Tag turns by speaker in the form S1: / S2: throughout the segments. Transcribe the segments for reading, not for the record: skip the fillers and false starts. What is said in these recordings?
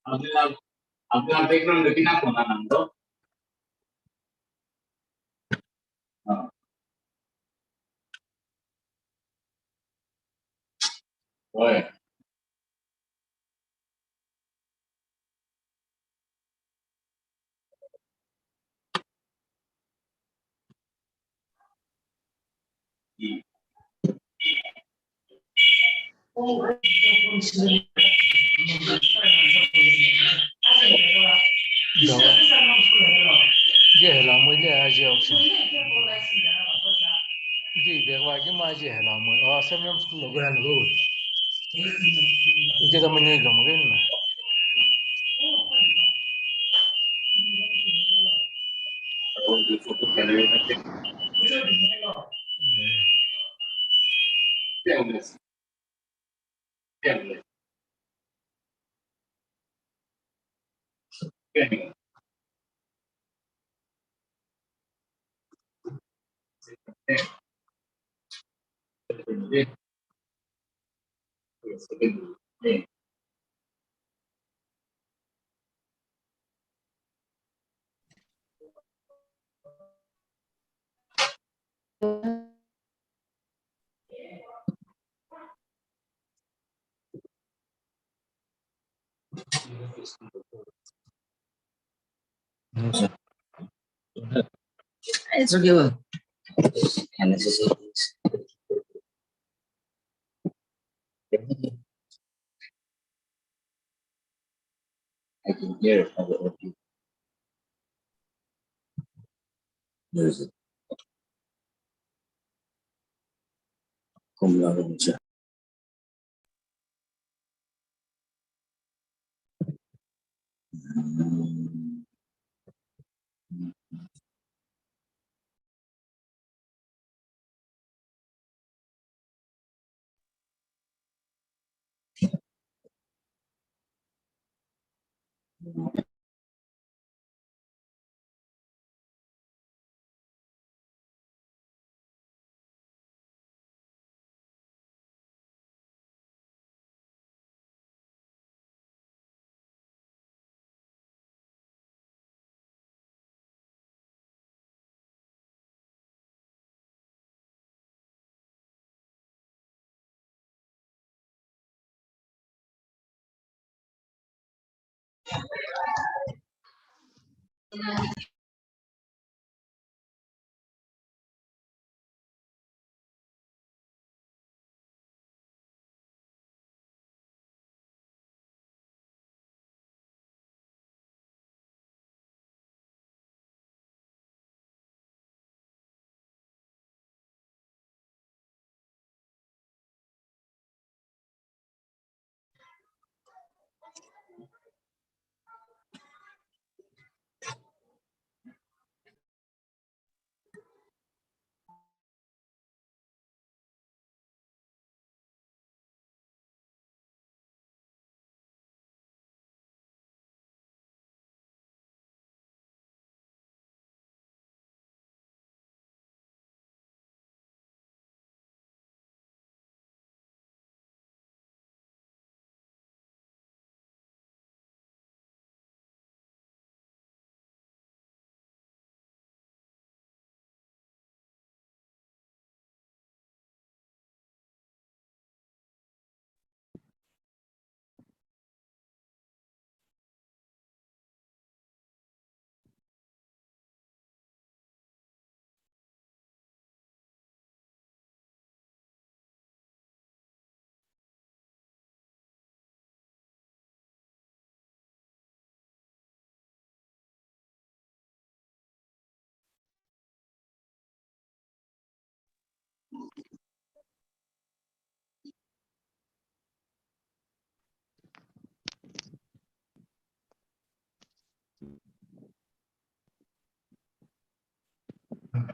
S1: आपला background lagi nak mana nando? Oh ya.
S2: ये हला मुझे आज ऑप्शन ये देखवा कि माजे हला मुझे सब हम स्कूल लोग हैं लोग इधर हम नहीं गए ना
S1: Oh di foto kamera nanti. Tiangles. Tiangles. Tiangles. It's okay, well. And this is I can hear how the audio. Music. Como la vamos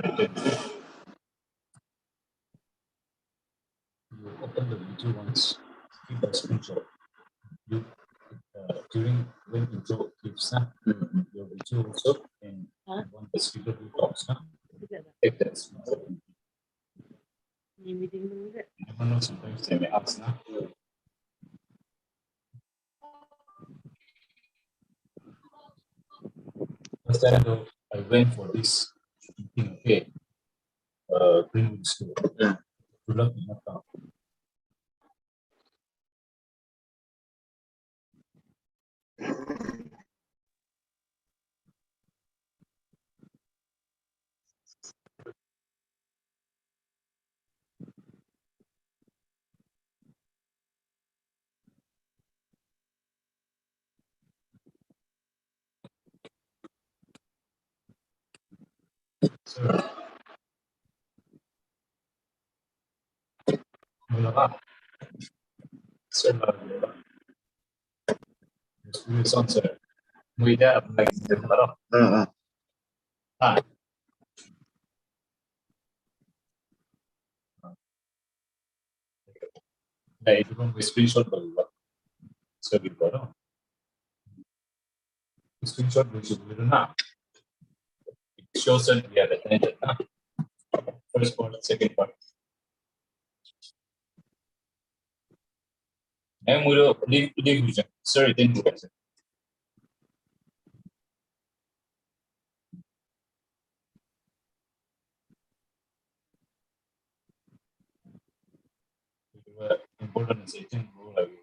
S3: You open the video once, keep the screenshot. You during when intro gives your video also and when the speaker will talks take that screenshot. I don't know, sometimes they may ask now. Last time though, I went for this thing, okay, Greenwood School. To learn in Natal. So, mula ka. Sir, mula. Yung sponsor. Muida, nag-isip na rin. Dahil ito kung screenshot ba ba? So, di ba, no? Screenshot mo siguro na. It shows that we have attended na. First part, second part. Ngayon mo leave vision. Sir, ito yung bukas. Important sa ito yung lagi.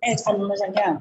S1: Ano na siya?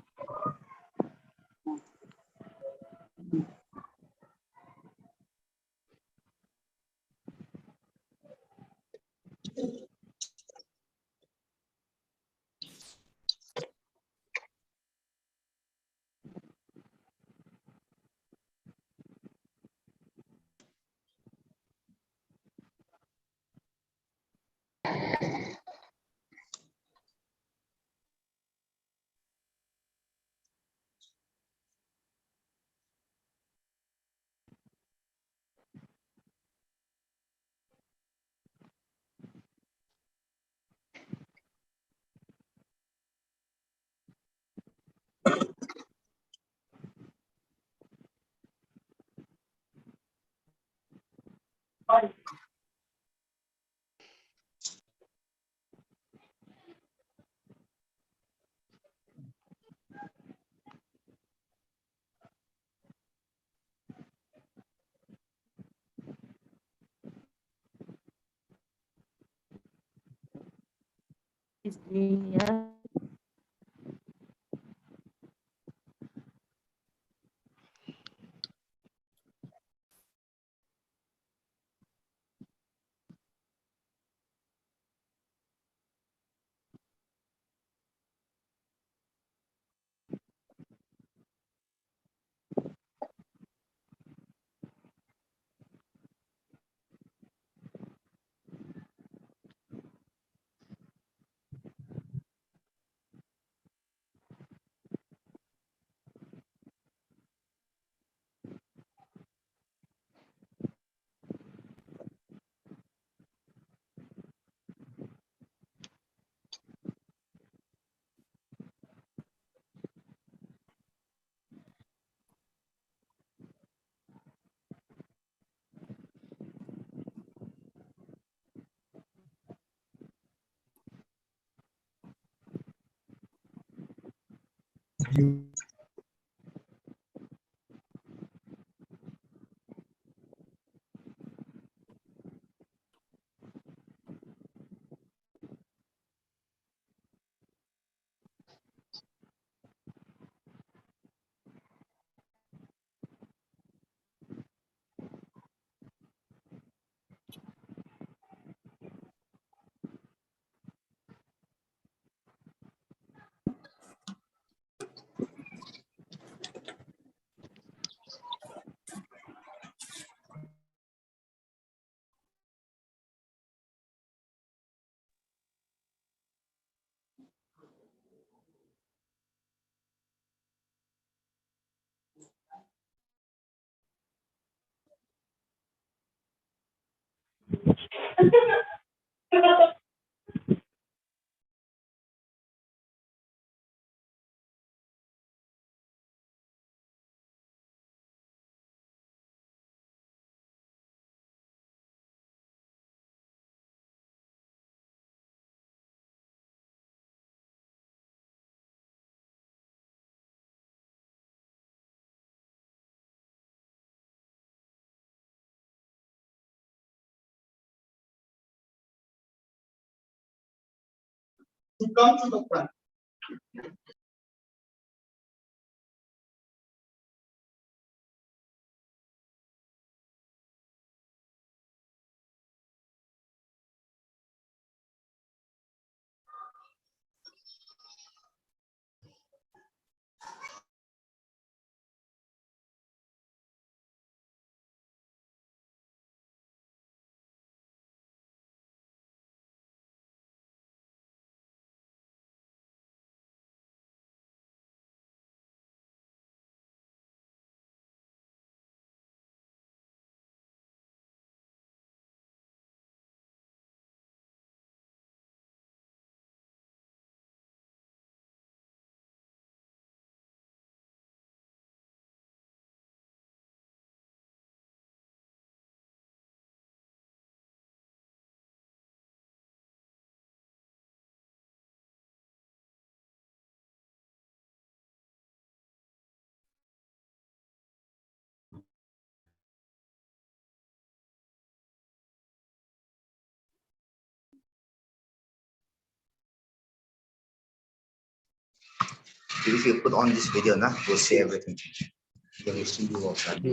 S1: To come to the front.
S4: If you put on this video, na, we'll see everything. You will see you outside.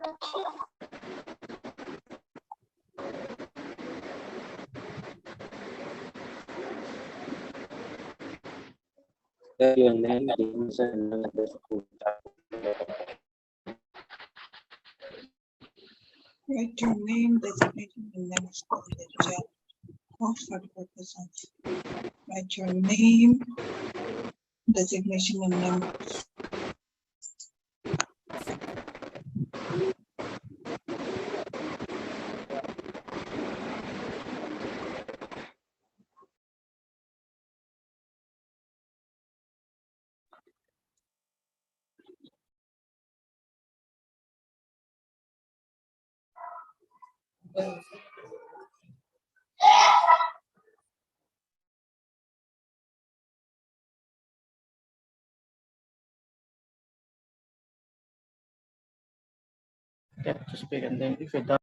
S5: Your name, designation, and the school.
S6: Write your name, designation, and name of school in the chat. Or for the purpose of write your name, designation, and name.
S1: Tap to speak, and then if you're done.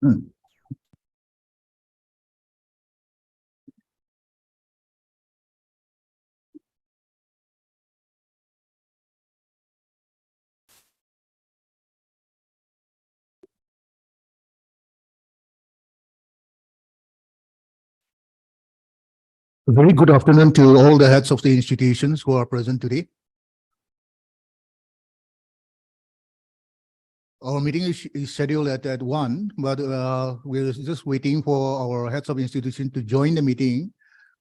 S7: A very good afternoon to all the heads of the institutions who are present today. Our meeting is scheduled at 1, but we're just waiting for our heads of institution to join the meeting.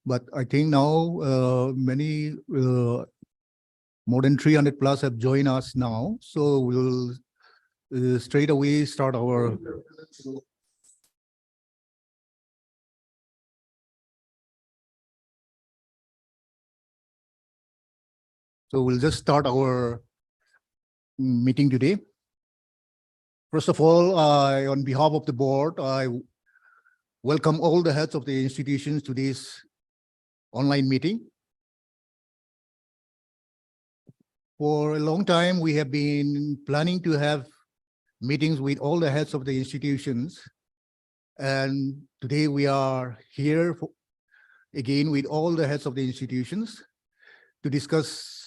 S7: But I think now many, more than 300 plus have joined us now. So we'll straight away start our So we'll just start our meeting today. First of all, on behalf of the board, I welcome all the heads of the institutions to this online meeting. For a long time, we have been planning to have meetings with all the heads of the institutions. And today we are here again with all the heads of the institutions to discuss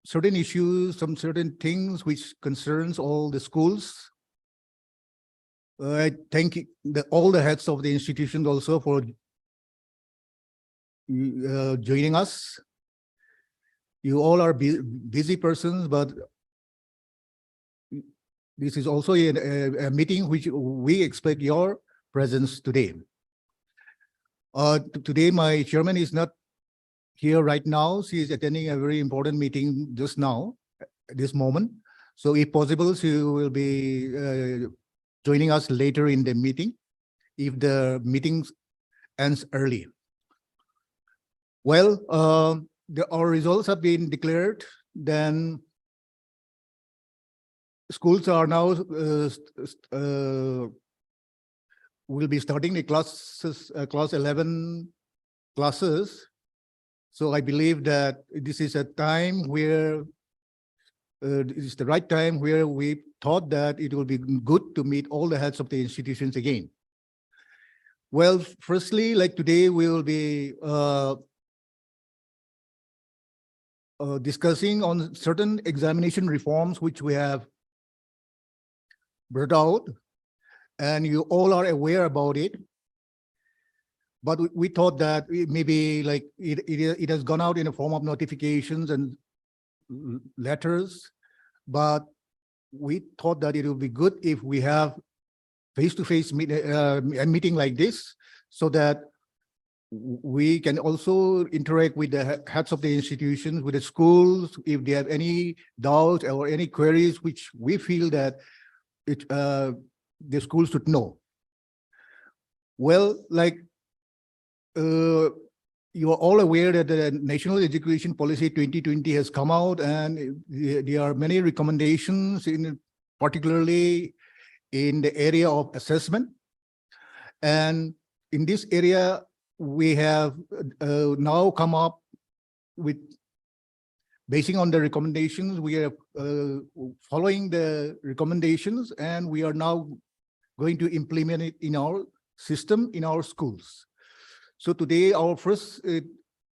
S7: certain issues, some certain things which concerns all the schools. I thank all the heads of the institutions also for joining us. You all are busy persons, but this is also a meeting which we expect your presence today. Today, my chairman is not here right now. She is attending a very important meeting just now, at this moment. So if possible, she will be joining us later in the meeting if the meeting ends early. Well, our results have been declared. Then schools are now will be starting the classes, class 11 classes. So I believe that this is a time where this is the right time where we thought that it will be good to meet all the heads of the institutions again. Well, firstly, like today, we will be discussing on certain examination reforms which we have brought out, and you all are aware about it. But we thought that maybe like it has gone out in a form of notifications and letters, but we thought that it would be good if we have face-to-face a meeting like this, so that we can also interact with the heads of the institutions, with the schools, if they have any doubts or any queries which we feel that the schools should know. Well, like you are all aware that the National Education Policy 2020 has come out, and there are many recommendations, particularly in the area of assessment. And in this area, we have now come up with, basing on the recommendations, we are following the recommendations, and we are now going to implement it in our system, in our schools. So today, our first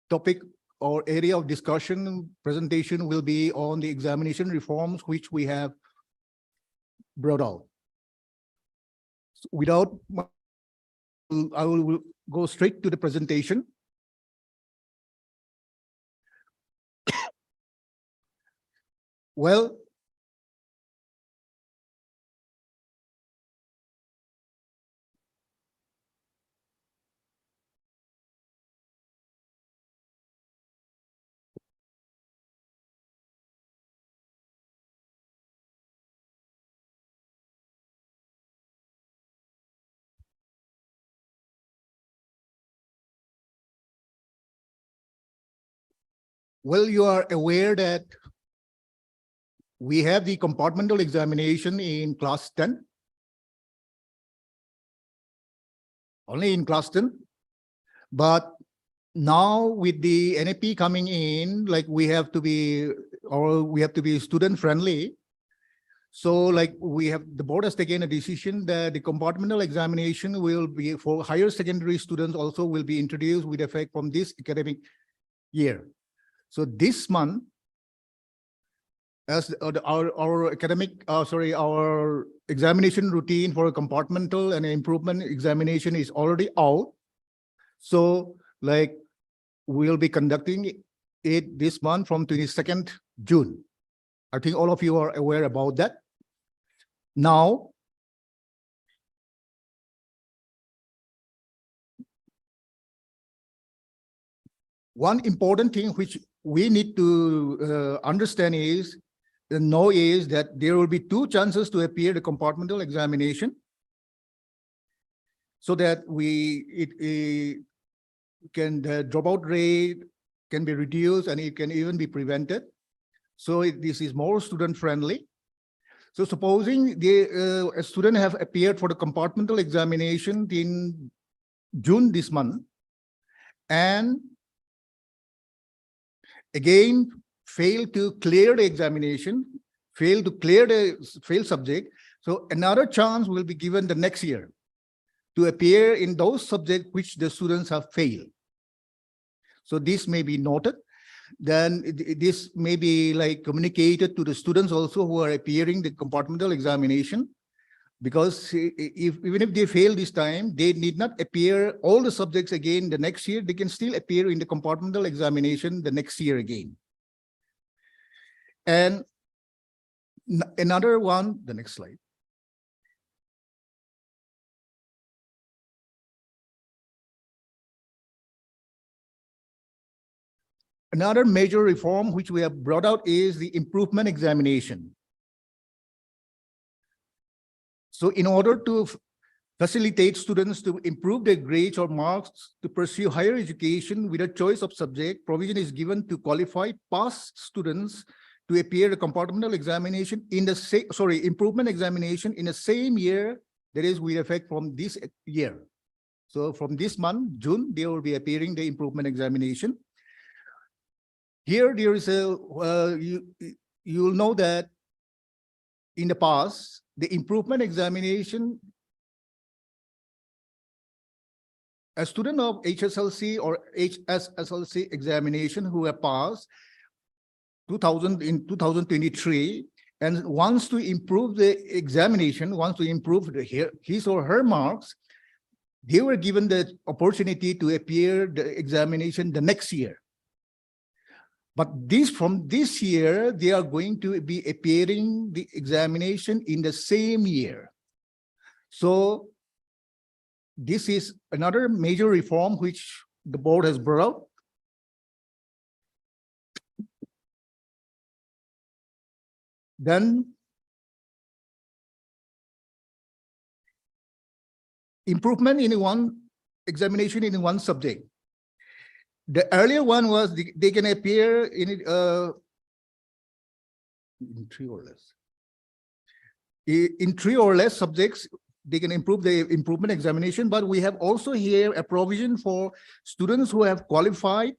S7: topic or area of discussion presentation will be on the examination reforms which we have brought out. So without, I will go straight to the presentation. Well, you are aware that we have the compartmental examination in class 10. Only in class 10. But now with the NAP coming in, like we have to be student friendly. So like the board has taken a decision that the compartmental examination will be for higher secondary students also will be introduced with effect from this academic year. So this month, as our examination routine for a compartmental and improvement examination is already out. So like we'll be conducting it this month from 22nd June. I think all of you are aware about that. Now, one important thing which we need to understand is that there will be two chances to appear the compartmental examination, so that the dropout rate can be reduced and it can even be prevented. So this is more student friendly. So supposing a student have appeared for the compartmental examination in June this month, and again fail to clear the examination, fail subject, so another chance will be given the next year to appear in those subjects which the students have failed. So this may be noted. Then this may be like communicated to the students also who are appearing the compartmental examination, because even if they fail this time, they need not appear all the subjects again the next year. They can still appear in the compartmental examination the next year again. And another one, the next slide. Another major reform which we have brought out is the improvement examination. So in order to facilitate students to improve their grades or marks to pursue higher education with a choice of subject. Provision is given to qualified past students to appear a compartmental examination in the same, improvement examination in the same year, that is with effect from this year. So from this month, June, they will be appearing the improvement examination. Here, there is a, you'll know that in the past, the improvement examination, a student of HSLC or HSSLC examination who have passed in 2023 and wants to improve the examination, wants to improve his or her marks, they were given the opportunity to appear the examination the next year. But from this year, they are going to be appearing the examination in the same year. So this is another major reform which the board has brought up. Then improvement in one examination in one subject. The earlier one was they can appear in 3 or less. In 3 or less subjects, they can improve the improvement examination, but we have also here a provision for students who have qualified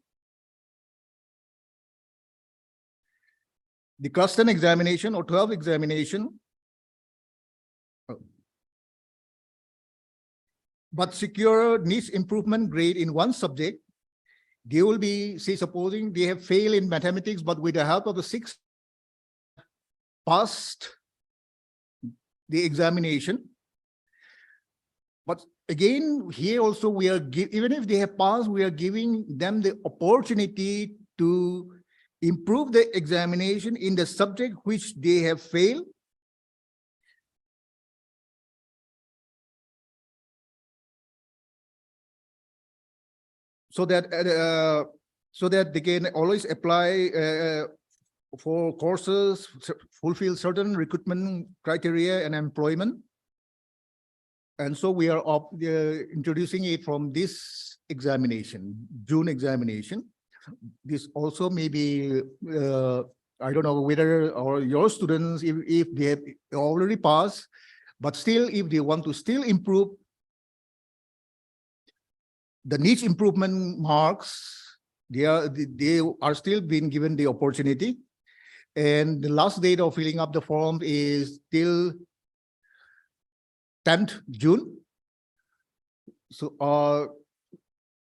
S7: the class 10 examination or 12 examination, but secure needs improvement grade in one subject. They will be, say, supposing they have failed in mathematics, but with the help of the 6 passed the examination. But again, here also we are, even if they have passed, we are giving them the opportunity to improve the examination in the subject which they have failed. So that they can always apply for courses, fulfill certain recruitment criteria and employment. And so we are introducing it from this examination, June examination. This also may be, I don't know whether or your students, if they have already passed, but still, if they want to still improve the niche improvement marks, they are still being given the opportunity. And the last date of filling up the form is till 10th June. So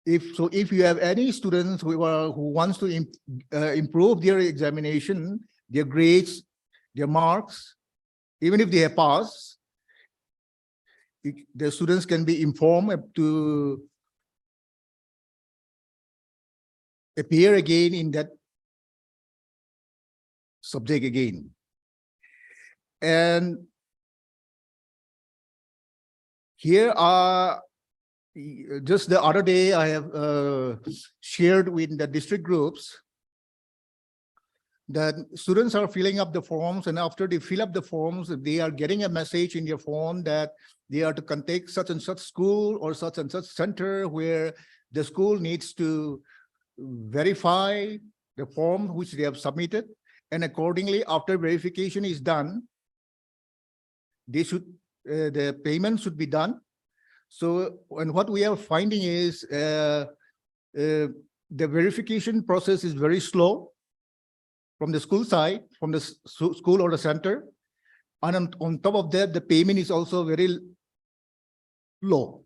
S7: if you have any students who wants to improve their examination, their grades, their marks, even if they have passed, the students can be informed to appear again in that subject again. And here are, just the other day I have shared with the district groups that students are filling up the forms, and after they fill up the forms, they are getting a message in their phone that they are to contact such and such school or such and such center where the school needs to verify the form which they have submitted, and accordingly, after verification is done, they should the payment should be done. So, and what we are finding is the verification process is very slow from the school side, from the school or the center, and on top of that, the payment is also very low.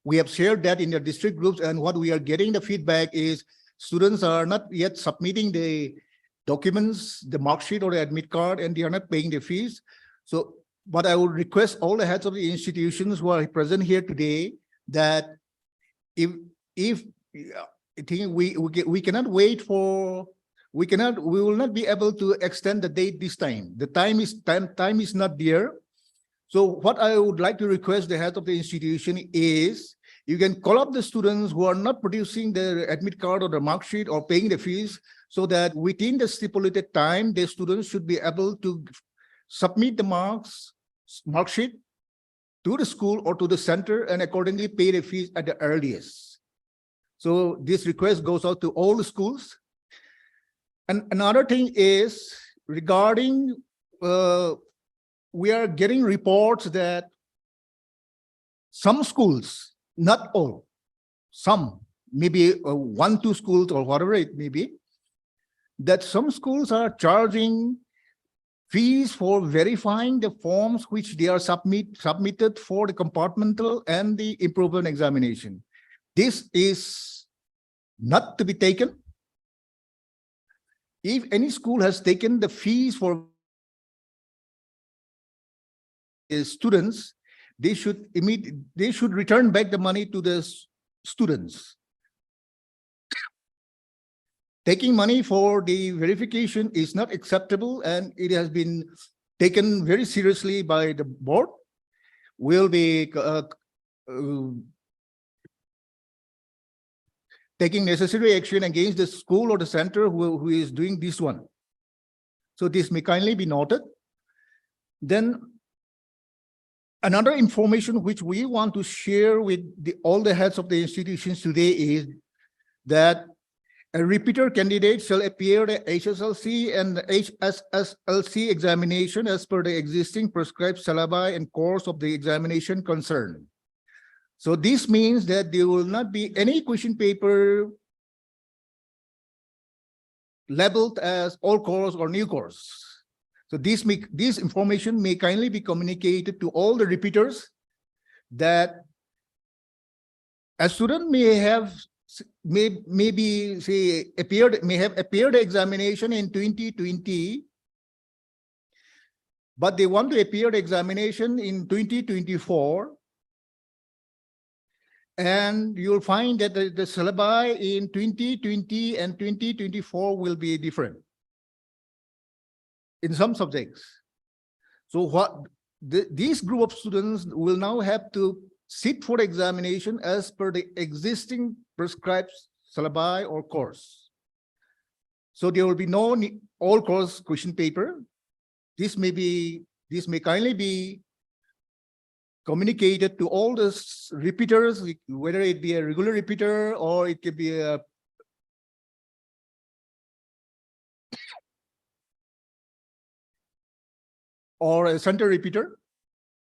S7: We have shared that in the district groups, and what we are getting the feedback is students are not yet submitting the documents, the mark sheet or the admit card, and they are not paying the fees. So, but I would request all the heads of the institutions who are present here today that if I think we cannot wait for, we will not be able to extend the date this time. The time is not there. So what I would like to request the head of the institution is you can call up the students who are not producing their admit card or the mark sheet or paying the fees, so that within the stipulated time, the students should be able to submit the mark sheet to the school or to the center and accordingly pay the fees at the earliest. So this request goes out to all the schools. And another thing is regarding, we are getting reports that some schools, not all, some, maybe 1, 2 schools or whatever it may be, that some schools are charging fees for verifying the forms which they are submitted for the compartmental and the improvement examination. This is not to be taken. If any school has taken the fees for students, they should return back the money to the students. Taking money for the verification is not acceptable, and it has been taken very seriously by the board. We'll be taking necessary action against the school or the center who is doing this one. So this may kindly be noted. Then another information which we want to share with all the heads of the institutions today is that a repeater candidate shall appear the HSLC and the HSSLC examination as per the existing prescribed syllabi and course of the examination concerned. So this means that there will not be any question paper labeled as all course or new course. So this information may kindly be communicated to all the repeaters that a student may have may have appeared examination in 2020, but they want to appear the examination in 2024, and you'll find that the syllabi in 2020 and 2024 will be different in some subjects. So this group of students will now have to sit for examination as per the existing prescribed syllabi or course. So there will be no all course question paper. This may kindly be communicated to all the repeaters, whether it be a regular repeater or it could be a center repeater.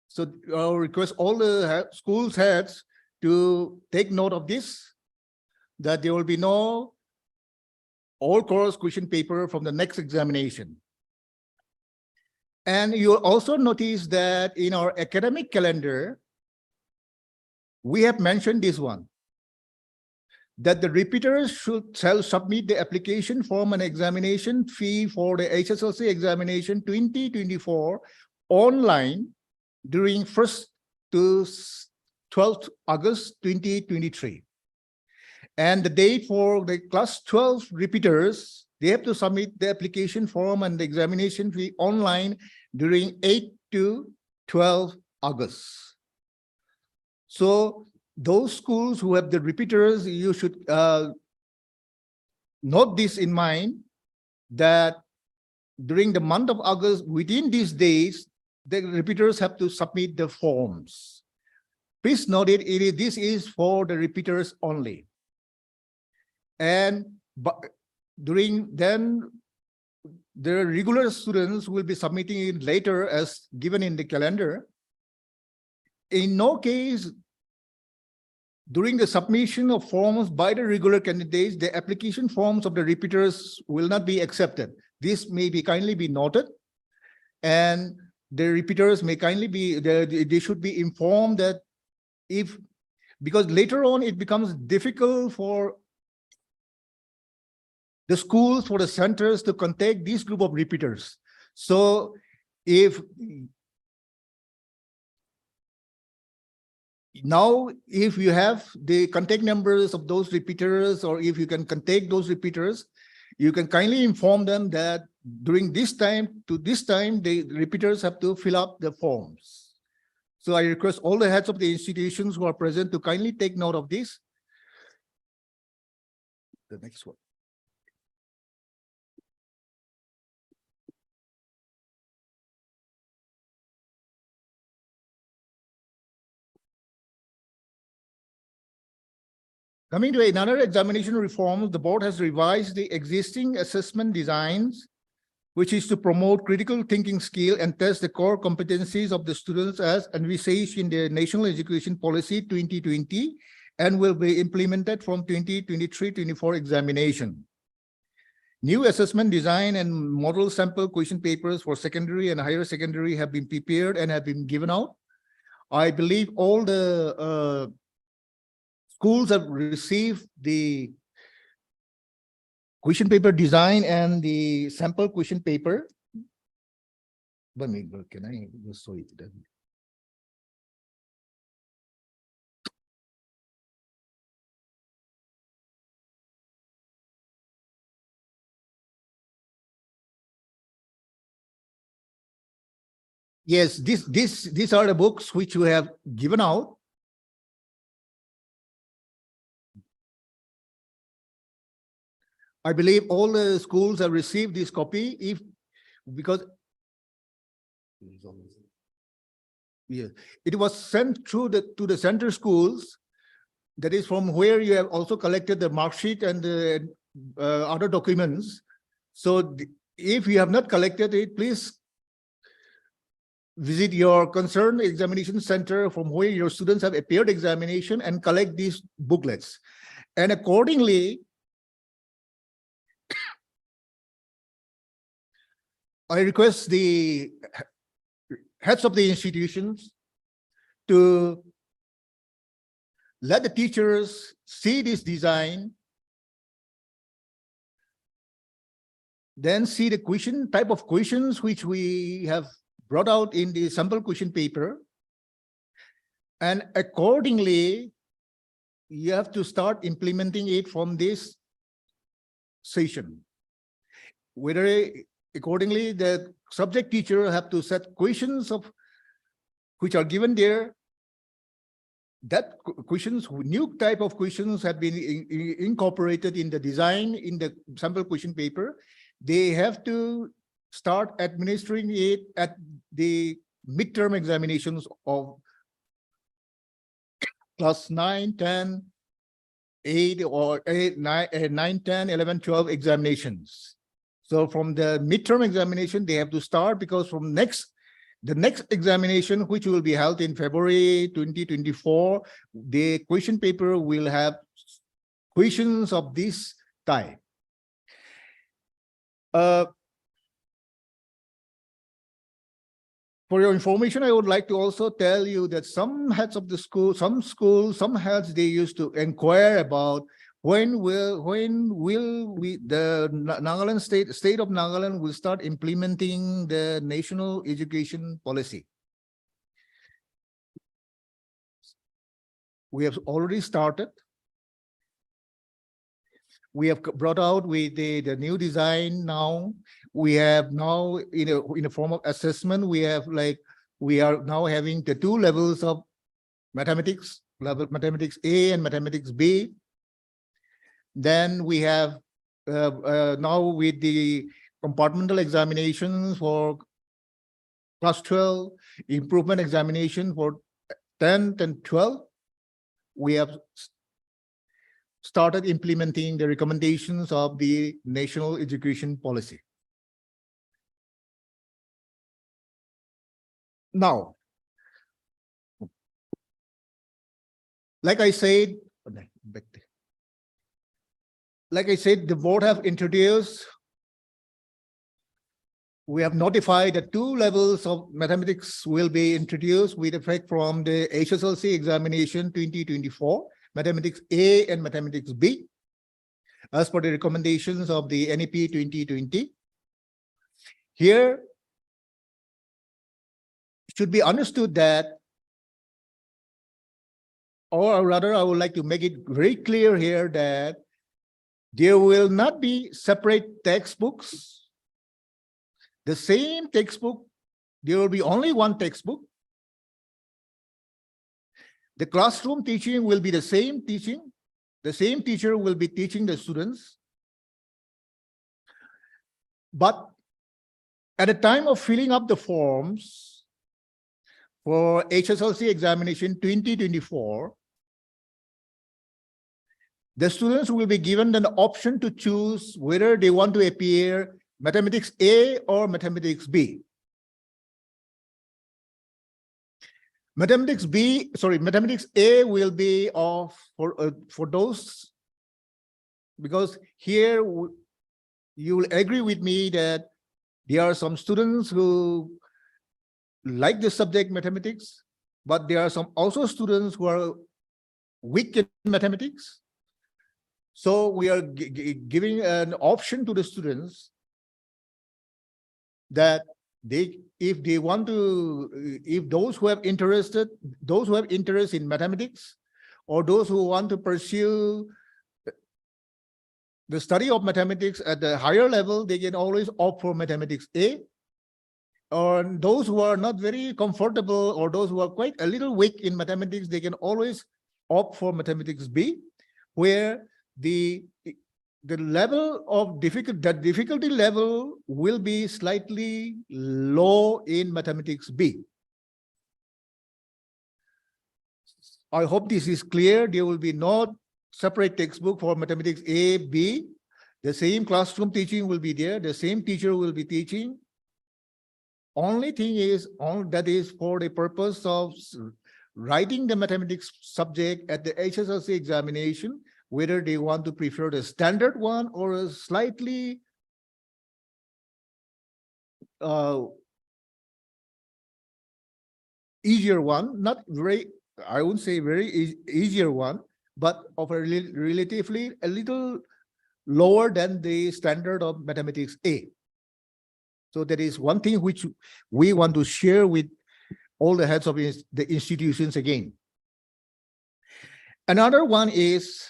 S7: So I'll request all the schools heads to take note of this, that there will be no all course question paper from the next examination. And you'll also notice that in our academic calendar, we have mentioned this one, that the repeaters shall submit the application form and examination fee for the HSLC examination 2024 online during 1st to 12th August 2023. And the date for the class 12 repeaters, they have to submit the application form and the examination fee online during 8 to 12 August. So those schools who have the repeaters, you should note this in mind, that during the month of August, within these days, the repeaters have to submit the forms. Please note it, this is for the repeaters only. And during then, the regular students will be submitting it later as given in the calendar. In no case, during the submission of forms by the regular candidates, the application forms of the repeaters will not be accepted. This may be kindly be noted, and the repeaters may kindly be, they should be informed that because later on it becomes difficult for the schools, for the centers to contact this group of repeaters. So if you have the contact numbers of those repeaters, or if you can contact those repeaters, you can kindly inform them that during this time to this time, the repeaters have to fill up the forms. So I request all the heads of the institutions who are present to kindly take note of this. The next one. Coming to another examination reform, the board has revised the existing assessment designs, which is to promote critical thinking skill and test the core competencies of the students as envisaged in the National Education Policy 2020 and will be implemented from 2023-24 examination. New assessment design and model sample question papers for secondary and higher secondary have been prepared and have been given out. I believe all the schools have received the question paper design and the sample question paper. Let me, can I just show it then? Yes, these are the books which we have given out. I believe all the schools have received this copy because it was sent through to the center schools. That is from where you have also collected the mark sheet and the other documents. So if you have not collected it, please visit your concerned examination center from where your students have appeared examination and collect these booklets. And accordingly, I request the heads of the institutions to let the teachers see this design, then see the type of questions which we have brought out in the sample question paper. And accordingly, you have to start implementing it from this session. Accordingly, the subject teacher have to set questions which are given there. That questions, new type of questions have been incorporated in the design in the sample question paper. They have to start administering it at the midterm examinations of class 9, 10, 8, or 9, 10, 11, 12 examinations. So from the midterm examination, they have to start because from the next examination, which will be held in February 2024, the question paper will have questions of this type. For your information, I would like to also tell you that some heads of the school, some heads, they used to inquire about when will the Nagaland state of Nagaland will start implementing the national education policy. We have already started. We have brought out with the new design now. We have now in a form of assessment, we are now having the 2 levels of mathematics, level mathematics A and mathematics B. Then we have now with the compartmental examinations for class 12, improvement examination for 10th and 12, we have started implementing the recommendations of the national education policy. Now, like I said, the board have introduced, we have notified that 2 levels of mathematics will be introduced with effect from the HSLC examination 2024, mathematics A and mathematics B, as per the recommendations of the NEP 2020. Here, it should be understood that, or rather, I would like to make it very clear here that there will not be separate textbooks. The same textbook, there will be only one textbook. The classroom teaching will be the same teaching. The same teacher will be teaching the students. But at the time of filling up the forms for HSLC examination 2024, the students will be given an option to choose whether they want to appear mathematics A or mathematics B. Mathematics A will be for those, because here you will agree with me that there are some students who like the subject mathematics, but there are some also students who are weak in mathematics. So we are giving an option to the students that if they want to, if those who have interest in mathematics, or those who want to pursue the study of mathematics at the higher level, they can always opt for mathematics A. Or those who are not very comfortable, or those who are quite a little weak in mathematics, they can always opt for mathematics B, where the level of difficulty level will be slightly low in mathematics B. I hope this is clear. There will be no separate textbook for mathematics A, B. The same classroom teaching will be there. The same teacher will be teaching. Only thing is, that is for the purpose of writing the mathematics subject at the HSLC examination, whether they want to prefer the standard one or a slightly easier one, not very, I wouldn't say very easier one, but of a relatively a little lower than the standard of mathematics A. So that is one thing which we want to share with all the heads of the institutions again. Another one is,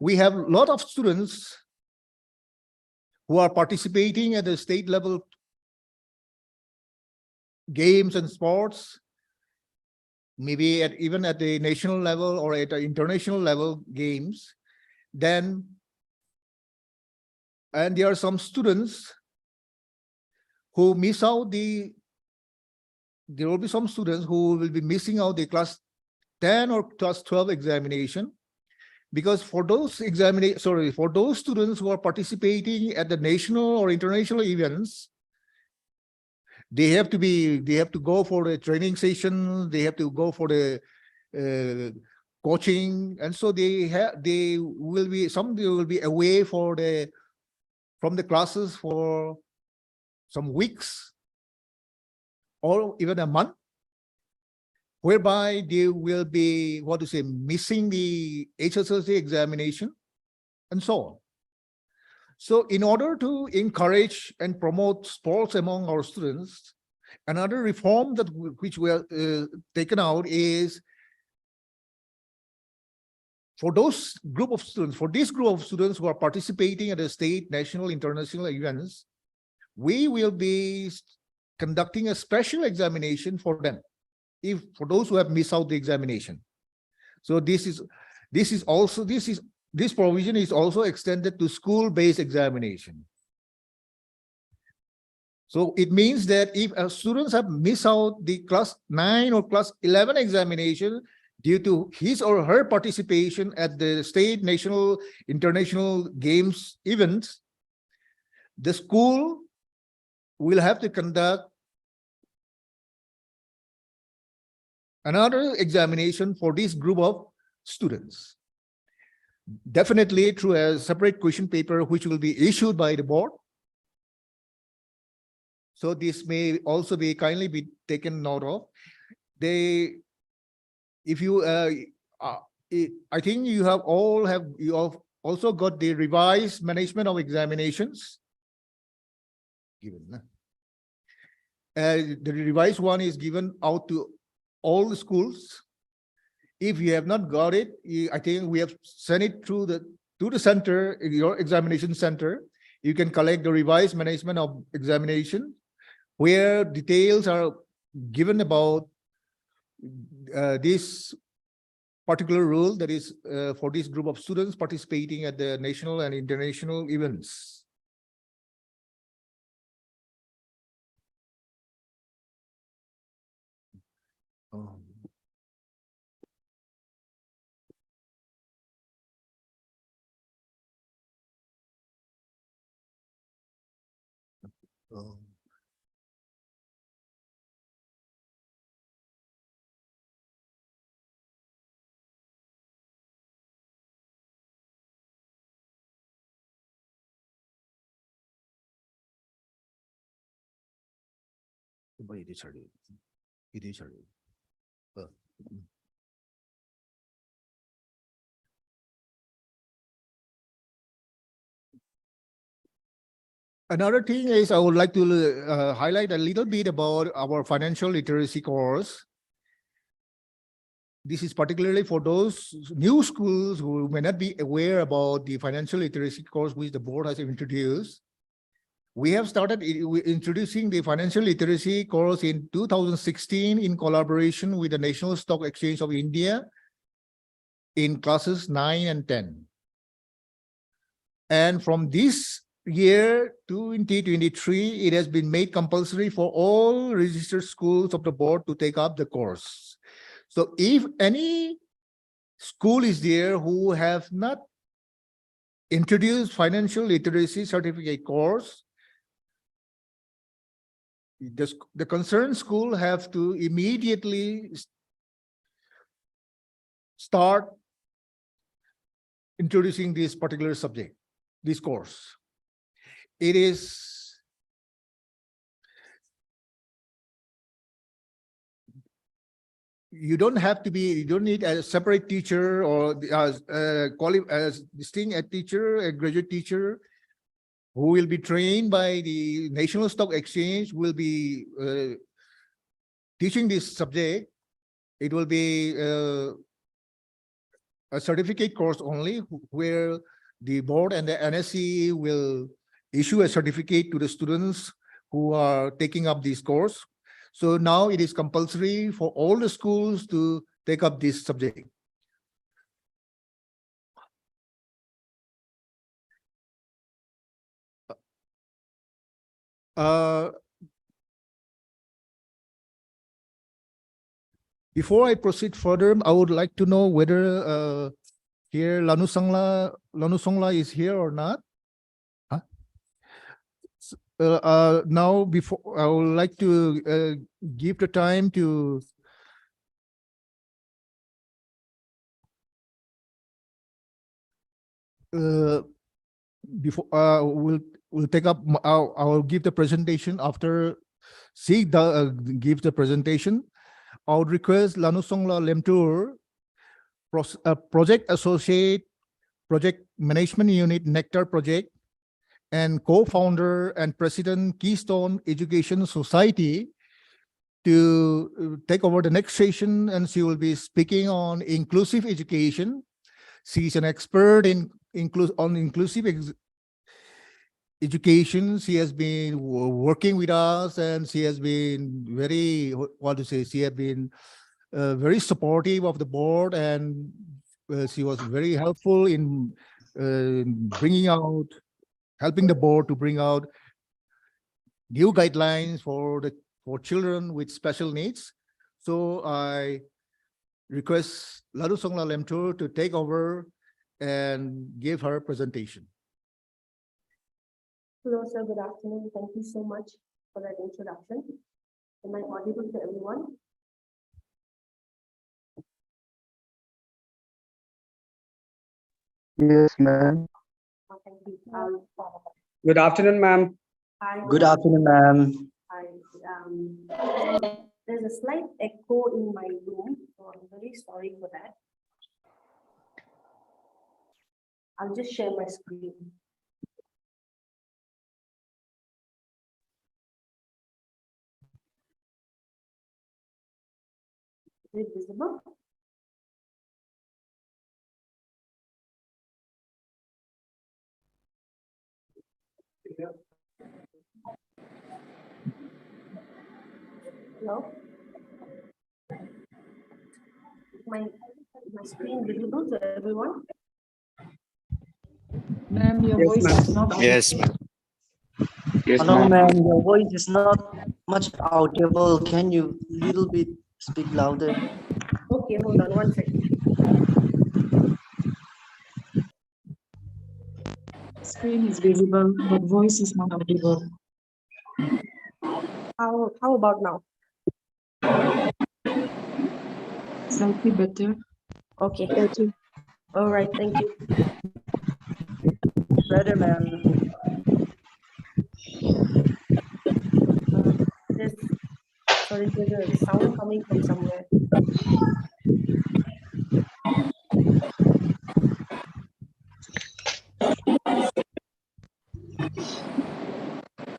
S7: we have a lot of students who are participating at the state level games and sports, maybe even at the national level or at the international level games. And there are some students who miss out there will be some students who will be missing out the class 10 or class 12 examination, because for those for those students who are participating at the national or international events, they have to go for the training session, they have to go for the coaching, and so they will be away from the classes for some weeks or even a month, whereby they will be missing the HSLC examination and so on. So in order to encourage and promote sports among our students, another reform which we have taken out is, for this group of students who are participating at the state, national, international events, we will be conducting a special examination for them, for those who have missed out the examination. So this provision is also extended to school-based examination. So it means that if students have missed out the class 9 or class 11 examination due to his or her participation at the state, national, international games events, the school will have to conduct another examination for this group of students, definitely through a separate question paper which will be issued by the board. So this may also be kindly be taken note of. I think you have also got the revised management of examinations given. The revised one is given out to all the schools. If you have not got it, I think we have sent it to the center, your examination center. You can collect the revised management of examination, where details are given about this particular rule, that is for this group of students participating at the national and international events. Oh. Coba ini cari. Ini cari. Another thing is I would like to highlight a little bit about our financial literacy course. This is particularly for those new schools who may not be aware about the financial literacy course which the board has introduced. We have started introducing the financial literacy course in 2016 in collaboration with the National Stock Exchange of India in classes 9 and 10. And from this year 2023, it has been made compulsory for all registered schools of the board to take up the course. So if any school is there who have not introduced financial literacy certificate course, the concerned school have to immediately start introducing this particular subject, this course. It is you don't need a separate teacher or as distinct a teacher, a graduate teacher who will be trained by the National Stock Exchange will be teaching this subject. It will be a certificate course only where the board and the NSE will issue a certificate to the students who are taking up this course. So now it is compulsory for all the schools to take up this subject. Before I proceed further, I would like to know whether here Lanusongla is here or not. Huh? Now, before I would like to give the time to before we'll take up. I'll give the presentation after she gives the presentation. I would request Lanusongla Lemtur, Project Associate, Project Management Unit, Nectar Project, and co-founder and president, Keystone Education Society, to take over the next session, and she will be speaking on inclusive education. She's an expert in inclusive education. She has been working with us, and she has been very, she has been very supportive of the board, and she was very helpful in helping the board to bring out new guidelines for children with special needs. So I request Lanusongla Lemtur to take over and give her presentation.
S8: Hello, sir. Good afternoon. Thank you so much for that introduction. Am I audible to everyone?
S9: Yes, ma'am.
S8: Oh, thank you.
S9: Good afternoon, ma'am.
S8: Hi.
S9: Good afternoon, ma'am.
S8: Hi. There's a slight echo in my room, so I'm very sorry for that. I'll just share my screen. Is it visible? Hello? My screen visible to everyone?
S10: Ma'am, your voice is not.
S9: Yes, ma'am.
S11: Hello, ma'am. Your voice is not much audible. Can you little bit speak louder?
S8: Okay, hold on 1 second.
S10: Screen is visible, but voice is not audible.
S8: How about now?
S10: Slightly better.
S8: Okay. All right, thank you.
S11: Better, ma'am.
S8: There's, sorry, there's a sound coming from somewhere.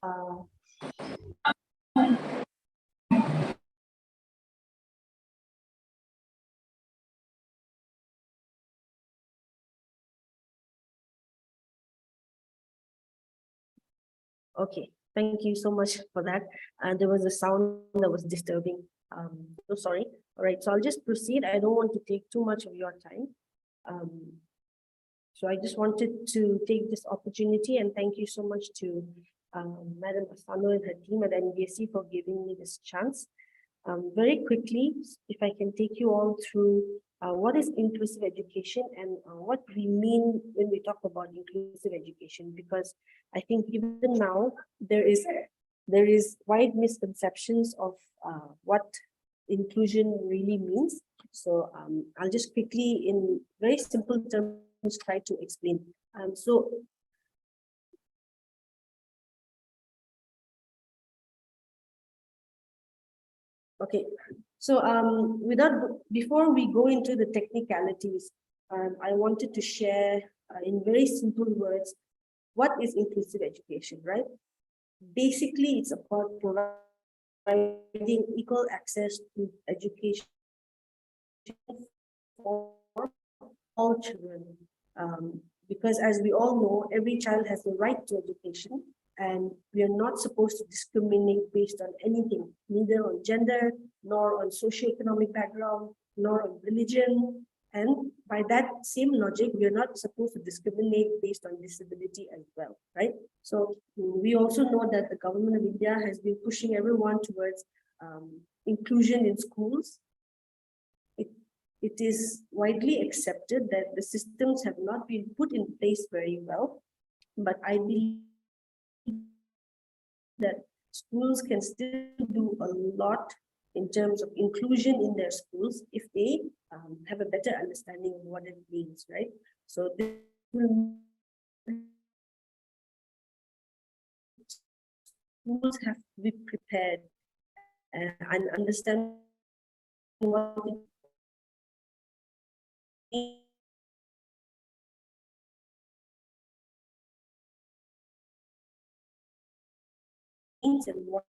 S8: Uh, Okay, thank you so much for that. And there was a sound that was disturbing. So sorry. All right, so I'll just proceed. I don't want to take too much of your time. So I just wanted to take this opportunity and thank you so much to Madam Asano and her team at NBSC for giving me this chance. Very quickly, if I can take you all through what is inclusive education and what we mean when we talk about inclusive education, because I think even now there is wide misconceptions of what inclusion really means. So I'll just quickly, in very simple terms, try to explain. Okay, so before we go into the technicalities, I wanted to share in very simple words, what is inclusive education, right? Basically, it's about providing equal access to education for all children. Because as we all know, every child has the right to education, and we are not supposed to discriminate based on anything, neither on gender, nor on socioeconomic background, nor on religion. And by that same logic, we are not supposed to discriminate based on disability as well, right? So we also know that the government of India has been pushing everyone towards inclusion in schools. It is widely accepted that the systems have not been put in place very well, but I believe that schools can still do a lot in terms of inclusion in their schools if they have a better understanding of what it means, right? So this schools have to be prepared and understand what it means and what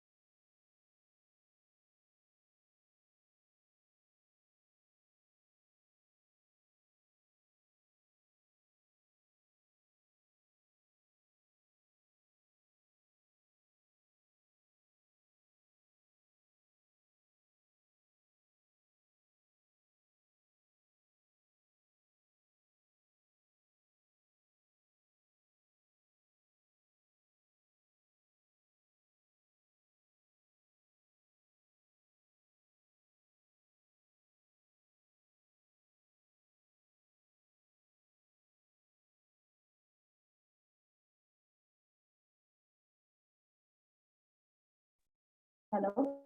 S8: hello.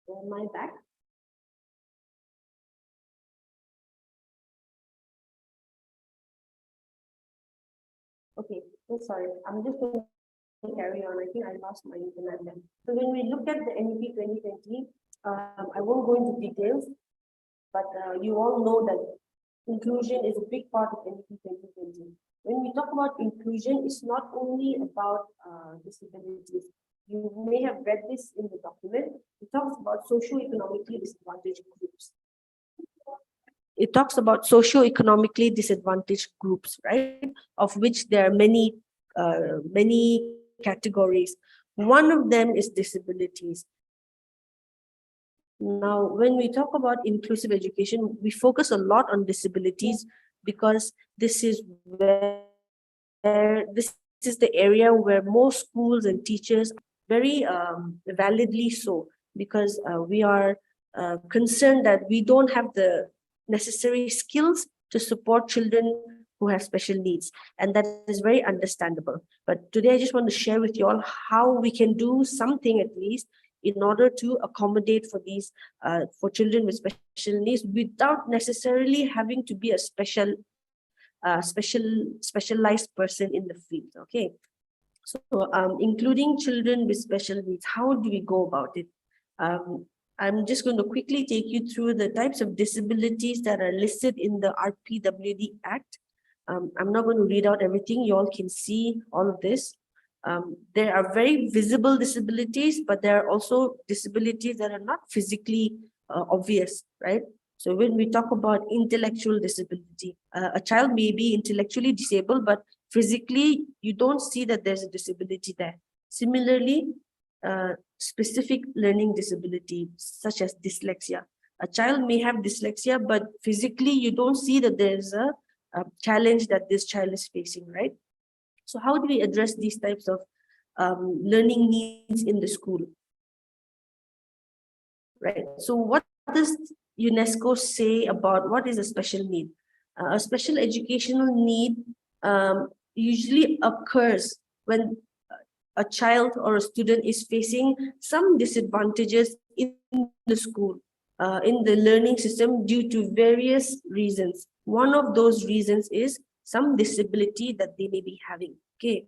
S8: Am I back? Okay, so sorry. I'm just going to carry on. I think I lost my internet then. So when we look at the NEP 2020, I won't go into details, but you all know that inclusion is a big part of NEP 2020. When we talk about inclusion, it's not only about disabilities. You may have read this in the document. It talks about socio-economically disadvantaged groups. It talks about socio-economically disadvantaged groups, right? Of which there are many categories. One of them is disabilities. Now, when we talk about inclusive education, we focus a lot on disabilities because this is the area where most schools and teachers very validly so, because we are concerned that we don't have the necessary skills to support children who have special needs, and that is very understandable. But today I just want to share with you all how we can do something at least in order to accommodate for these for children with special needs without necessarily having to be a specialized person in the field. Okay, so including children with special needs, how do we go about it? I'm just going to quickly take you through the types of disabilities that are listed in the RPWD Act. I'm not going to read out everything. You all can see all of this. There are very visible disabilities, but there are also disabilities that are not physically obvious, right? So when we talk about intellectual disability, a child may be intellectually disabled, but physically you don't see that there's a disability there. Similarly, specific learning disability such as dyslexia. A child may have dyslexia, but physically you don't see that there's a challenge that this child is facing, right? So how do we address these types of learning needs in the school? Right. So what does UNESCO say about what is a special need? A special educational need usually occurs when a child or a student is facing some disadvantages in the school, in the learning system due to various reasons. One of those reasons is some disability that they may be having. Okay.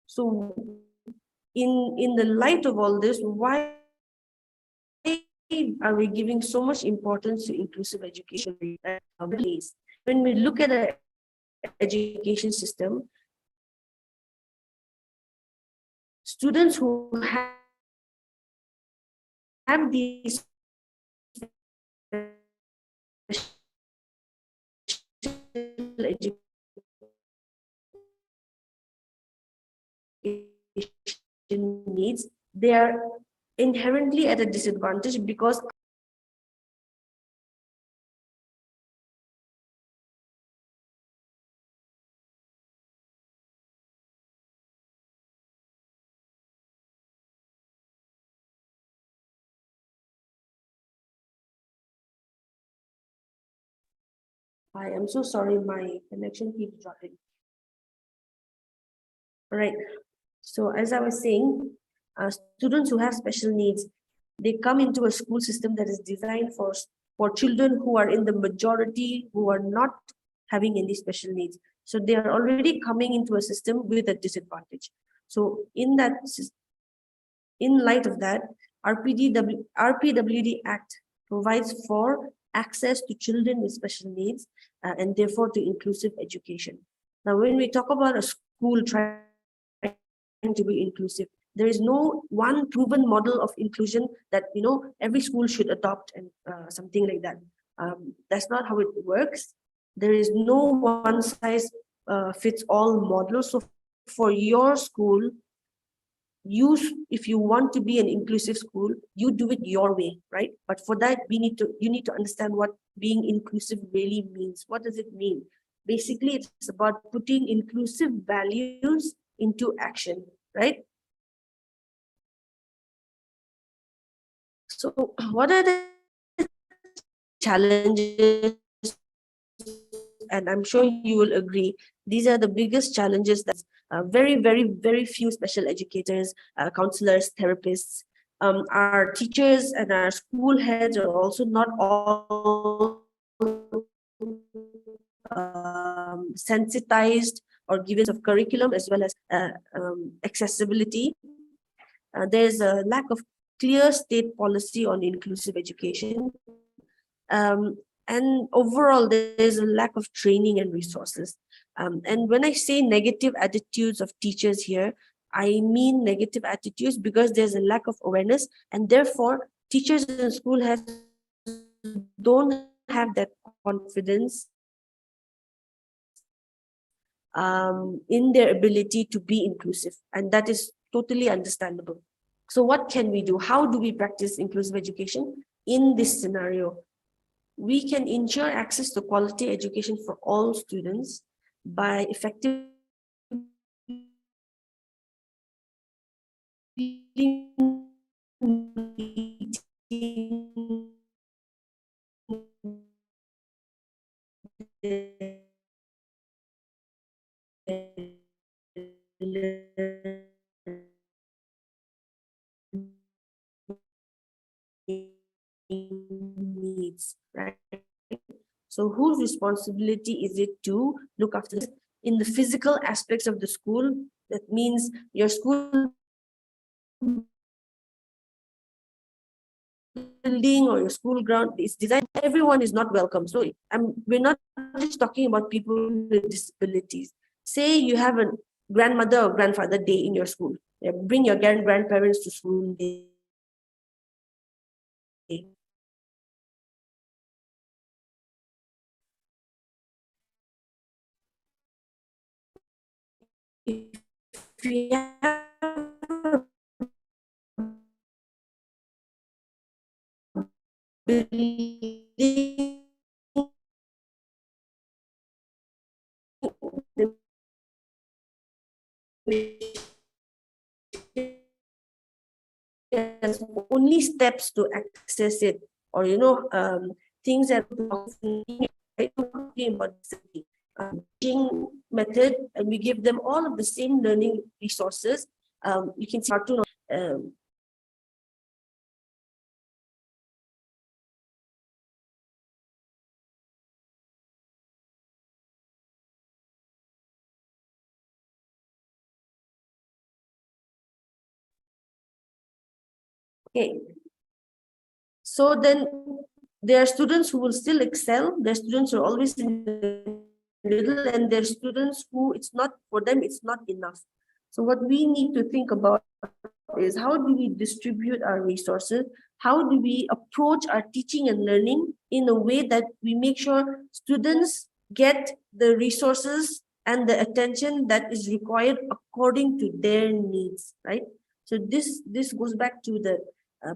S8: So in the light of all this, why are we giving so much importance to inclusive education? When we look at the education system, students who have these education needs, they are inherently at a disadvantage because I am so sorry, my connection keeps dropping. All right. So as I was saying, students who have special needs, they come into a school system that is designed for children who are in the majority who are not having any special needs. So they are already coming into a system with a disadvantage. So in light of that, RPWD Act provides for access to children with special needs and therefore to inclusive education. Now, when we talk about a school trying to be inclusive, there is no one proven model of inclusion that every school should adopt and something like that. That's not how it works. There is no one size fits all model. So for your school, if you want to be an inclusive school, you do it your way, right? But for that, you need to understand what being inclusive really means. What does it mean? Basically, it's about putting inclusive values into action, right? So what are the challenges? And I'm sure you will agree, these are the biggest challenges that very, very, very few special educators, counselors, therapists, our teachers and our school heads are also not all sensitized or given of curriculum as well as accessibility. There's a lack of clear state policy on inclusive education. And overall, there is a lack of training and resources. And when I say negative attitudes of teachers here, I mean negative attitudes because there's a lack of awareness, and therefore teachers in school don't have that confidence in their ability to be inclusive, and that is totally understandable. So what can we do? How do we practice inclusive education in this scenario? We can ensure access to quality education for all students by effectively needs, right? So whose responsibility is it to look after this? In the physical aspects of the school? That means your school building or your school ground is designed, everyone is not welcome. So we're not just talking about people with disabilities. Say you have a grandmother or grandfather day in your school. Bring your grandparents to school day. If we have building there's only steps to access it, or things that talking about teaching method, and we give them all of the same learning resources. You can see cartoon. Okay. So then there are students who will still excel. There are students who are always in the middle, and there are students who it's not for them, it's not enough. So what we need to think about is how do we distribute our resources? How do we approach our teaching and learning in a way that we make sure students get the resources and the attention that is required according to their needs, right? So this goes back to the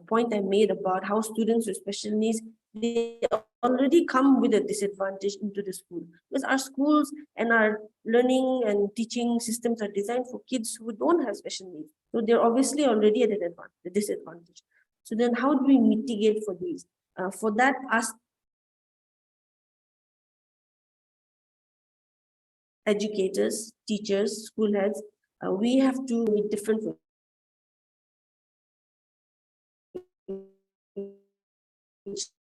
S8: point I made about how students with special needs, they already come with a disadvantage into the school, because our schools and our learning and teaching systems are designed for kids who don't have special needs. So they're obviously already at a disadvantage. So then how do we mitigate for these? For that, us educators, teachers, school heads, we have to be different from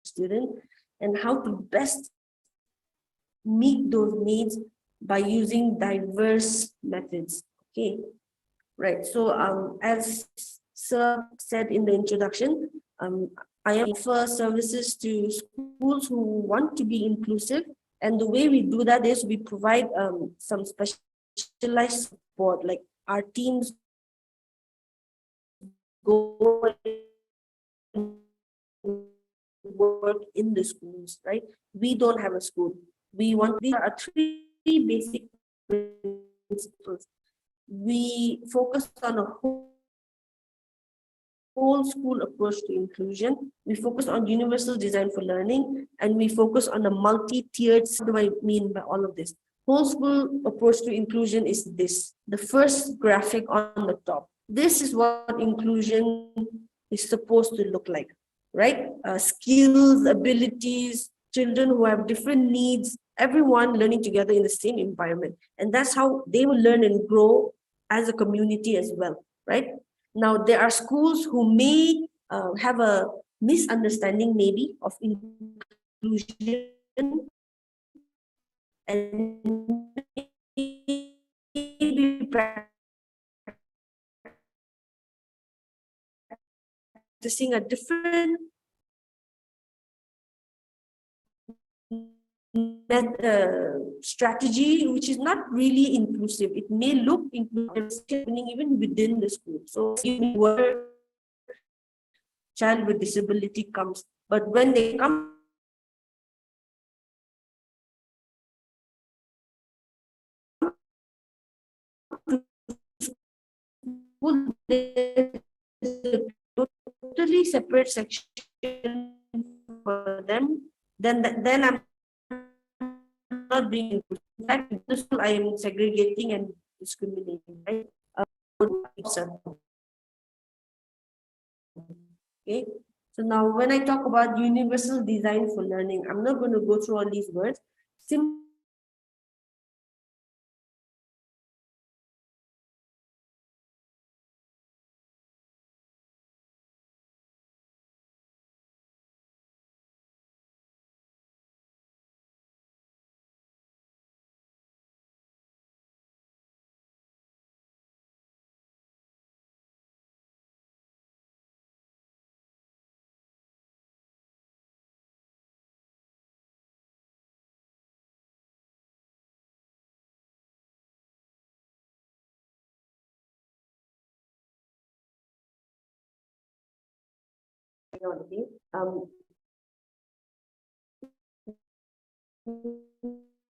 S8: student, and how to best meet those needs by using diverse methods. Okay, right. So as Sir said in the introduction, I offer services to schools who want to be inclusive, and the way we do that is we provide some specialized support, like our teams go work in the schools, right? We don't have a school. These are three basic principles. We focus on a whole school approach to inclusion. We focus on universal design for learning, and we focus on a multi-tiered. What do I mean by all of this? Whole school approach to inclusion is this, the first graphic on the top. This is what inclusion is supposed to look like, right? Skills, abilities, children who have different needs, everyone learning together in the same environment. And that's how they will learn and grow as a community as well, right? Now, there are schools who may have a misunderstanding maybe of inclusion, and maybe practicing a different strategy, which is not really inclusive. It may look inclusive even within the school. So where child with disability comes, but when they come to school, a totally separate section for them, then I'm not being inclusive. In fact, in the school, I am segregating and discriminating, right? Okay. So now when I talk about universal design for learning, I'm not going to go through all these words.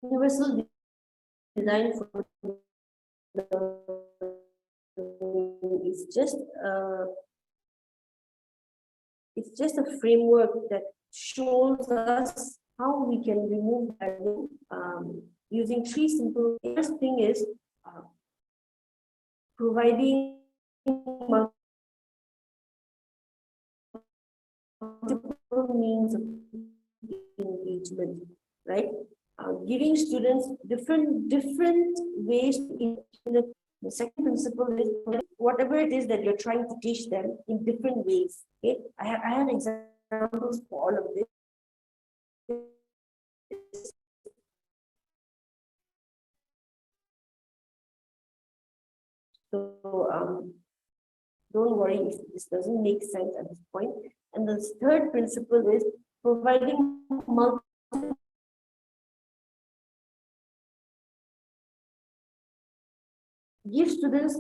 S8: Universal design for is just it's just a framework that shows us how we can remove value using three simple. First thing is providing multiple means of engagement, right? Giving students different ways to engage. The second principle is whatever it is that you're trying to teach them in different ways. Okay, I have examples for all of this. So don't worry if this doesn't make sense at this point. And the third principle is providing multiple give students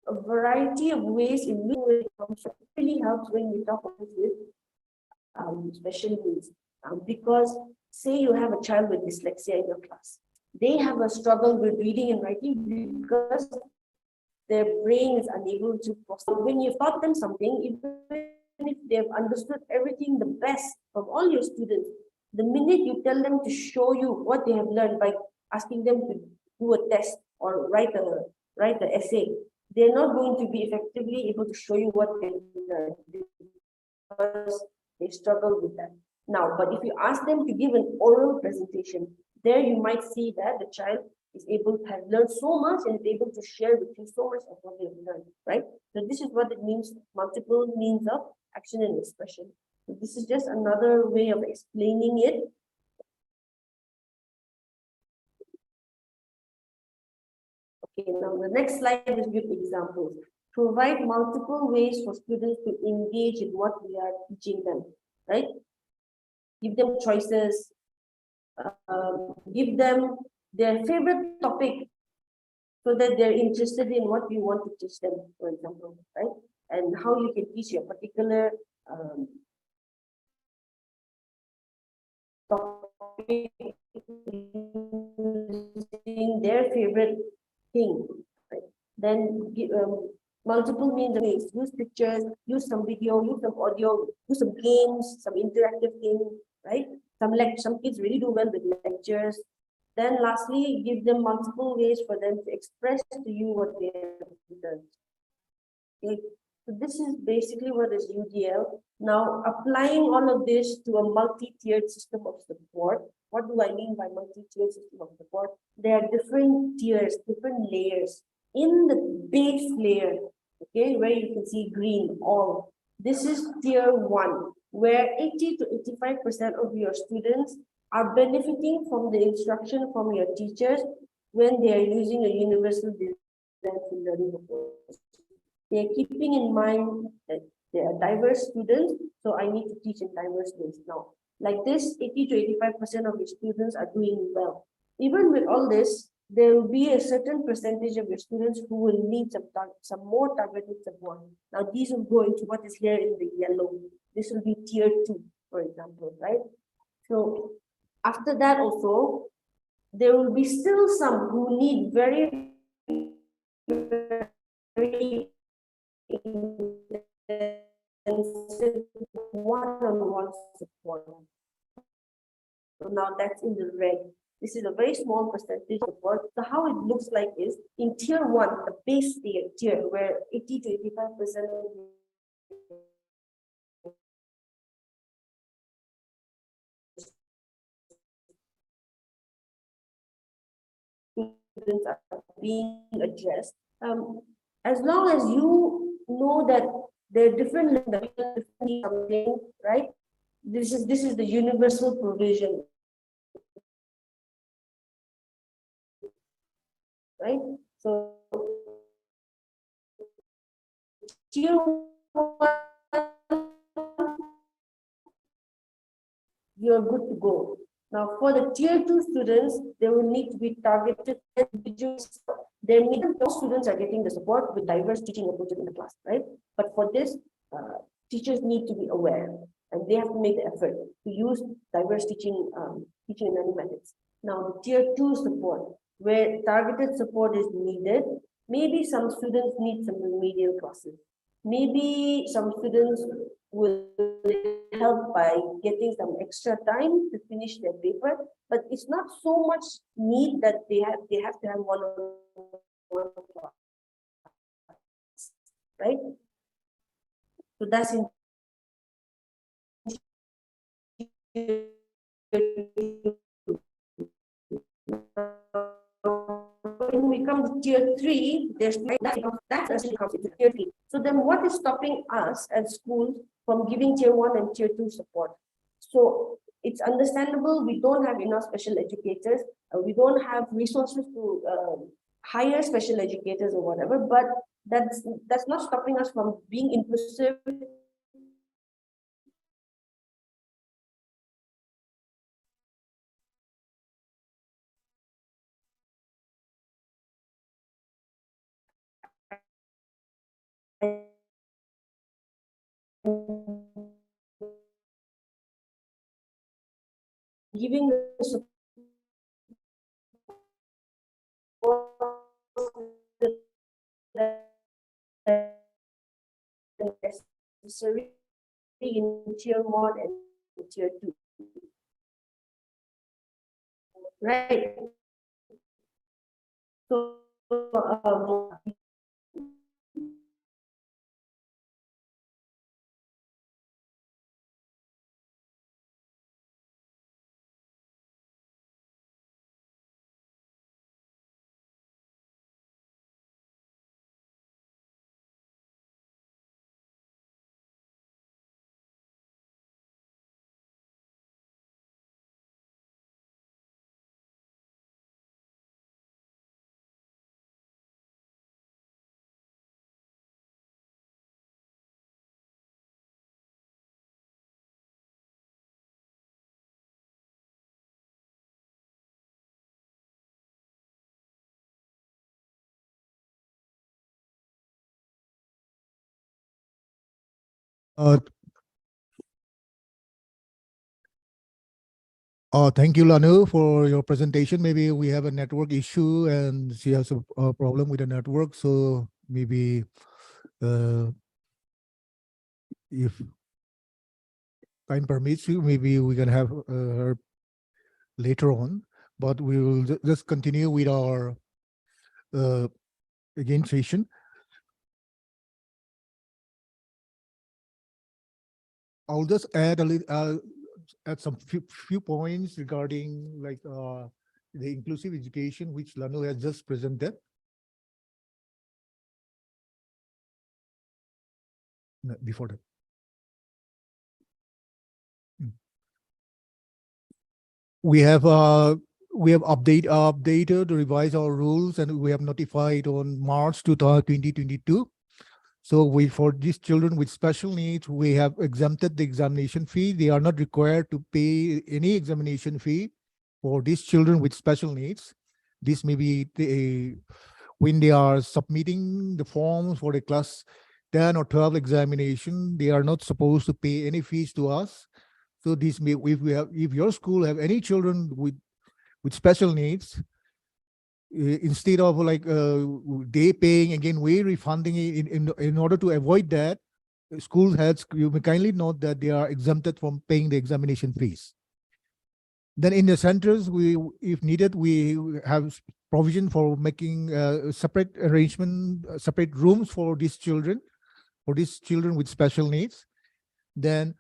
S8: a variety of ways in which it really helps when we talk about with special needs. Because say you have a child with dyslexia in your class, they have a struggle with reading and writing because their brain is unable to process. When you've taught them something, even if they've understood everything the best from all your students, the minute you tell them to show you what they have learned by asking them to do a test or write an essay, they're not going to be effectively able to show you what they learned because they struggle with that. Now, but if you ask them to give an oral presentation, there you might see that the child is able to have learned so much and is able to share with you so much of what they have learned, right? So this is what it means, multiple means of action and expression. So this is just another way of explaining it. Okay, now the next slide is with examples. Provide multiple ways for students to engage in what we are teaching them, right? Give them choices, give them their favorite topic so that they're interested in what you want to teach them, for example, right? And how you can teach a particular topic using their favorite thing, right? Then give multiple means of ways. Use pictures, use some video, use some audio, use some games, some interactive things, right? Some kids really do well with lectures. Then lastly, give them multiple ways for them to express to you what they have done. Okay. So this is basically what is UDL. Now, applying all of this to a multi-tiered system of support. What do I mean by multi-tiered system of support? There are different tiers, different layers. In the base layer, okay, where you can see green, all. This is tier 1, where 80 to 85% of your students are benefiting from the instruction from your teachers when they are using a universal design for learning approach. They are keeping in mind that they are diverse students, so I need to teach in diverse ways now. Like this, 80 to 85% of your students are doing well. Even with all this, there will be a certain percentage of your students who will need some more targeted support. Now, these will go into what is here in the yellow. This will be tier 2, for example, right? So after that also, there will be still some who need very one-on-one support. So now that's in the red. This is a very small percentage support. So how it looks like is in tier 1, the base tier where 80 to 85% students are being addressed. As long as you know that they're different, right? This is the universal provision, right? So tier 1, you're good to go. Now, for the tier 2 students, they will need to be targeted individuals. Their students are getting the support with diverse teaching approaches in the class, right? But for this, teachers need to be aware, and they have to make the effort to use diverse teaching and learning methods. Now, the tier 2 support, where targeted support is needed, maybe some students need some remedial classes. Maybe some students will help by getting some extra time to finish their paper, but it's not so much need that they have to have one-on-one class, right? So that's in when we come to tier 3, there's that actually comes into tier 3. So then what is stopping us as schools from giving tier 1 and tier 2 support? So it's understandable we don't have enough special educators, we don't have resources to hire special educators or whatever, but that's not stopping us from being inclusive. Giving the support necessary in tier 1 and tier 2. Right. So
S7: Thank you, Lanu, for your presentation. Maybe we have a network issue and she has a problem with the network. So maybe if time permits you, maybe we can have her later on, but we will just continue with our again session. I'll just add a little, add some few points regarding like the inclusive education, which Lanu has just presented. No, before that. We have updated, revised our rules, and we have notified on March 2022. So for these children with special needs, we have exempted the examination fee. They are not required to pay any examination fee for these children with special needs. This may be when they are submitting the forms for the class 10 or 12 examination, they are not supposed to pay any fees to us. So this may, if your school have any children with special needs, instead of like they paying again, we refunding it in order to avoid that, school heads, you may kindly note that they are exempted from paying the examination fees. Then in the centers, if needed, we have provision for making separate arrangement, separate rooms for these children with special needs. Then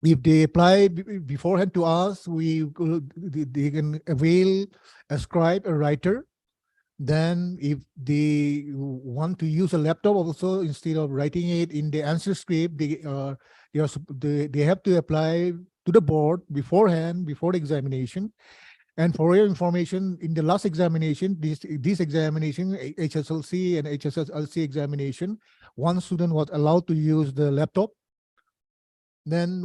S7: if they apply beforehand to us, they can avail a scribe, a writer. Then if they want to use a laptop also, instead of writing it in the answer script, they have to apply to the board beforehand, before the examination. And for your information, in the last examination, this examination, HSLC and HSLC examination, one student was allowed to use the laptop. Then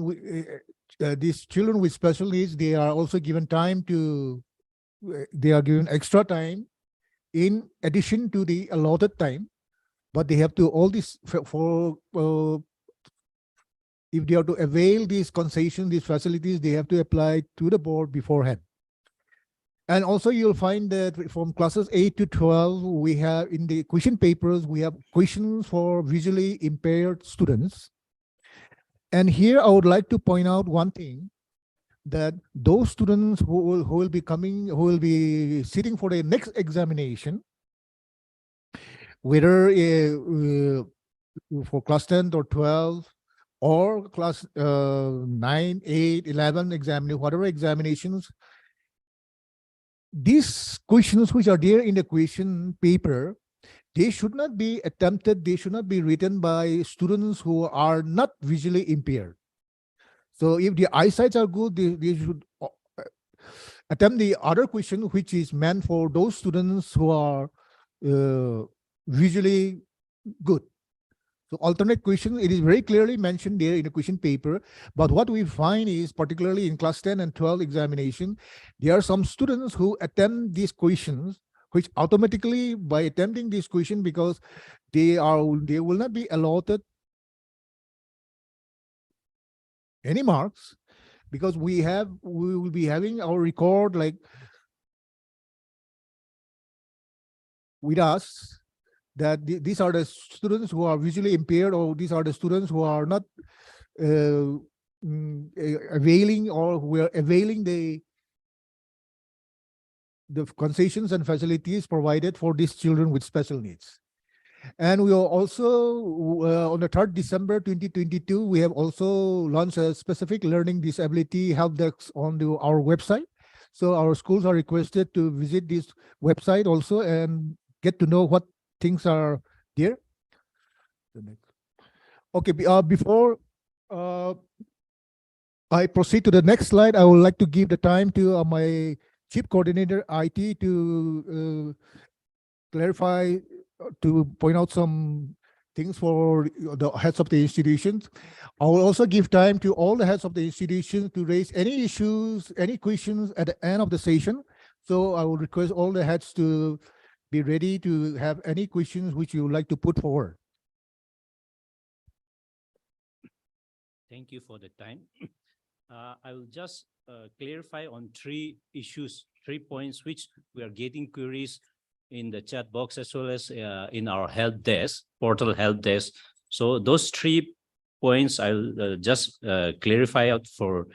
S7: these children with special needs, they are also given time to, they are given extra time in addition to the allotted time, but they have to all this if they are to avail these concessions, these facilities, they have to apply to the board beforehand. And also you'll find that from classes 8 to 12, we have in the question papers, we have questions for visually impaired students. And here I would like to point out one thing, that those students who will be sitting for the next examination, whether for class 10 or 12 or class 9, 8, 11 examining, whatever examinations, these questions which are there in the question paper, they should not be attempted, they should not be written by students who are not visually impaired. So if the eyesights are good, they should attempt the other question, which is meant for those students who are visually good. So alternate question, it is very clearly mentioned there in the question paper. But what we find is, particularly in class 10 and 12 examination, there are some students who attempt these questions, which automatically, by attempting this question, because they will not be allotted any marks, because we will be having our record like with us, that these are the students who are visually impaired, or these are the students who are not availing, or who are availing the concessions and facilities provided for these children with special needs. And we will also, on the 3rd December 2022, we have also launched a specific learning disability help desk on our website. So our schools are requested to visit this website also and get to know what things are there. Okay, before I proceed to the next slide, I would like to give the time to my Chief Coordinator IT to clarify, to point out some things for the heads of the institutions. I will also give time to all the heads of the institutions to raise any issues, any questions at the end of the session. So I will request all the heads to be ready to have any questions which you would like to put forward.
S12: Thank you for the time. I will just clarify on 3 issues, 3 points, which we are getting queries in the chat box as well as in our help desk, portal help desk. So those 3 points I'll just clarify out for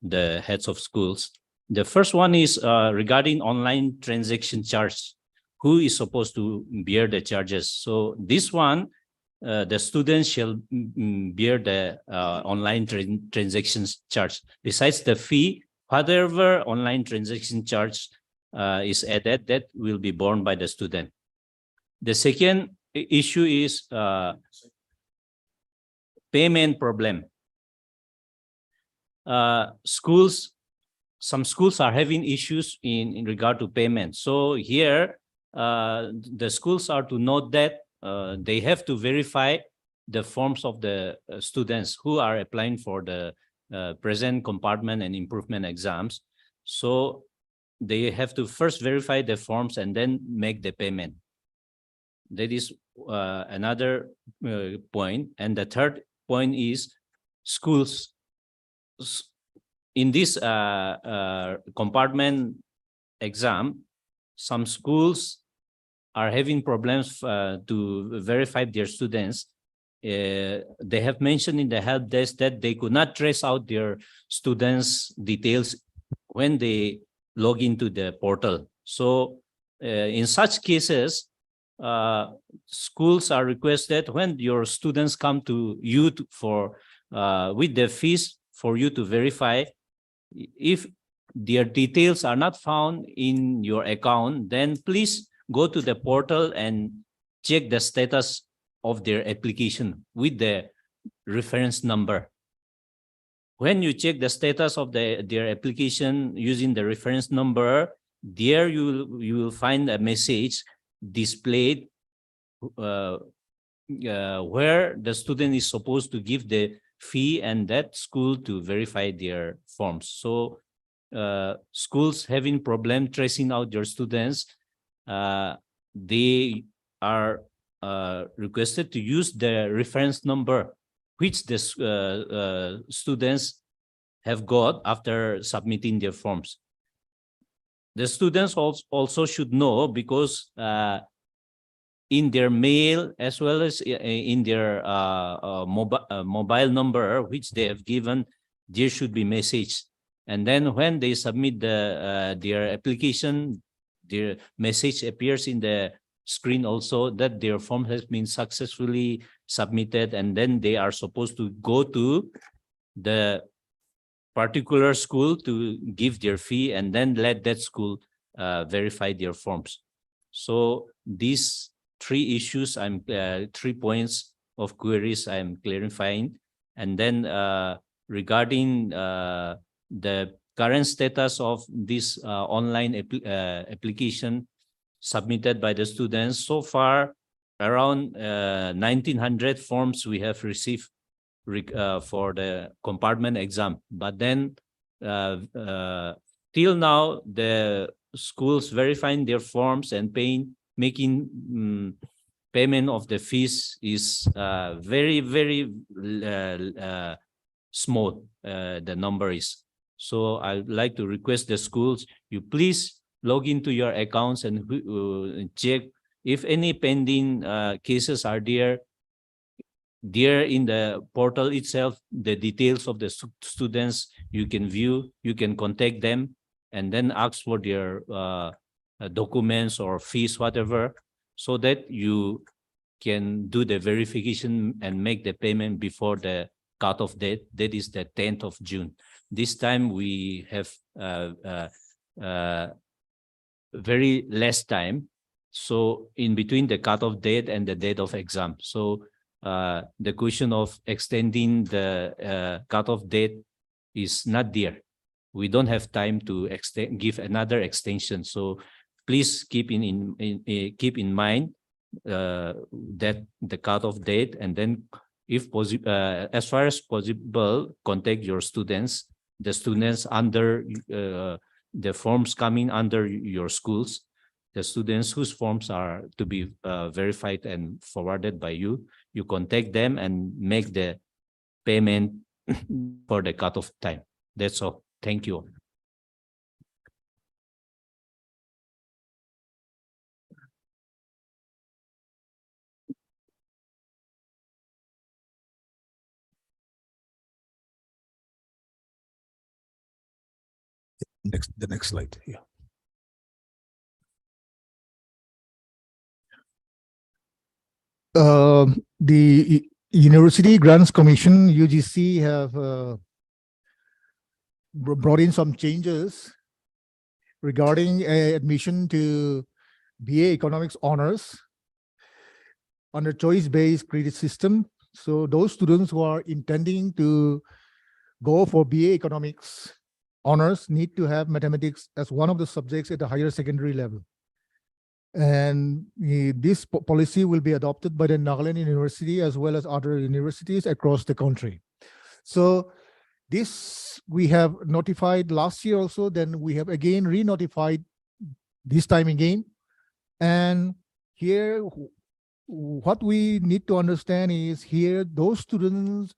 S12: the heads of schools. The first one is regarding online transaction charge. Who is supposed to bear the charges? So this one, the students shall bear the online transactions charge. Besides the fee, whatever online transaction charge is added, that will be borne by the student. The second issue is payment problem. Some schools are having issues in regard to payment. So here, the schools are to note that they have to verify the forms of the students who are applying for the present compartment and improvement exams. So they have to first verify the forms and then make the payment. That is another point. And the third point is schools. In this compartment exam, some schools are having problems to verify their students. they have mentioned in the help desk that they could not trace out their students' details when they log into the portal. So in such cases, schools are requested when your students come to you for with the fees for you to verify. If their details are not found in your account, then please go to the portal and check the status of their application with the reference number. When you check the status of their application using the reference number, there you will find a message displayed where the student is supposed to give the fee and that school to verify their forms. So schools having problem tracing out their students, they are requested to use the reference number which the students have got after submitting their forms. The students also should know, because in their mail as well as in their mobile number which they have given, there should be message. And then when they submit their application, their message appears in the screen also that their form has been successfully submitted, and then they are supposed to go to the particular school to give their fee and then let that school verify their forms. So these three issues, 3 points of queries I'm clarifying. And then regarding the current status of this online application submitted by the students, so far around 1900 forms we have received for the compartment exam. But then till now, the schools verifying their forms and making payment of the fees is very, very small, the number is. So I'd like to request the schools, you please log into your accounts and check if any pending cases are there in the portal itself. The details of the students you can view, you can contact them and then ask for their documents or fees, whatever, so that you can do the verification and make the payment before the cutoff date, that is the 10th of June. This time we have very less time, so in between the cutoff date and the date of exam. So the question of extending the cutoff date is not there. We don't have time to give another extension. So please keep in mind that the cutoff date, and then if possible, as far as possible, contact your students, the students under the forms coming under your schools, the students whose forms are to be verified and forwarded by you. You contact them and make the payment for the cutoff time. That's all. Thank you.
S7: The next slide. Yeah. The University Grants Commission, UGC, have brought in some changes regarding admission to BA Economics Honors under choice-based credit system. So those students who are intending to go for BA Economics Honors need to have mathematics as one of the subjects at the higher secondary level. And this policy will be adopted by the Nagaland University as well as other universities across the country. So this we have notified last year also, then we have again re-notified this time again. And here, what we need to understand is here, those students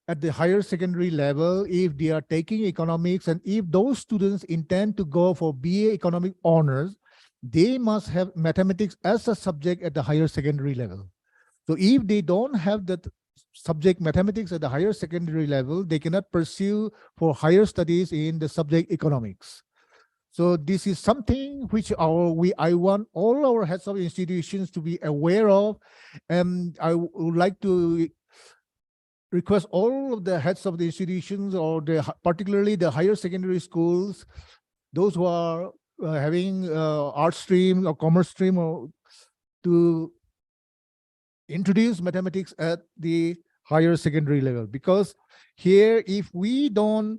S7: at the higher secondary level, if they are taking economics and if those students intend to go for BA Economic Honors, they must have mathematics as a subject at the higher secondary level. So if they don't have that subject mathematics at the higher secondary level, they cannot pursue for higher studies in the subject economics. So this is something which I want all our heads of institutions to be aware of, and I would like to request all of the heads of the institutions, or particularly the higher secondary schools, those who are having art stream or commerce stream, or to introduce mathematics at the higher secondary level. Because here, if we don't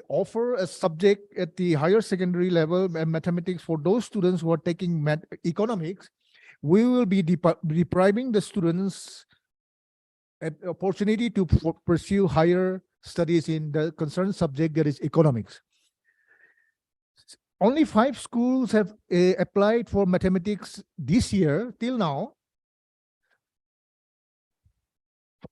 S7: offer a subject at the higher secondary level, mathematics, for those students who are taking economics, we will be depriving the students an opportunity to pursue higher studies in the concerned subject, that is economics. Only 5 schools have applied for mathematics this year till now.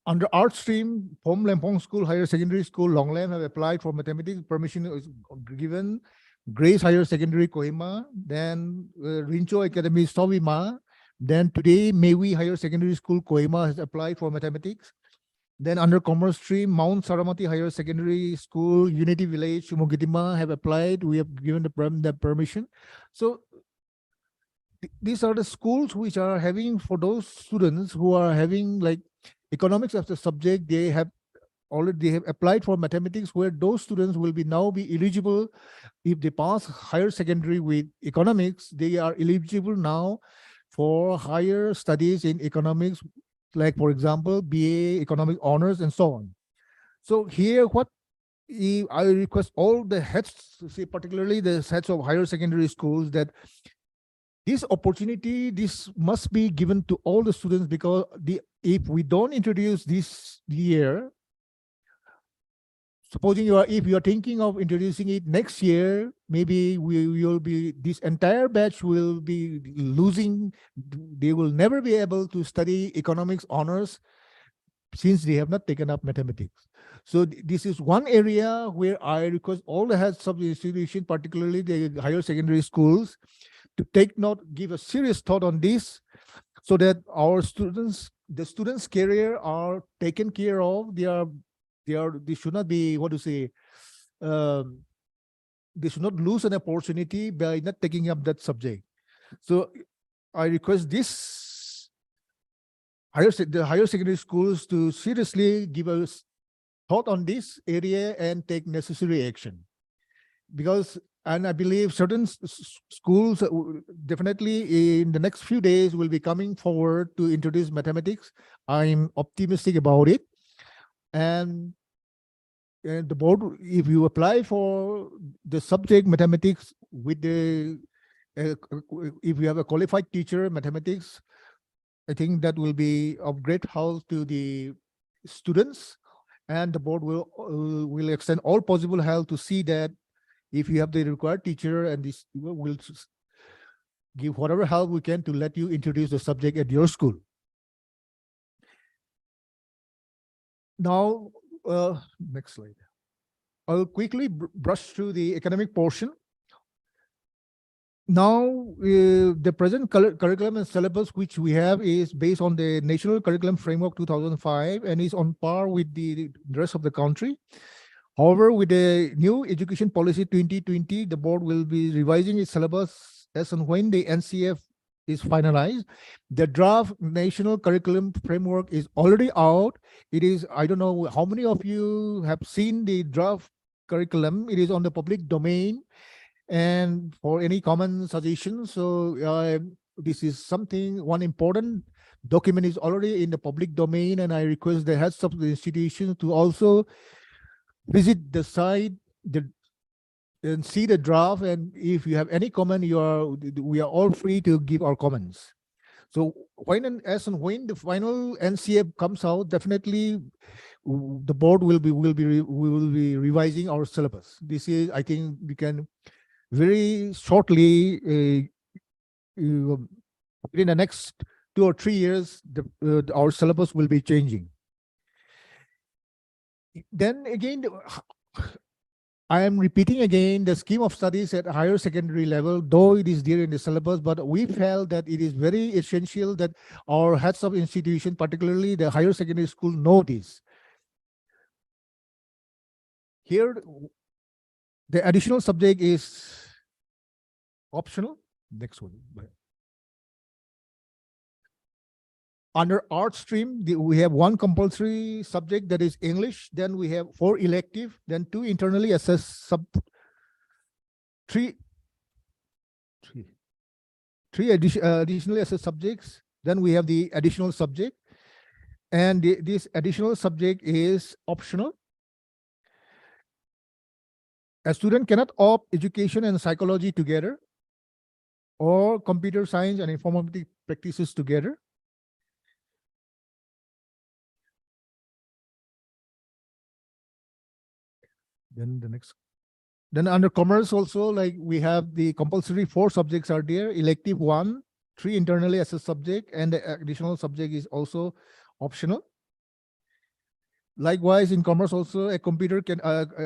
S7: Under art stream, Pom Lempong School, Higher Secondary School, Longland have applied for mathematics. Permission is given. Grace Higher Secondary, Kohima. Then Rincho Academy, Sovima. Then today, Mewi Higher Secondary School, Kohima has applied for mathematics. Then under commerce stream, Mount Saramati Higher Secondary School, Unity Village, Sumogitima have applied. We have given the permission. So these are the schools which are having, for those students who are having like economics as a subject, they have applied for mathematics, where those students will now be eligible. If they pass higher secondary with economics, they are eligible now for higher studies in economics, like for example, BA, economic honors, and so on. So here, what I request all the heads, particularly the heads of higher secondary schools, that this opportunity, this must be given to all the students, because if we don't introduce this year, supposing if you are thinking of introducing it next year, maybe this entire batch will be losing. They will never be able to study economics honors, since they have not taken up mathematics. So this is one area where I request all the heads of the institution, particularly the higher secondary schools, to give a serious thought on this, so that our students, the students' career are taken care of. They should not be, they should not lose an opportunity by not taking up that subject. So I request the higher secondary schools to seriously give us thought on this area and take necessary action. And I believe certain schools definitely in the next few days will be coming forward to introduce mathematics. I'm optimistic about it. And the board, if you apply for the subject mathematics with if you have a qualified teacher mathematics, I think that will be of great help to the students, and the board will extend all possible help to see that if you have the required teacher, and this will give whatever help we can to let you introduce the subject at your school. Now, next slide. I'll quickly brush through the academic portion. Now, the present curriculum and syllabus which we have is based on the National Curriculum Framework 2005 and is on par with the rest of the country. However, with the new Education Policy 2020, the board will be revising its syllabus as and when the NCF is finalized. The draft National Curriculum Framework is already out. It is, I don't know how many of you have seen the draft curriculum. It is on the public domain. And for any common suggestions, so this is one important document is already in the public domain, and I request the heads of the institutions to also visit the site and see the draft. And if you have any comment, we are all free to give our comments. So when and the final NCF comes out, definitely the board will be revising our syllabus. This is, I think, we can very shortly within the next 2 or 3 years, our syllabus will be changing. Then again, I am repeating again the scheme of studies at higher secondary level, though it is there in the syllabus, but we felt that it is very essential that our heads of institution, particularly the higher secondary school, know this. Here, the additional subject is optional. Next one. Under art stream, we have one compulsory subject, that is English. Then we have 4 elective, then 2 internally assessed three additionally assessed subjects. Then we have the additional subject, and this additional subject is optional. A student cannot opt education and psychology together, or computer science and informatics practices together. Then the next, then under commerce also, like we have the compulsory 4 subjects are there, elective 1, 3 internally assessed subject, and the additional subject is also optional. Likewise, in commerce also, a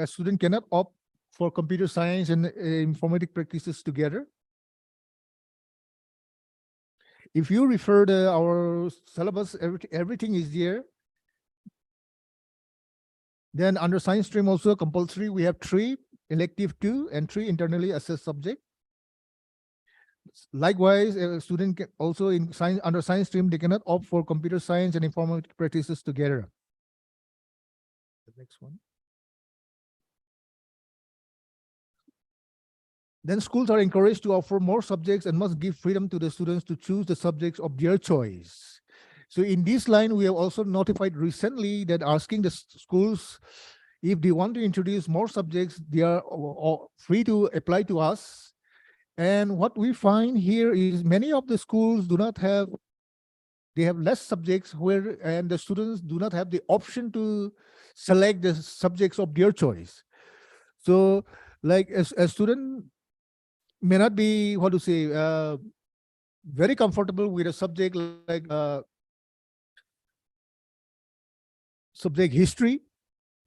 S7: student cannot opt for computer science and informatic practices together. If you refer to our syllabus, everything is there. Then under science stream also compulsory, we have 3, elective 2, and 3 internally assessed subject. Likewise, a student can also in science, under science stream, they cannot opt for computer science and informatic practices together. The next one. Then schools are encouraged to offer more subjects and must give freedom to the students to choose the subjects of their choice. So in this line, we have also notified recently that asking the schools if they want to introduce more subjects, they are free to apply to us. And what we find here is many of the schools do not have, they have less subjects and the students do not have the option to select the subjects of their choice. So like a student may not be, very comfortable with a subject like subject history,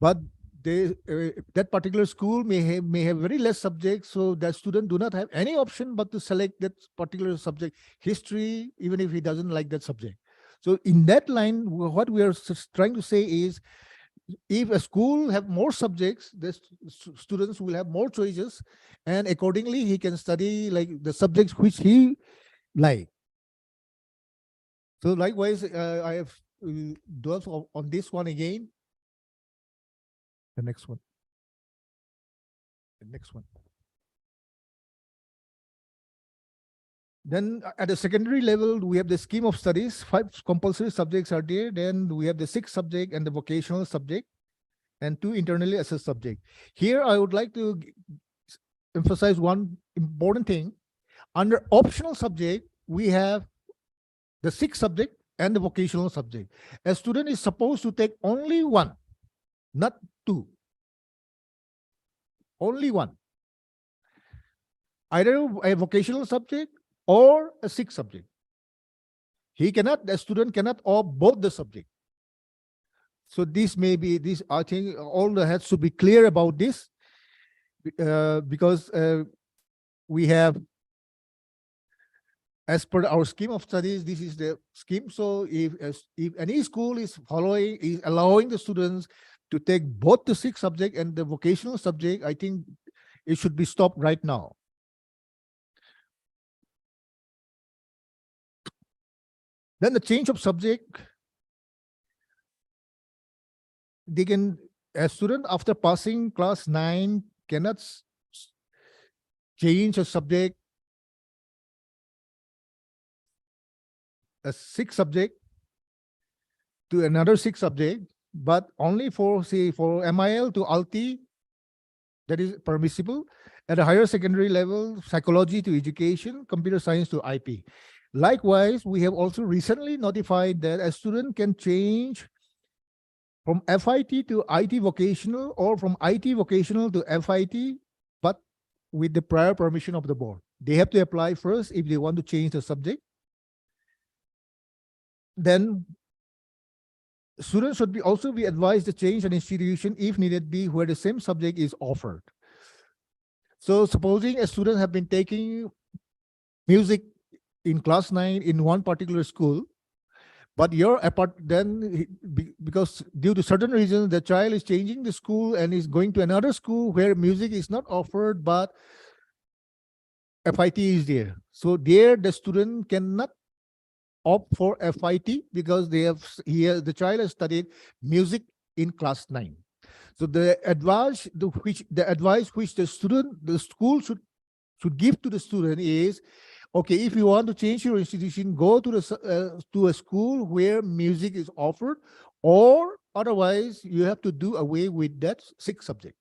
S7: but that particular school may have very less subjects, so that student do not have any option but to select that particular subject, history, even if he doesn't like that subject. So in that line, what we are trying to say is, if a school have more subjects, the students will have more choices, and accordingly he can study like the subjects which he like. So likewise, I have dwelt on this one again. The next one. The next one. Then at the secondary level, we have the scheme of studies. 5 compulsory subjects are there. Then we have the 6th subject and the vocational subject, and 2 internally assessed subject. Here, I would like to emphasize one important thing. Under optional subject, we have the 6th subject and the vocational subject. A student is supposed to take only 1, not 2. Only 1. Either a vocational subject or a 6th subject. The student cannot opt both the subject. So this may be, I think all the heads should be clear about this, because we have, as per our scheme of studies, this is the scheme. So if any school is allowing the students to take both the 6th subject and the vocational subject, I think it should be stopped right now. Then the change of subject, a student after passing class 9 cannot change a subject, a 6th subject to another 6th subject, but only for MIL to ALTI, that is permissible. At a higher secondary level, psychology to education, computer science to IP. Likewise, we have also recently notified that a student can change from FIT to IT vocational, or from IT vocational to FIT, but with the prior permission of the board. They have to apply first if they want to change the subject. Then students should also be advised to change an institution if needed be where the same subject is offered. So supposing a student have been taking music in class 9 in one particular school, but because due to certain reasons, the child is changing the school and is going to another school where music is not offered, but FIT is there. So there the student cannot opt for FIT because the child has studied music in class 9. So the advice which the school should give to the student is, okay, if you want to change your institution, go to a school where music is offered, or otherwise you have to do away with that 6th subject.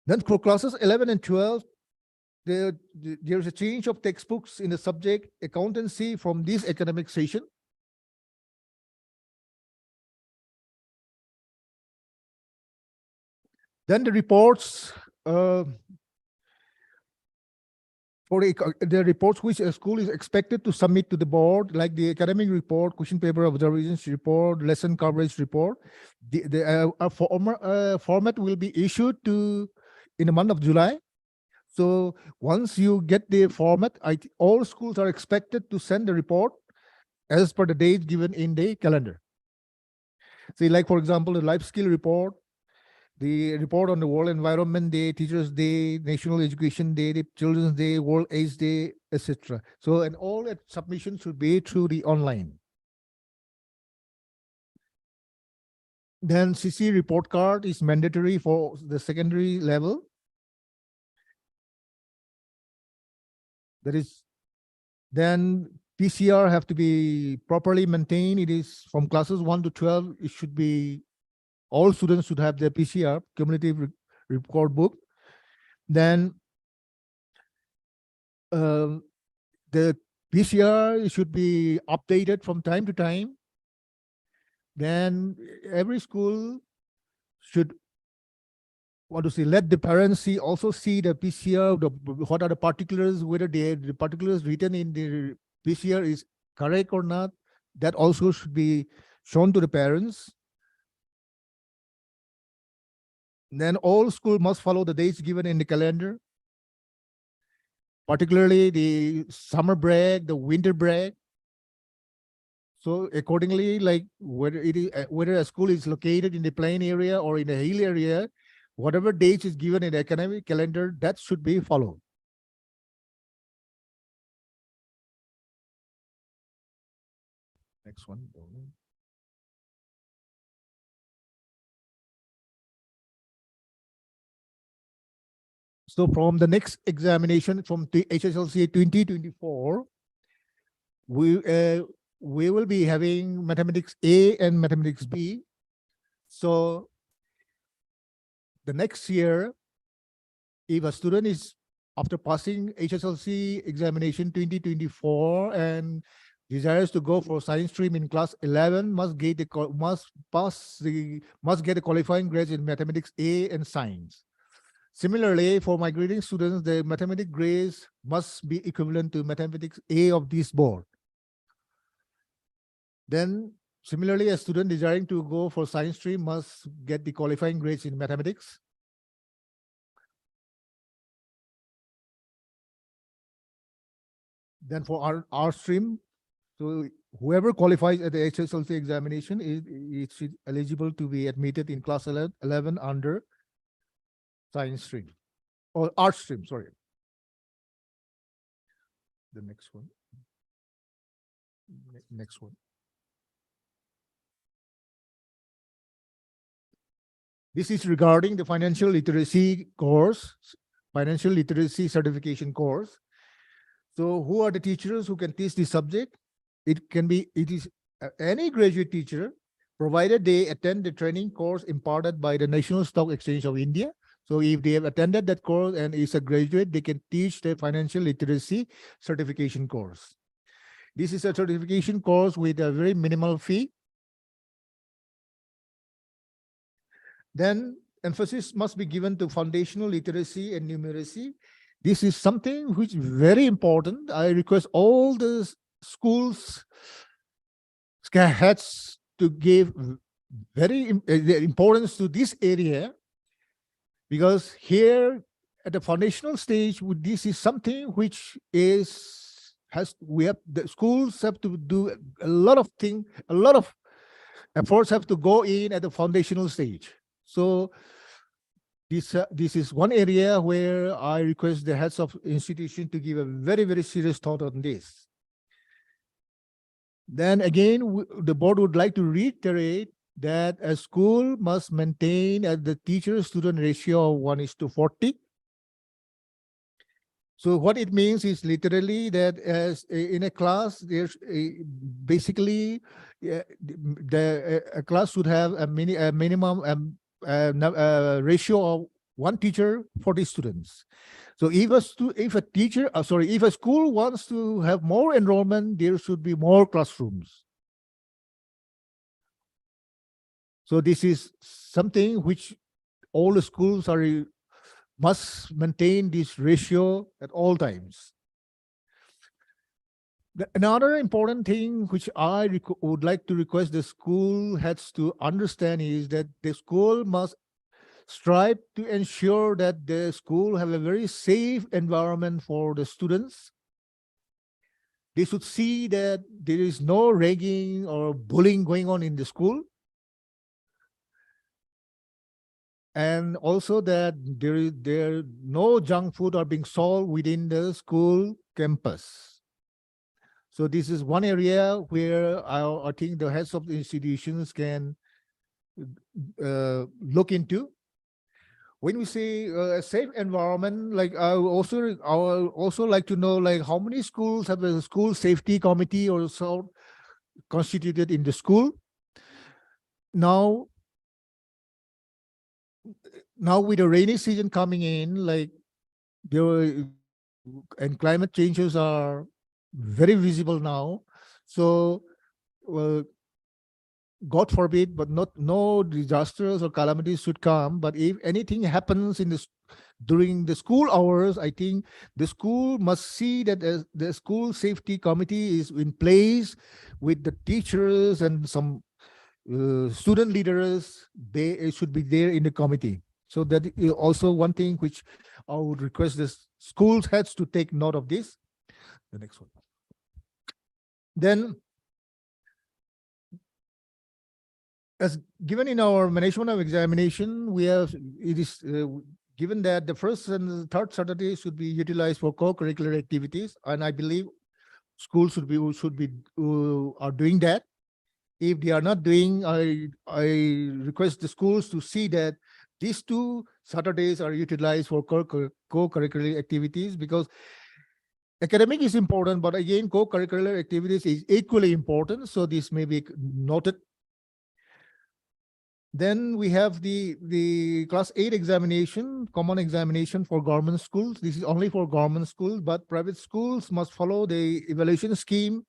S7: Then for classes 11 and 12, there's a change of textbooks in the subject accountancy from this academic session. Then the reports, for the reports which a school is expected to submit to the board, like the academic report, question paper observations report, lesson coverage report, the format will be issued in the month of July. So once you get the format, all schools are expected to send the report as per the date given in the calendar. See, like for example, the life skill report, the report on the World Environment Day, Teachers Day, National Education Day, the Children's Day, World AIDS Day, etc. So, and all that submission should be through the online. Then CC report card is mandatory for the secondary level. That is, then PCR have to be properly maintained. It is from classes 1 to 12. It should be, all students should have their PCR, cumulative record book. Then the PCR should be updated from time to time. Then every school should let the parents also see the PCR, what are the particulars, whether the particulars written in the PCR is correct or not. That also should be shown to the parents. Then all schools must follow the dates given in the calendar, particularly the summer break, the winter break. So accordingly, like whether a school is located in the plain area or in a hill area, whatever dates is given in the academic calendar, that should be followed. Next one. So from the next examination from the HSLC 2024, we will be having Mathematics A and Mathematics B. So the next year, if a student is after passing HSLC examination 2024 and desires to go for science stream in class 11, must get the qualifying grades in Mathematics A and Science. Similarly, for migrating students, the mathematics grades must be equivalent to Mathematics A of this board. Then, similarly, a student desiring to go for science stream must get the qualifying grades in mathematics. Then for our stream, so whoever qualifies at the HSLC examination is eligible to be admitted in class 11 under science stream or art stream, sorry. The next one. Next one. This is regarding the financial literacy course, financial literacy certification course. So who are the teachers who can teach this subject? It is any graduate teacher, provided they attend the training course imparted by the National Stock Exchange of India. So if they have attended that course and is a graduate, they can teach the financial literacy certification course. This is a certification course with a very minimal fee. Then emphasis must be given to foundational literacy and numeracy. This is something which is very important. I request all the schools heads to give the importance to this area, because here at the foundational stage, this is something which the schools have to do a lot of things, a lot of efforts have to go in at the foundational stage. So this is one area where I request the heads of institution to give a very, very serious thought on this. Then again, the board would like to reiterate that a school must maintain the teacher-student ratio of 1:40. So what it means is literally that as in a class, there's basically a class should have a minimum ratio of 1 teacher, 40 students. So if a school wants to have more enrollment, there should be more classrooms. So this is something which all the schools must maintain this ratio at all times. Another important thing which I would like to request the school heads to understand is that the school must strive to ensure that the school have a very safe environment for the students. They should see that there is no ragging or bullying going on in the school. And also that there no junk food are being sold within the school campus. So this is one area where I think the heads of the institutions can look into. When we say a safe environment, like I will also like to know, like, how many schools have a school safety committee or so constituted in the school? Now with the rainy season coming in, like and climate changes are very visible now. So God forbid, but no disasters or calamities should come. But if anything happens during the school hours, I think the school must see that the school safety committee is in place with the teachers and some student leaders. They should be there in the committee. So that is also one thing which I would request the schools heads to take note of this. The next one. Then, as given in our management of examination, it is given that the first and the third Saturday should be utilized for co-curricular activities, and I believe schools are doing that. If they are not doing, I request the schools to see that these 2 Saturdays are utilized for co-curricular activities, because academic is important, but again, co-curricular activities is equally important. So this may be noted. Then we have the class 8 examination, common examination for government schools. This is only for government schools, but private schools must follow the evaluation scheme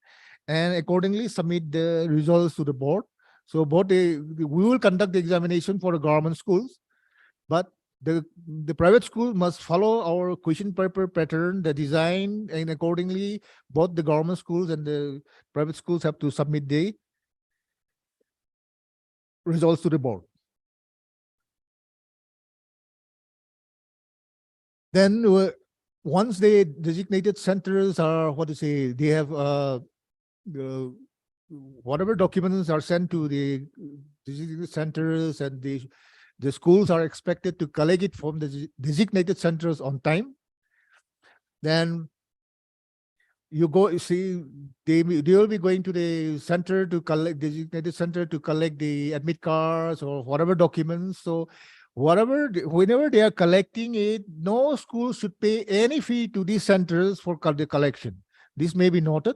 S7: and accordingly submit the results to the board. So we will conduct the examination for the government schools, but the private school must follow our question paper pattern, the design, and accordingly, both the government schools and the private schools have to submit the results to the board. Then once the designated centers are, they have whatever documents are sent to the designated centers, and the schools are expected to collect it from the designated centers on time. Then they will be going to the center to collect, designated center to collect the admit cards or whatever documents. So whenever they are collecting it, no school should pay any fee to these centers for the collection. This may be noted.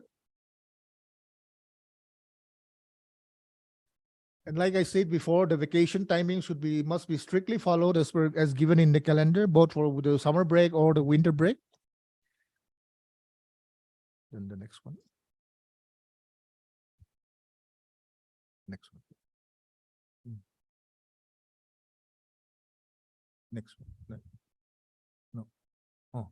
S7: And like I said before, the vacation timing must be strictly followed as given in the calendar, both for the summer break or the winter break. Then the next one. Next one. Next one. No. Oh.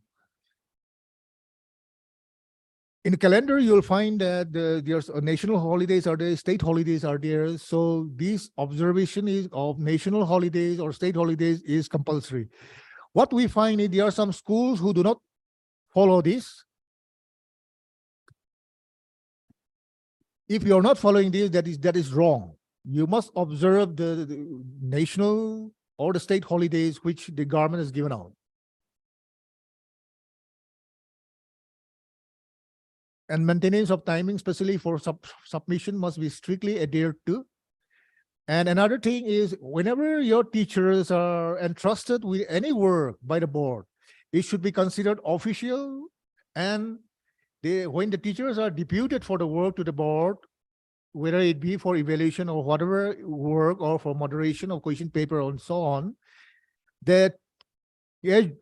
S7: in the calendar, you'll find that there's national holidays are there, state holidays are there. So this observation is of national holidays or state holidays is compulsory. What we find is there are some schools who do not follow this. If you're not following this, that is wrong. You must observe the national or the state holidays which the government has given out. And maintenance of timing, especially for submission, must be strictly adhered to. And another thing is, whenever your teachers are entrusted with any work by the board, it should be considered official. And when the teachers are deputed for the work to the board, whether it be for evaluation or whatever work or for moderation of question paper and so on, that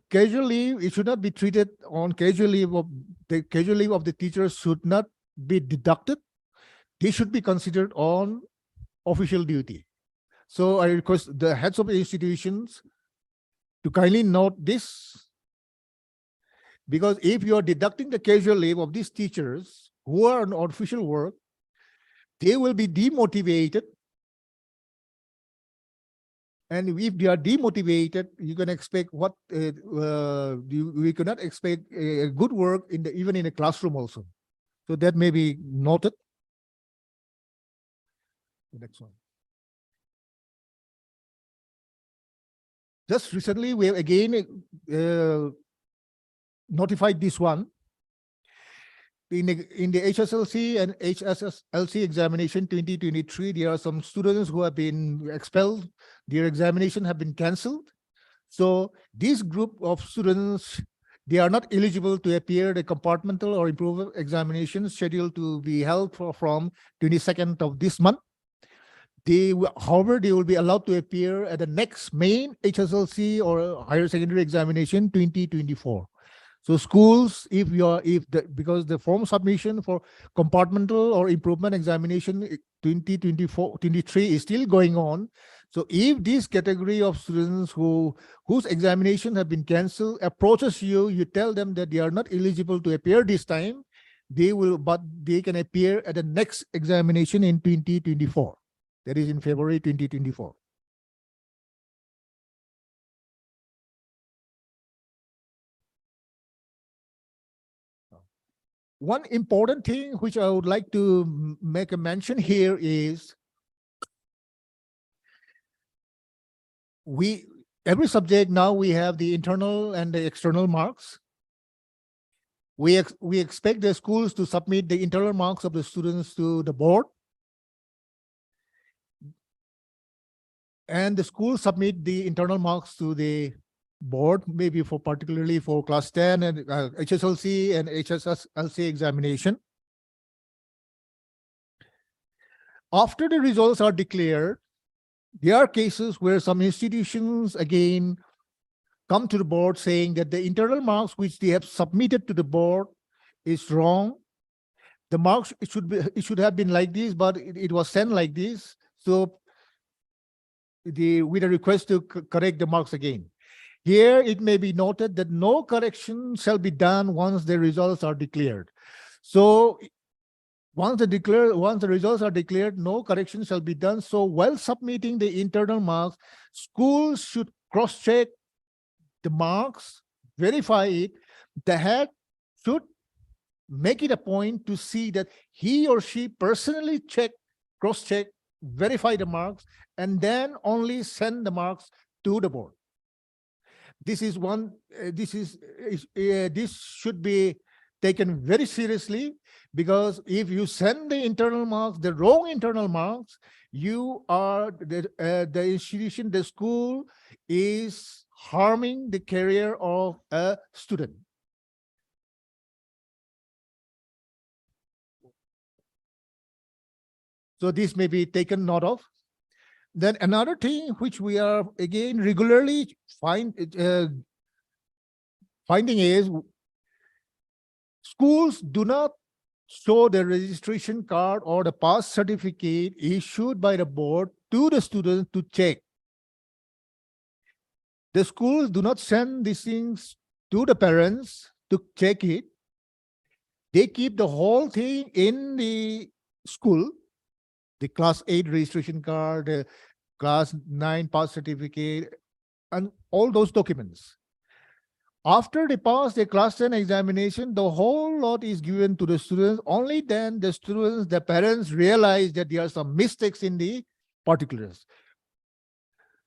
S7: casual leave, it should not be treated on casual leave of the casual leave of the teachers should not be deducted. They should be considered on official duty. So I request the heads of the institutions to kindly note this, because if you are deducting the casual leave of these teachers who are on official work, they will be demotivated. And if they are demotivated, you can expect what we cannot expect a good work in even in a classroom also. So that may be noted. The next one. Just recently, we have again notified this one. In the HSLC and HSLC examination 2023, there are some students who have been expelled. Their examination have been cancelled. So this group of students, they are not eligible to appear the compartmental or improved examinations scheduled to be held from 22nd of this month. However, they will be allowed to appear at the next main HSLC or higher secondary examination 2024. So schools, because the form submission for compartmental or improvement examination 2024-23 is still going on. So if this category of students whose examination have been cancelled approaches you, you tell them that they are not eligible to appear this time, but they can appear at the next examination in 2024. That is in February 2024. One important thing which I would like to make a mention here is every subject now we have the internal and the external marks. We expect the schools to submit the internal marks of the students to the board. And the schools submit the internal marks to the board, maybe particularly for class 10 and HSLC and HSLC examination. After the results are declared, there are cases where some institutions again come to the board saying that the internal marks which they have submitted to the board is wrong. The marks, it should have been like this, but it was sent like this. So with a request to correct the marks again. Here, it may be noted that no correction shall be done once the results are declared. So once the results are declared, no correction shall be done. So while submitting the internal marks, schools should cross-check the marks, verify it. The head should make it a point to see that he or she personally cross-check, verify the marks, and then only send the marks to the board. This should be taken very seriously, because if you send the internal marks, the wrong internal marks, you are the institution, the school is harming the career of a student. So this may be taken note of. Then another thing which we are again regularly finding is schools do not show the registration card or the pass certificate issued by the board to the students to check. The schools do not send these things to the parents to check it. they keep the whole thing in the school, the class 8 registration card, class 9 pass certificate, and all those documents. After they pass the class 10 examination, the whole lot is given to the students. Only then the students, the parents realize that there are some mistakes in the particulars.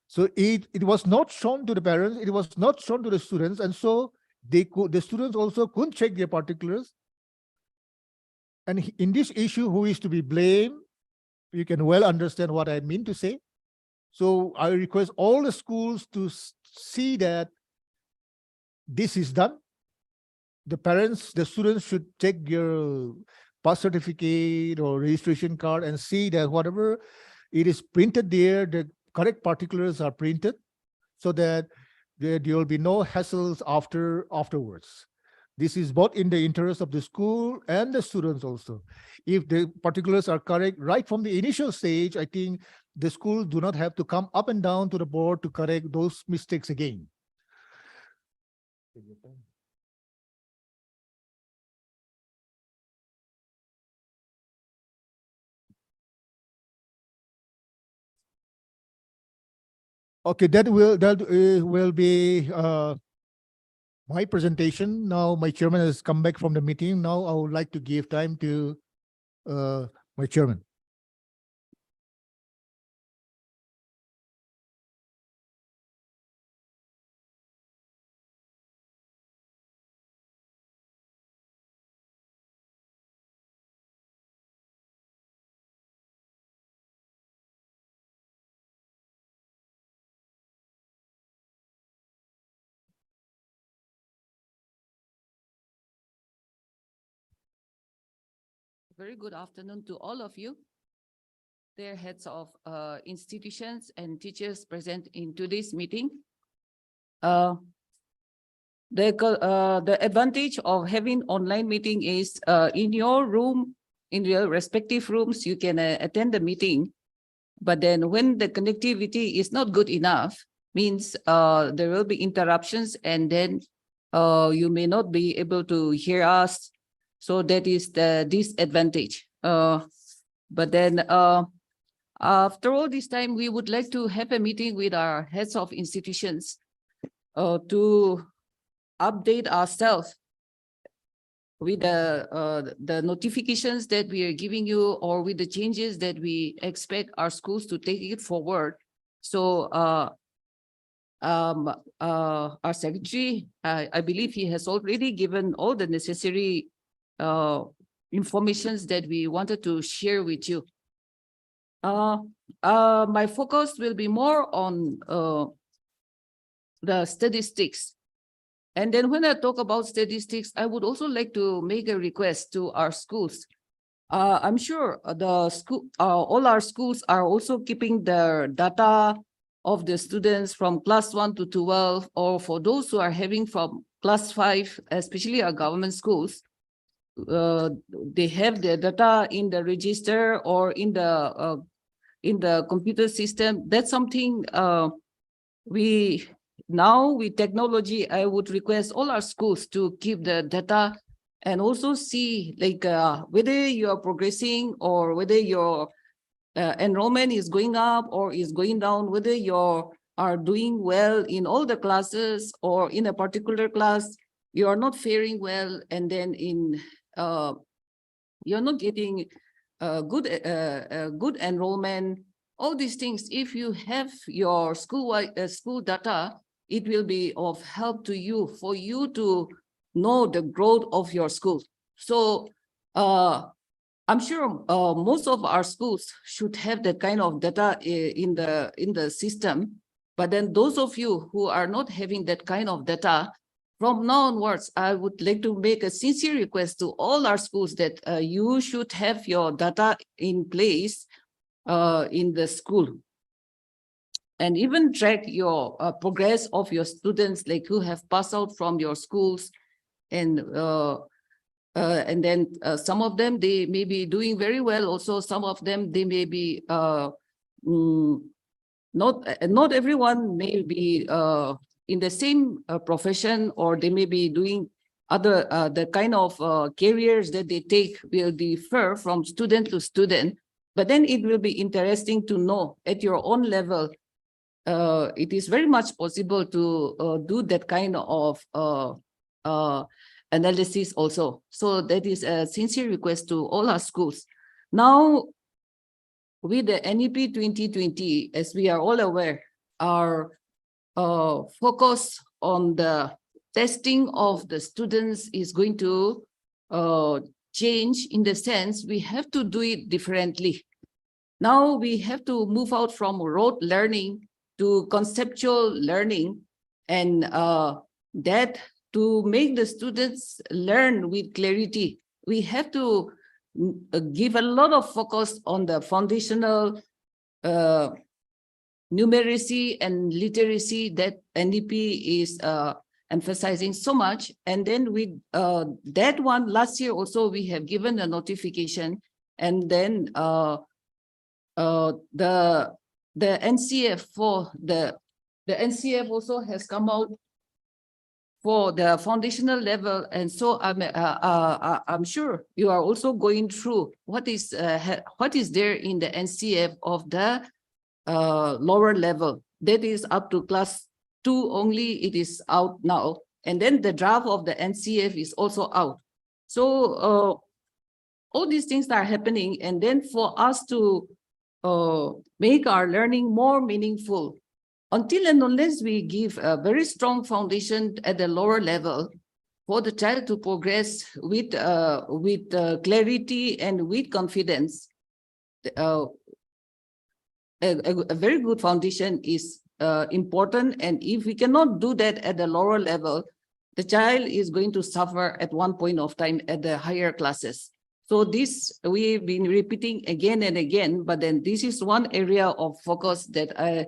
S7: So it was not shown to the parents, it was not shown to the students, and so the students also couldn't check their particulars. And in this issue, who is to be blamed? You can well understand what I mean to say. So I request all the schools to see that this is done. The parents, the students should check their pass certificate or registration card and see that whatever it is printed there, the correct particulars are printed, so that there will be no hassles afterwards. This is both in the interest of the school and the students also. If the particulars are correct right from the initial stage, I think the school do not have to come up and down to the board to correct those mistakes again. Okay, that will be my presentation. Now my chairman has come back from the meeting. Now I would like to give time to my chairman.
S10: Very good afternoon to all of you. Dear heads of institutions and teachers present in today's meeting. The advantage of having online meeting is in your room, in your respective rooms, you can attend the meeting. But then when the connectivity is not good enough, means there will be interruptions, and then you may not be able to hear us. So that is the disadvantage. But then after all this time, we would like to have a meeting with our heads of institutions to update ourselves with the notifications that we are giving you, or with the changes that we expect our schools to take it forward. So our secretary, I believe he has already given all the necessary informations that we wanted to share with you. My focus will be more on the statistics. And then when I talk about statistics, I would also like to make a request to our schools. I'm sure all our schools are also keeping the data of the students from class 1 to 12, or for those who are having from class 5, especially our government schools. They have their data in the register or in the computer system. That's something now with technology, I would request all our schools to keep the data and also see like whether you are progressing, or whether your enrollment is going up or is going down, whether you are doing well in all the classes, or in a particular class you are not faring well, and then you're not getting good enrollment. All these things, if you have your school data, it will be of help to you, for you to know the growth of your school. So I'm sure most of our schools should have that kind of data in the system. But then those of you who are not having that kind of data, from now onwards, I would like to make a sincere request to all our schools that you should have your data in place in the school. And even track your progress of your students, like who have passed out from your schools. And then some of them, they may be doing very well. Also, some of them, they may be not everyone may be in the same profession, or they may be doing other the kind of careers that they take will differ from student to student. But then it will be interesting to know at your own level, it is very much possible to do that kind of analysis also. So that is a sincere request to all our schools. Now, with the NEP 2020, as we are all aware, our focus on the testing of the students is going to change, in the sense we have to do it differently. Now we have to move out from rote learning to conceptual learning, and that to make the students learn with clarity, we have to give a lot of focus on the foundational numeracy and literacy that NEP is emphasizing so much. And then with that one, last year also we have given a notification, and then the NCF for the NCF also has come out for the foundational level. And so I'm sure you are also going through what is there in the NCF of the lower level. That is up to class 2 only, it is out now. And then the draft of the NCF is also out. So all these things are happening. And then for us to make our learning more meaningful, until and unless we give a very strong foundation at the lower level for the child to progress with clarity and with confidence, a very good foundation is important. And if we cannot do that at the lower level, the child is going to suffer at one point of time at the higher classes. So this we've been repeating again and again, but then this is one area of focus that I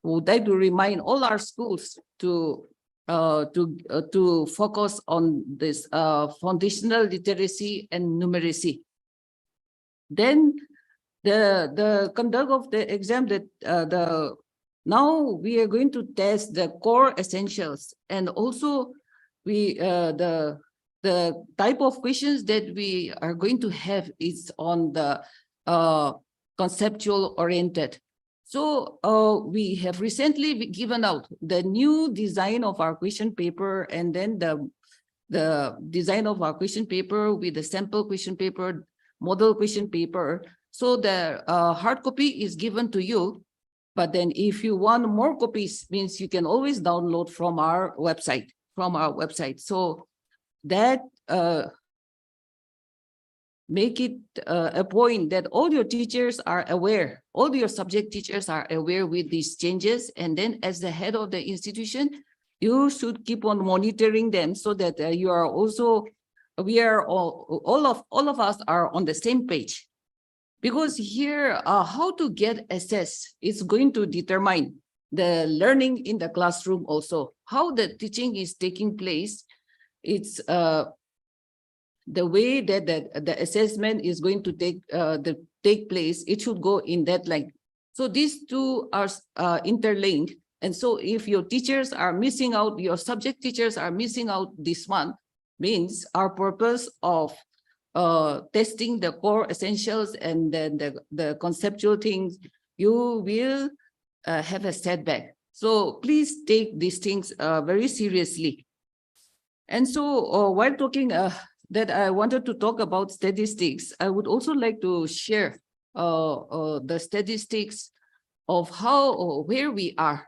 S10: would like to remind all our schools to focus on this foundational literacy and numeracy. Then the conduct of the exam, that now we are going to test the core essentials, and also we the type of questions that we are going to have is on the conceptual oriented. So we have recently given out the new design of our question paper, and then the design of our question paper with the sample question paper, model question paper. So the hard copy is given to you, but then if you want more copies, means you can always download from our website, So that make it a point that all your teachers are aware, all your subject teachers are aware with these changes. And then as the head of the institution, you should keep on monitoring them, so that you are also, we are all of us are on the same page. Because here, how to get assessed is going to determine the learning in the classroom also. How the teaching is taking place, it's the way that the assessment is going to take place, it should go in that line. So these two are interlinked. And so if your teachers are missing out, your subject teachers are missing out this one, means our purpose of testing the core essentials and then the conceptual things, you will have a setback. So please take these things very seriously. And so while talking that I wanted to talk about statistics, I would also like to share the statistics of how, where we are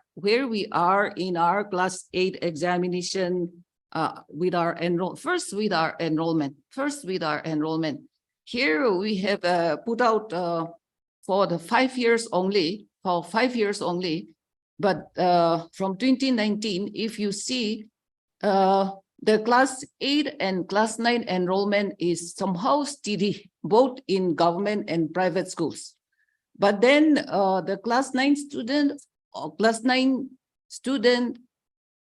S10: in our class 8 examination with our first with our enrollment. Here we have put out for the 5 years only, but from 2019, if you see, the class 8 and class 9 enrollment is somehow steady, both in government and private schools. But then the class 9 student,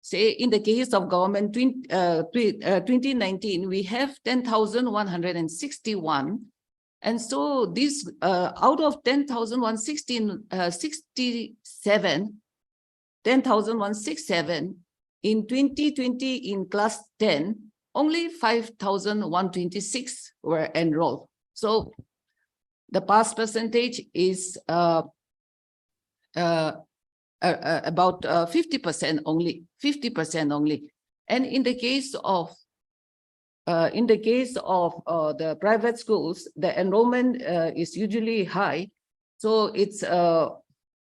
S10: say in the case of government 2019, we have 10,161. And so this out of 10,167, in 2020 in class 10, only 5,126 were enrolled. So the pass percentage is about 50% only, 50% only. And in the case of the private schools, the enrollment is usually high. So it's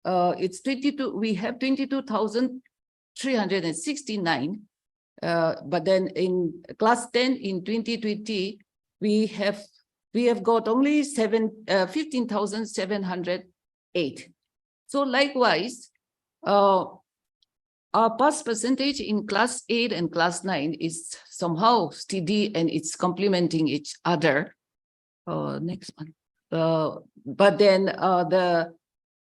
S10: 22. We have 22,369. But then in class 10 in 2020, we have got only 15,708. So likewise, our pass percentage in class 8 and class 9 is somehow steady and it's complementing each other. Next one. But then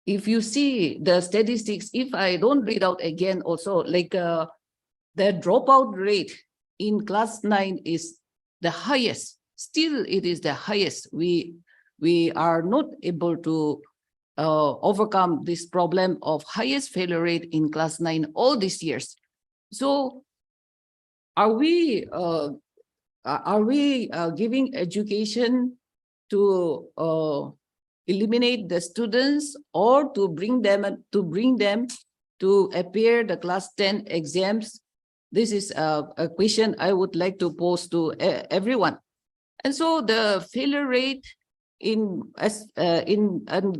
S10: if you see the statistics, if I don't read out again also, like the dropout rate in class 9 is the highest. Still, it is the highest. We are not able to overcome this problem of highest failure rate in class 9 all these years. So are we giving education to eliminate the students or to bring them to appear the class 10 exams? This is a question I would like to pose to everyone. And so the failure rate in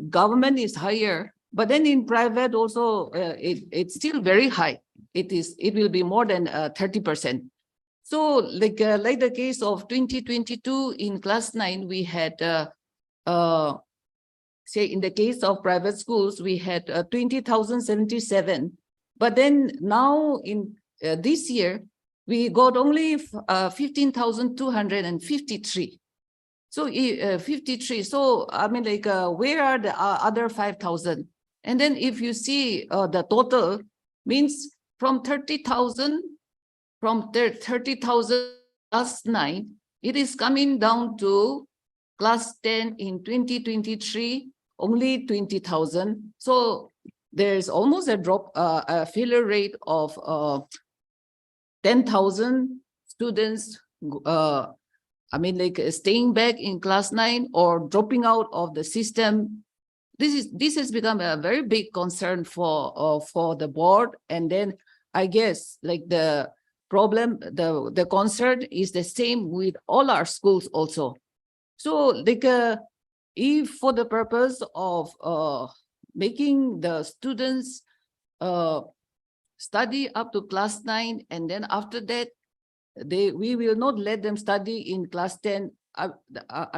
S10: government is higher, but then in private also it's still very high. It will be more than 30%. So like the case of 2022 in class 9, we had say in the case of private schools we had 20,077, but then now in this year we got only 15,253. So 53. So I mean, like, where are the other 5,000? And then if you see the total means from 30,000 class 9, it is coming down to class 10 in 2023, only 20,000. So there's almost a drop, a failure rate of 10,000 students. I mean, like staying back in class 9 or dropping out of the system. This has become a very big concern for the board. And then I guess like the problem, the concern is the same with all our schools also. So like if for the purpose of making the students study up to class 9, and then after that, we will not let them study in class 10. I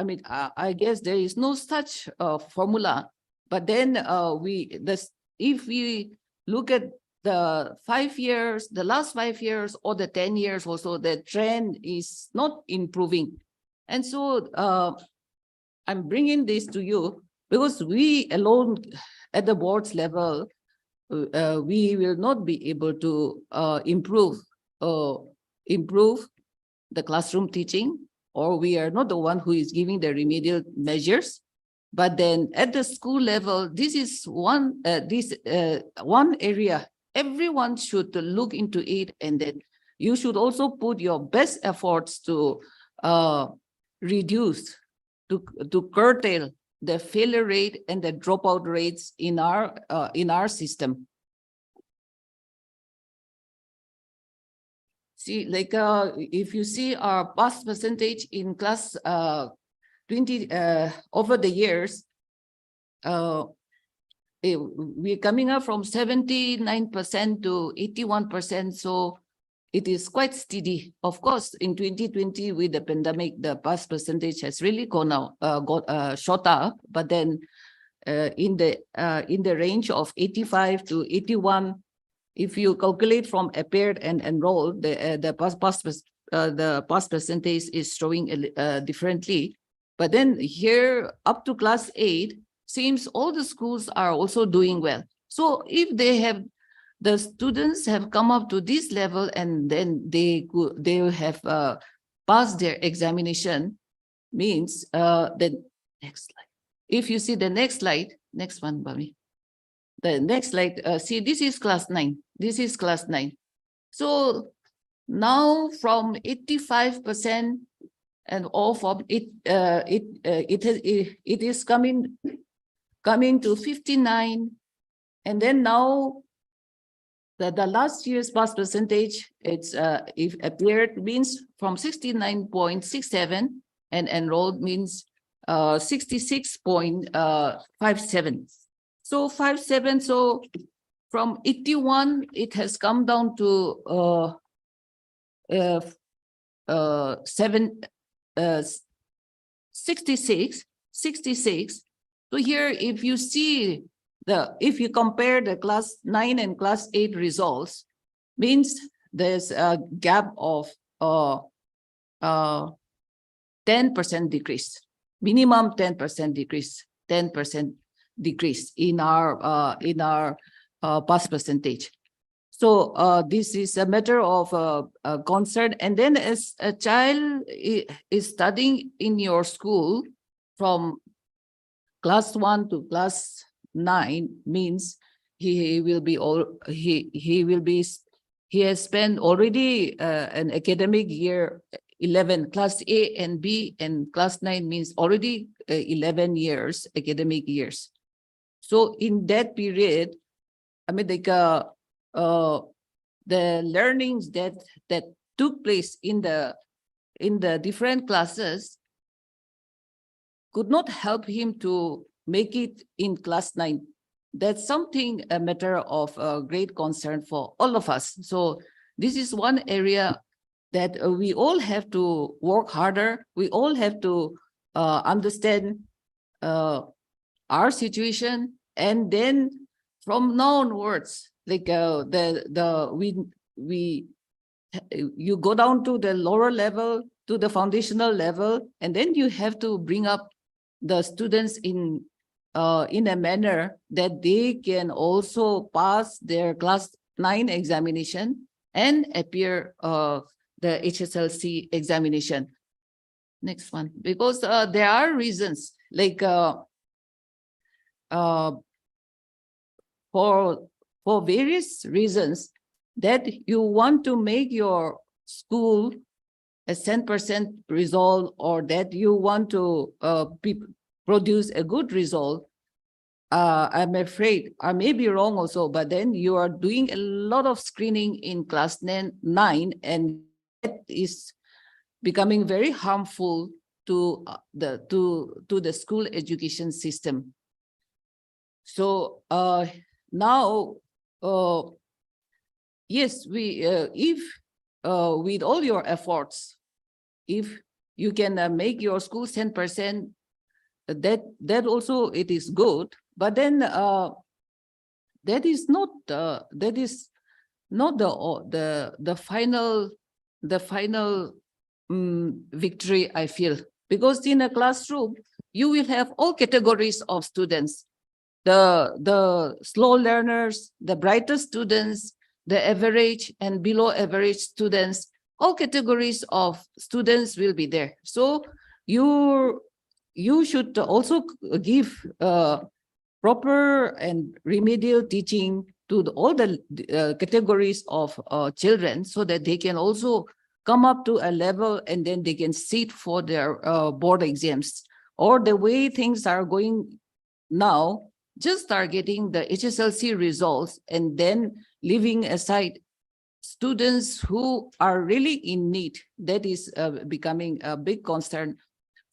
S10: mean, I guess there is no such formula. But then if we look at the 5 years, the last 5 years or the 10 years also, the trend is not improving. And so I'm bringing this to you because we alone at the board's level, we will not be able to improve the classroom teaching, or we are not the one who is giving the remedial measures. But then at the school level, this is one area everyone should look into it, and then you should also put your best efforts to reduce, to curtail the failure rate and the dropout rates in our system. See, like if you see our pass percentage in class 20 over the years, we're coming up from 79% to 81%. So it is quite steady. Of course, in 2020 with the pandemic, the pass percentage has really gone out, shot up. But then in the range of 85 to 81. If you calculate from appeared and enrolled, the pass percentage is showing differently. But then here up to class 8, seems all the schools are also doing well. So if the students have come up to this level and then they have passed their examination, means the next slide. If you see the next slide, next one, Bami. The next slide, see, this is class 9. This is class 9. So Now from 85% and all from it is coming to 59, and then now the last year's pass percentage, it's if appeared means from 69.67 and enrolled means 66.57. So 57. So from 81, it has come down to 66. So here, if you see if you compare the class 9 and class 8 results, means there's a gap of 10% decrease, minimum 10% decrease, 10% decrease in our pass percentage. So this is a matter of concern. And then as a child is studying in your school from class 1 to class 9, means he has spent already an academic year 11, class A and B, and class 9 means already 11 years, academic years. So in that period, I mean, like the learnings that took place in the different classes could not help him to make it in class 9. That's something, a matter of great concern for all of us. So this is one area that we all have to work harder. We all have to understand our situation, and then from now onwards, like you go down to the lower level, to the foundational level, and then you have to bring up the students in a manner that they can also pass their class 9 examination and appear the HSLC examination. Next one, because there are reasons like for various reasons that you want to make your school a 10% result, or that you want to produce a good result. I'm afraid I may be wrong also, but then you are doing a lot of screening in class 9, and that is becoming very harmful to the school education system. So now, yes, if with all your efforts, if you can make your school 10%, that also it is good. But then that is not the final victory, I feel, because in a classroom you will have all categories of students: the slow learners, the brightest students, the average and below average students. All categories of students will be there. So you should also give proper and remedial teaching to all the categories of children, so that they can also come up to a level and then they can sit for their board exams. Or the way things are going now, just targeting the HSLC results and then leaving aside students who are really in need. That is becoming a big concern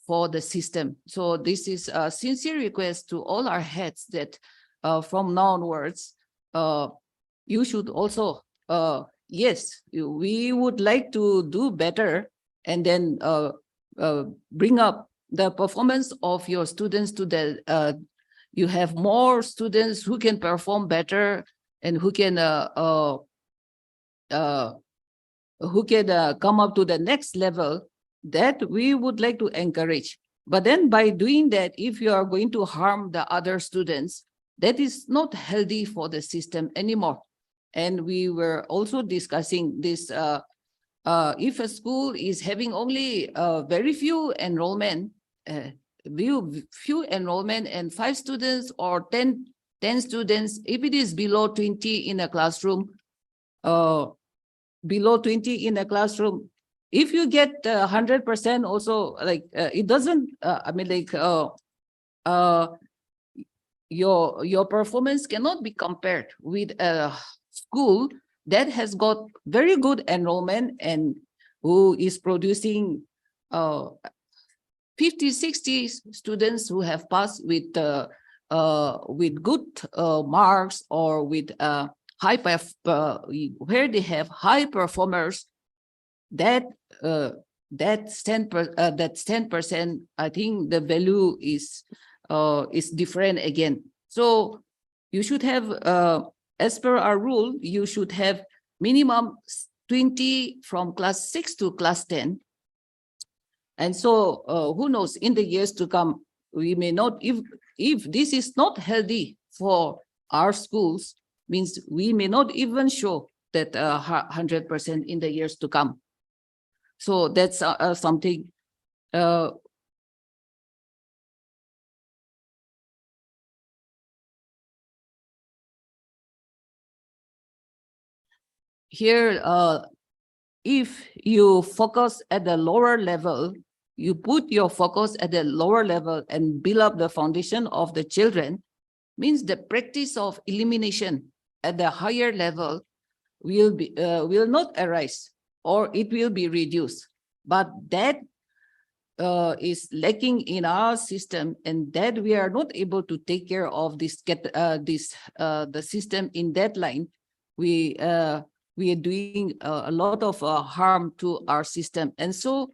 S10: for the system. So this is a sincere request to all our heads that from now onwards, you should also, yes, we would like to do better, and then bring up the performance of your students to the, you have more students who can perform better and who can come up to the next level, that we would like to encourage. But then by doing that, if you are going to harm the other students, that is not healthy for the system anymore. And we were also discussing this, if a school is having only very few enrollment, few enrollment and 5 students or 10 students, if it is below 20 in a classroom, below 20 in a classroom. If you get 100% also, like it doesn't, I mean, like your performance cannot be compared with a school that has got very good enrollment and who is producing 50, 60 students who have passed with good marks or with where they have high performers. That's 10%. I think the value is different again. So you should have, as per our rule, you should have minimum 20 from class 6 to class 10. And so who knows, in the years to come, we may not, if this is not healthy for our schools, means we may not even show that 100% in the years to come. So that's something. Here, if you focus at the lower level, you put your focus at the lower level and build up the foundation of the children, means the practice of elimination at the higher level will not arise, or it will be reduced. But that is lacking in our system, and that we are not able to take care of this the system in that line. We are doing a lot of harm to our system. And so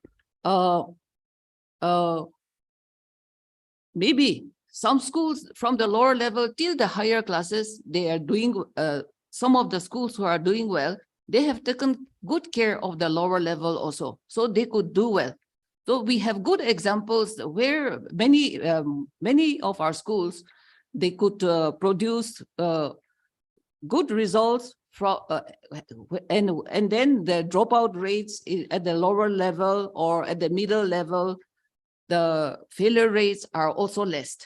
S10: maybe some schools from the lower level till the higher classes, they are doing, some of the schools who are doing well, they have taken good care of the lower level also, so they could do well. So we have good examples where many of our schools, they could produce good results from, and then the dropout rates at the lower level or at the middle level, the failure rates are also less.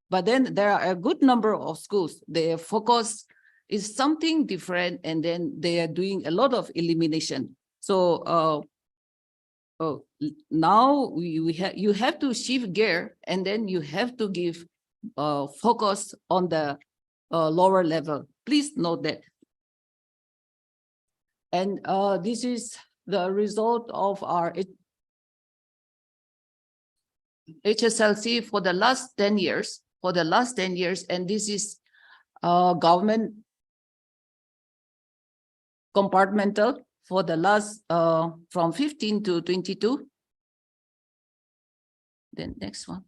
S10: But then there are a good number of schools, their focus is something different, and then they are doing a lot of elimination. So now you have to shift gear, and then you have to give focus on the lower level. Please note that. And this is the result of our HSLC for the last 10 years. And this is government compartmental for the last from 15 to 22. Then next one.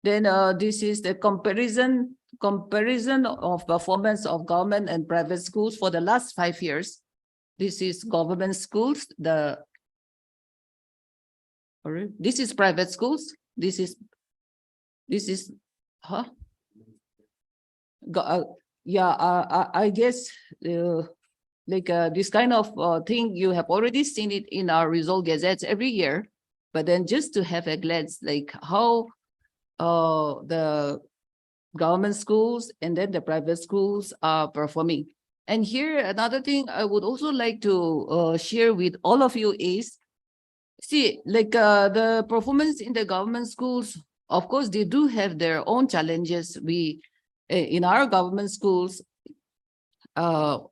S10: Then this is the comparison of performance of government and private schools for the last 5 years. This is government schools. This is private schools. This is I guess like this kind of thing, you have already seen it in our result gazettes every year, but then just to have a glance like how the government schools and then the private schools are performing. And here another thing I would also like to share with all of you is, see, like the performance in the government schools, of course, they do have their own challenges. We, in our government schools, the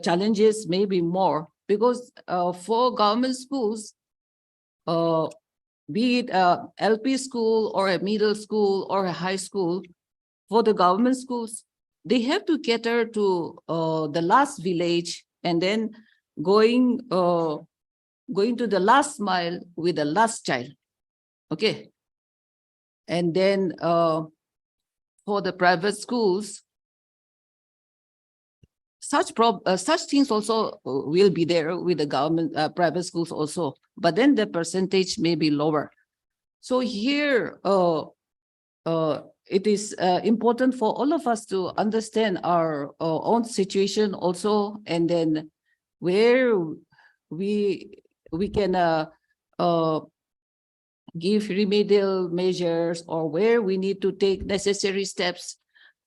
S10: challenges may be more because for government schools, be it a LP school or a middle school or a high school, for the government schools, they have to cater to the last village and then going to the last mile with the last child. Okay. And then for the private schools, such things also will be there with the government private schools also, but then the percentage may be lower. So here it is important for all of us to understand our own situation also, and then where we can give remedial measures, or where we need to take necessary steps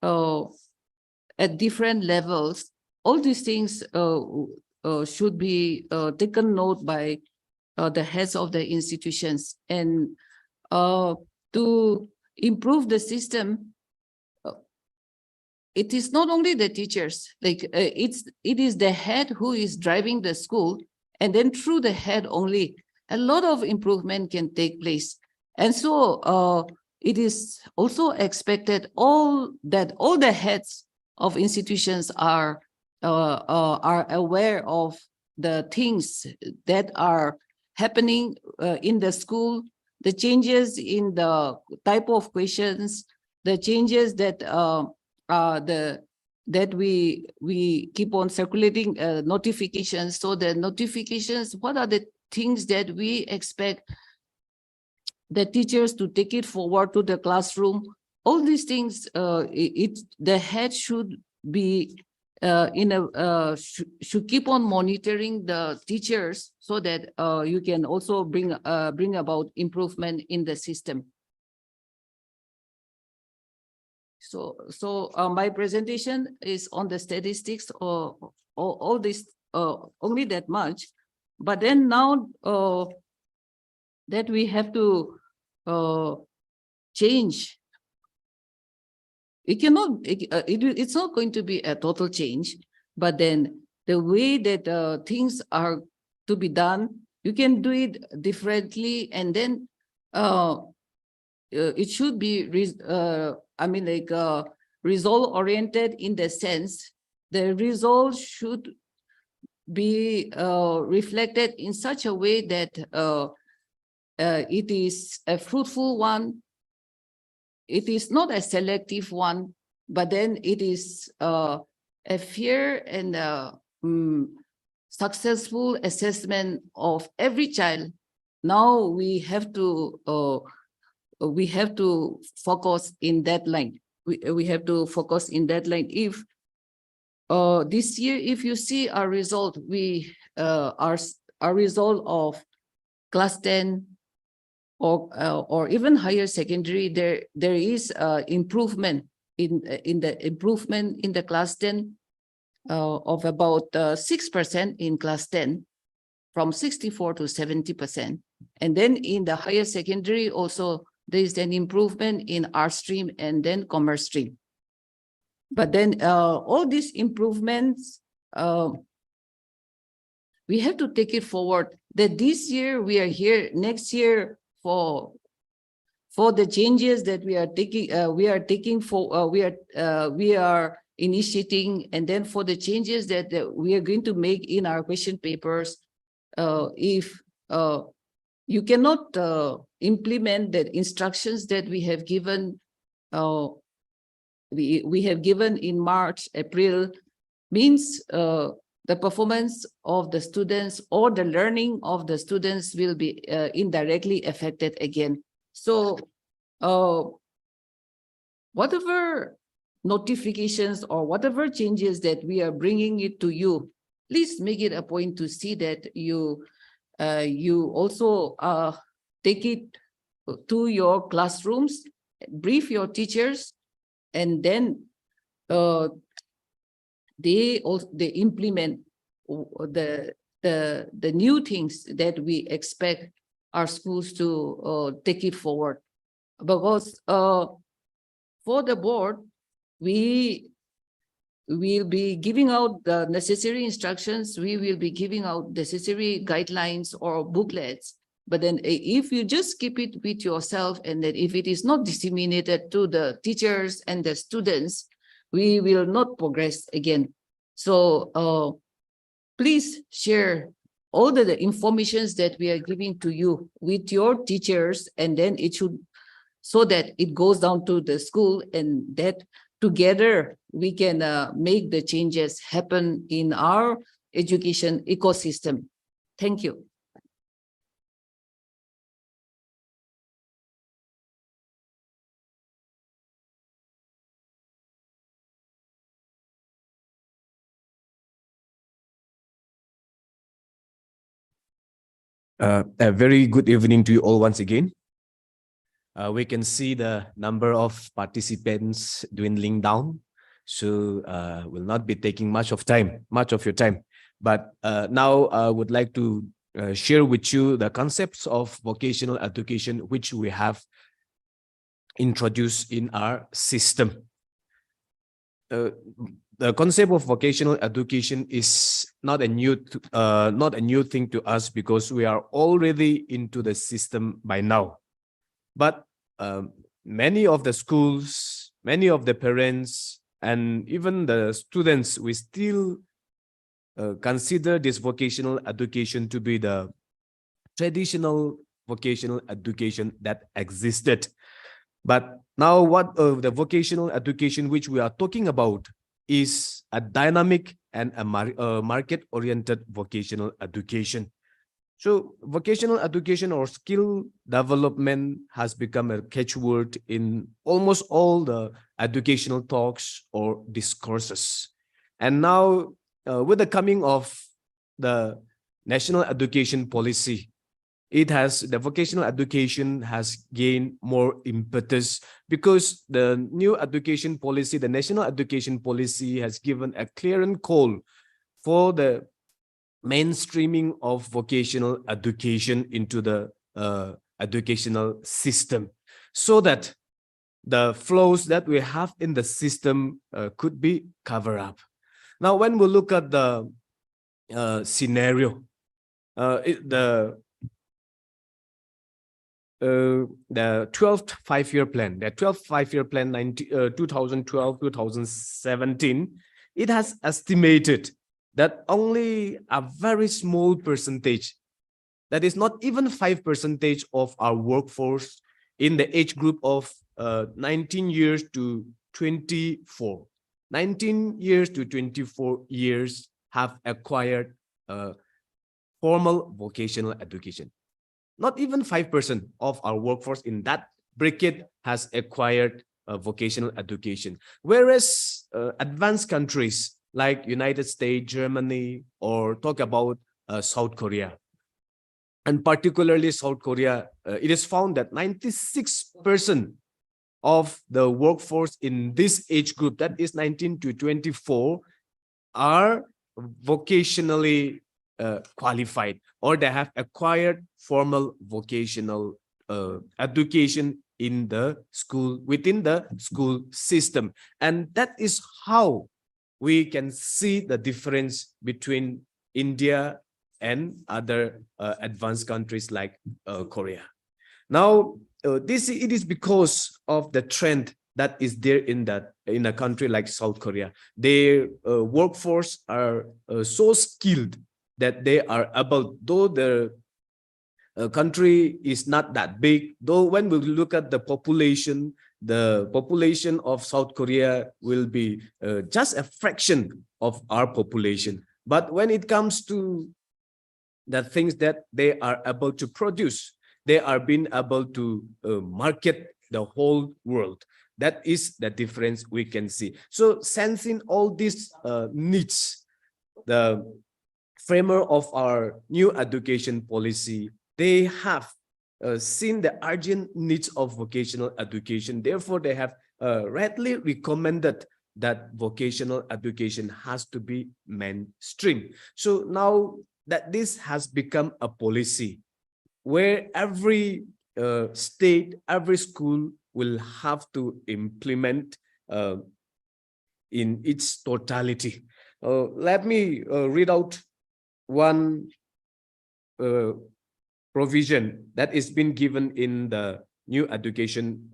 S10: at different levels all these things should be taken note by the heads of the institutions. And to improve the system, it is not only the teachers, like it is the head who is driving the school, and then through the head only, a lot of improvement can take place. And so it is also expected all the heads of institutions are aware of the things that are happening in the school, the changes in the type of questions, the changes that that we keep on circulating notifications. So the notifications, what are the things that we expect the teachers to take it forward to the classroom? All these things, the head should be should keep on monitoring the teachers so that you can also bring about improvement in the system. So my presentation is on the statistics or all this only that much, but then now that we have to change. It cannot. It's not going to be a total change, but then the way that things are to be done, you can do it differently, and then it should be. Result oriented in the sense the result should be reflected in such a way that it is a fruitful one. It is not a selective one, but then it is a fair and successful assessment of every child. Now we have to focus in that line. We have to focus in that line. If this year, if you see our result, our result of class 10 or even higher secondary, there is improvement in the class 10 of about 6% in class 10, from 64 to 70%. And then in the higher secondary also, there is an improvement in art stream and then commerce stream. But then all these improvements, we have to take it forward, that this year we are here, next year for the changes that we are initiating, and then for the changes that we are going to make in our question papers. If you cannot implement the instructions that we have given, we have given in March, April, means the performance of the students or the learning of the students will be indirectly affected again. So whatever notifications or whatever changes that we are bringing it to you, please make it a point to see that you also take it to your classrooms, brief your teachers, and then they implement the new things that we expect our schools to take it forward. Because for the board, we will be giving out the necessary instructions, we will be giving out necessary guidelines or booklets. But then if you just keep it with yourself, and that if it is not disseminated to the teachers and the students, we will not progress again. So please share all the informations that we are giving to you with your teachers, and then it should, so that it goes down to the school, and that together we can make the changes happen in our education ecosystem. Thank you.
S13: A very good evening to you all once again. We can see the number of participants dwindling down. so will not be taking much of your time. But now I would like to share with you the concepts of vocational education which we have introduced in our system. The concept of vocational education is not a new thing to us, because we are already into the system by now. But many of the schools, many of the parents, and even the students, we still consider this vocational education to be the traditional vocational education that existed. But now what the vocational education which we are talking about is a dynamic and a market-oriented vocational education. So vocational education or skill development has become a catchword in almost all the educational talks or discourses. And now with the coming of the National Education Policy, the vocational education has gained more impetus, because the new education policy, the National Education Policy, has given a clear and call for the mainstreaming of vocational education into the educational system, so that the flaws that we have in the system could be covered up. Now, when we look at the scenario, the 12th five-year plan, 2012-2017, it has estimated that only a very small percentage, that is not even 5% of our workforce in the age group of 19 years to 24. 19 years to 24 years have acquired formal vocational education. Not even 5% of our workforce in that bracket has acquired vocational education. Whereas advanced countries like United States, Germany, or talk about South Korea, and particularly South Korea, it is found that 96% of the workforce in this age group, that is 19 to 24, are vocationally qualified, or they have acquired formal vocational education in the school, within the school system. And that is how we can see the difference between India and other advanced countries like Korea. Now, it is because of the trend that is there in a country like South Korea. Their workforce are so skilled that they are able, though the country is not that big, though when we look at the population of South Korea will be just a fraction of our population. But when it comes to the things that they are able to produce, they are being able to market the whole world. That is the difference we can see. So sensing all these needs, the framer of our new education policy, they have seen the urgent needs of vocational education. Therefore, they have rightly recommended that vocational education has to be mainstream. So now that this has become a policy where every state, every school will have to implement in its totality. Let me read out one provision that is been given in the new education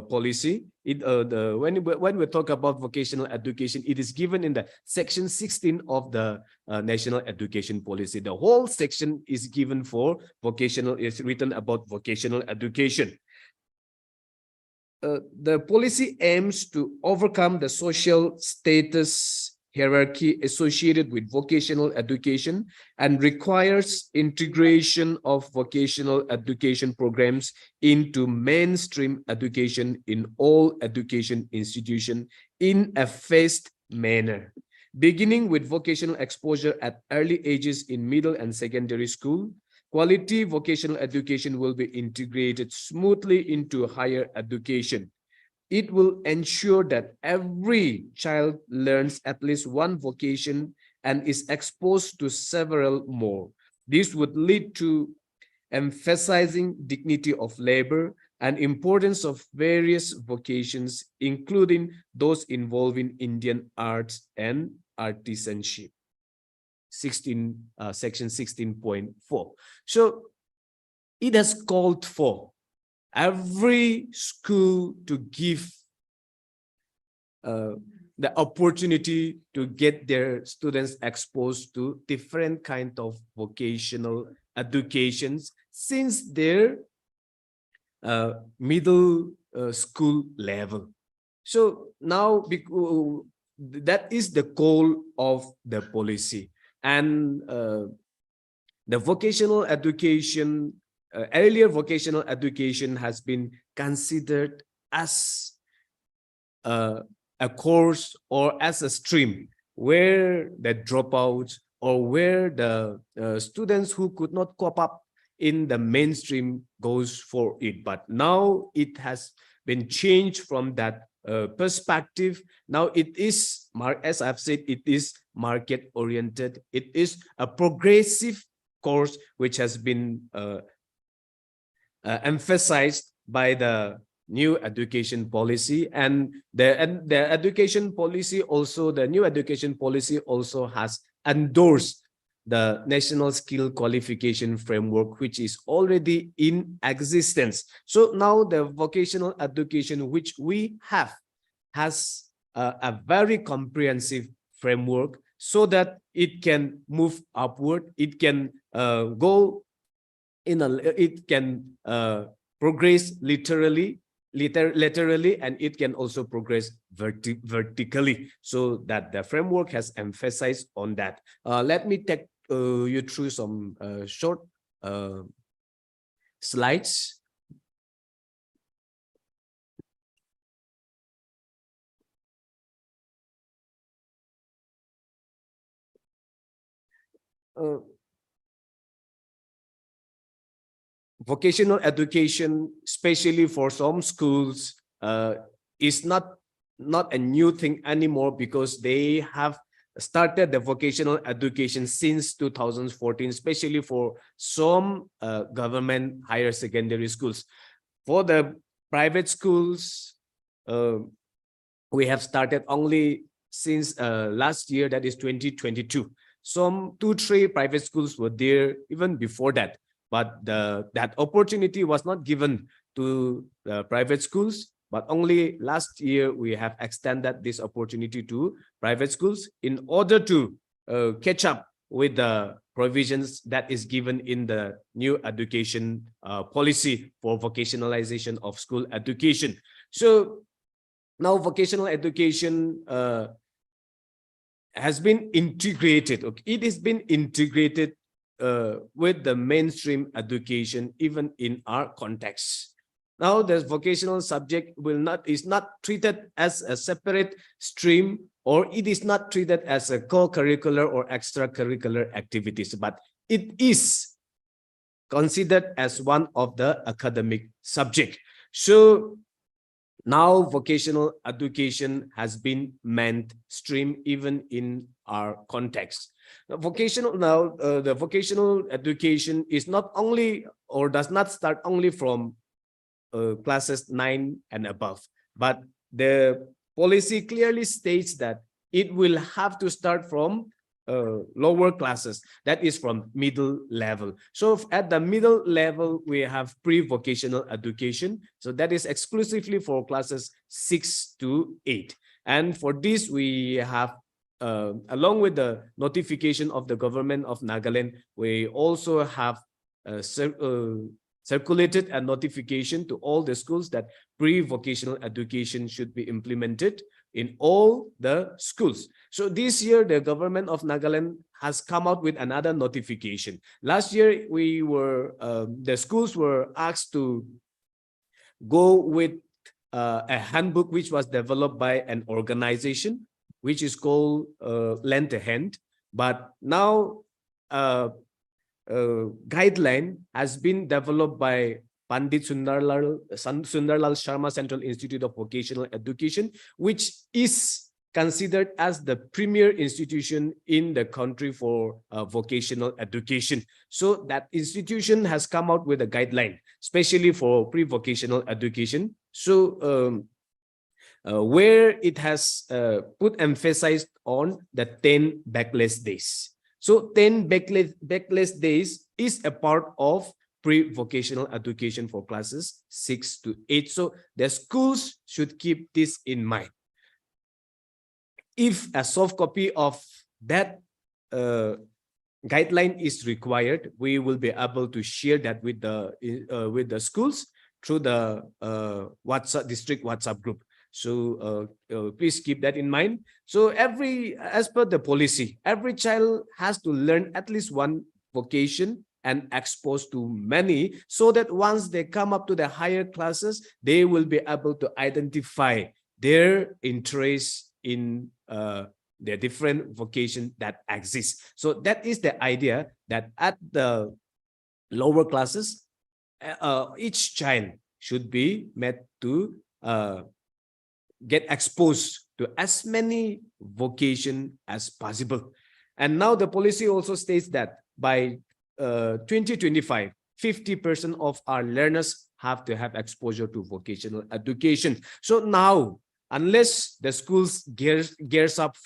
S13: policy. When we talk about vocational education, it is given in the section 16 of the National Education Policy. The whole section is given for vocational, is written about vocational education. The policy aims to overcome the social status hierarchy associated with vocational education and requires integration of vocational education programs into mainstream education in all education institutions in a phased manner, beginning with vocational exposure at early ages in middle and secondary school. Quality vocational education will be integrated smoothly into higher education. it will ensure that every child learns at least one vocation and is exposed to several more. This would lead to emphasizing dignity of labor and importance of various vocations, including those involving Indian arts and artisanship. Section 16.4. So it has called for every school to give the opportunity to get their students exposed to different kind of vocational educations since their middle school level. So now that is the goal of the policy, and the vocational education, earlier vocational education has been considered as a course or as a stream where the dropouts or where the students who could not cope up in the mainstream goes for it. But now it has been changed from that perspective. Now it is, as I've said, it is market oriented. It is a progressive course which has been emphasized by the new education policy, and the education policy also, the new education policy also has endorsed the National Skill Qualification Framework, which is already in existence. So now the vocational education which we have has a very comprehensive framework so that it can move upward, it can go in a, it can progress laterally, and it can also progress vertically, so that the framework has emphasized on that. Let me take you through some short slides. Vocational education, especially for some schools, is not a new thing anymore, because they have started the vocational education since 2014, especially for some government higher secondary schools. For the private schools, we have started only since last year, that is 2022. Some 2-3 private schools were there even before that, but that opportunity was not given to the private schools. But only last year we have extended this opportunity to private schools in order to catch up with the provisions that is given in the new education policy for vocationalization of school education. So now vocational education has been integrated. Okay? It has been integrated with the mainstream education, even in our context. Now, the vocational subject is not treated as a separate stream, or it is not treated as a co-curricular or extracurricular activities, but it is considered as one of the academic subject. So now vocational education has been mainstream even in our context. The vocational education is not only, or does not start only from classes 9 and above, but the policy clearly states that it will have to start from lower classes, that is from middle level. So at the middle level, we have pre-vocational education. So that is exclusively for classes 6 to 8. And for this, we have, along with the notification of the government of Nagaland, we also have circulated a notification to all the schools that pre-vocational education should be implemented in all the schools. So this year, the government of Nagaland has come out with another notification. Last year, the schools were asked to go with a handbook which was developed by an organization which is called Lend a Hand. But now guideline has been developed by Pandit Sundarlal Sharma Central Institute of Vocational Education, which is considered as the premier institution in the country for vocational education. So that institution has come out with a guideline, especially for pre-vocational education. So where it has put emphasis on the 10 backless days. So 10 backless days is a part of pre-vocational education for classes 6 to 8. So the schools should keep this in mind. If a soft copy of that guideline is required, we will be able to share that with the schools through the district WhatsApp group. So please keep that in mind. So as per the policy, every child has to learn at least one vocation and exposed to many, so that once they come up to the higher classes, they will be able to identify their interests in the different vocation that exist. So that is the idea, that at the lower classes, each child should be made to get exposed to as many vocation as possible. And now the policy also states that by 2025, 50% of our learners have to have exposure to vocational education. So now, unless the schools gears up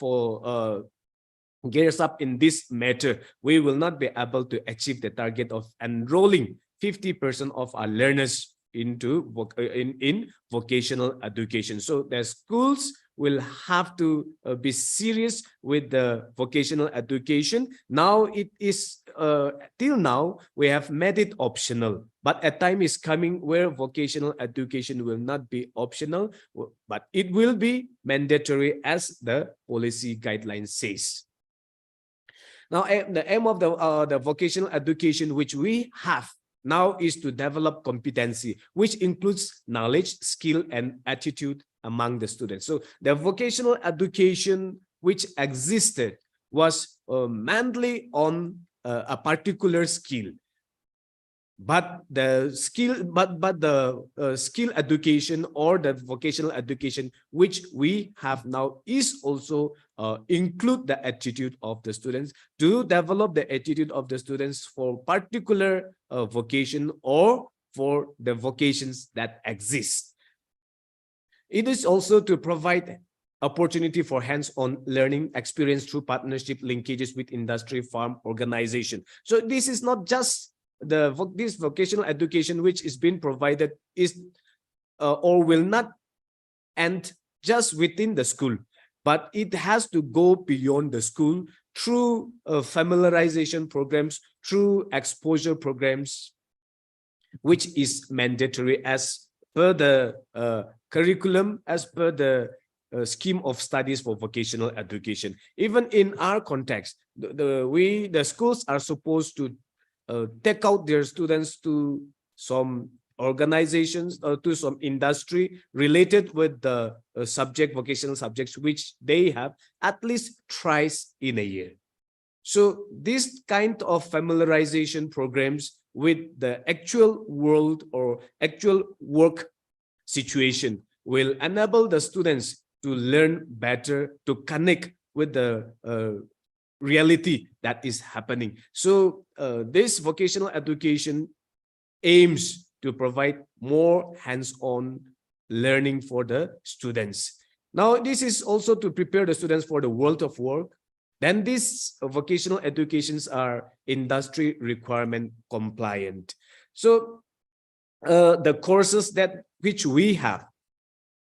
S13: in this matter, we will not be able to achieve the target of enrolling 50% of our learners into in vocational education. So the schools will have to be serious with the vocational education. Now it is till now we have made it optional, but a time is coming where vocational education will not be optional, but it will be mandatory as the policy guideline says. Now the aim of the vocational education which we have now is to develop competency, which includes knowledge, skill, and attitude among the students. So the vocational education which existed was mainly on a particular skill, but the skill education or the vocational education which we have now is also include the attitude of the students, to develop the attitude of the students for particular vocation or for the vocations that exist. It is also to provide opportunity for hands-on learning experience through partnership linkages with industry, farm, organization. So this is not just this vocational education which is being provided is or will not end just within the school, but it has to go beyond the school through familiarization programs, through exposure programs, which is mandatory as per the curriculum, as per the scheme of studies for vocational education. Even in our context, the schools are supposed to take out their students to some organizations or to some industry related with the vocational subjects which they have at least thrice in a year. So this kind of familiarization programs with the actual world or actual work situation will enable the students to learn better, to connect with the reality that is happening. So this vocational education aims to provide more hands-on learning for the students. Now, this is also to prepare the students for the world of work. Then these vocational educations are industry requirement compliant. So the courses which we have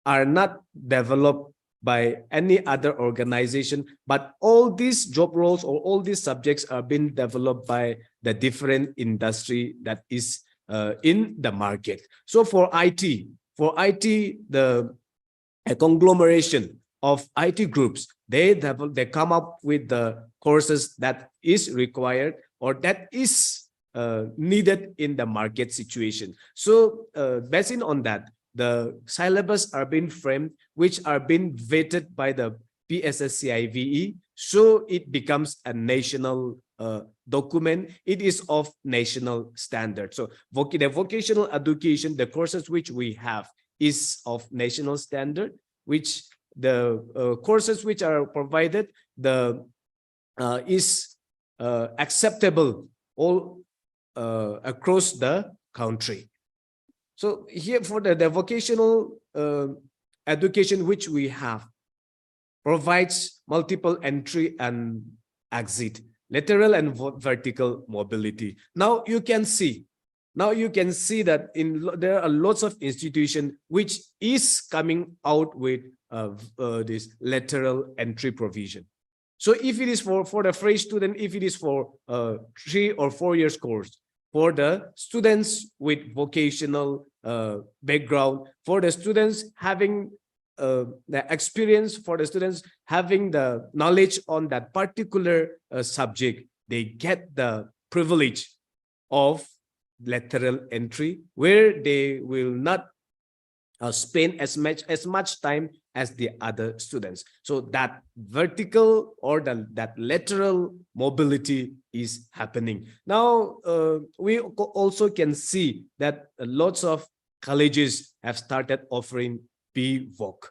S13: are not developed by any other organization, but all these job roles or all these subjects are being developed by the different industry that is in the market. So for IT, the conglomeration of IT groups, they come up with the courses that is required or that is needed in the market situation. So based on that, the syllabus are being framed, which are being vetted by the PSSCIVE, so it becomes a national document, it is of national standard. So the vocational education, the courses which we have is of national standard, which the courses which are provided is acceptable all across the country. So here for the vocational education which we have provides multiple entry and exit, lateral and vertical mobility. Now you can see that there are lots of institutions which is coming out with this lateral entry provision. So if it is for the fresh student, if it is for 3 or 4 years course, for the students with vocational background, for the students having the experience, for the students having the knowledge on that particular subject, they get the privilege of lateral entry, where they will not spend as much time as the other students. So that vertical or that lateral mobility is happening. Now, we also can see that lots of colleges have started offering BVOC,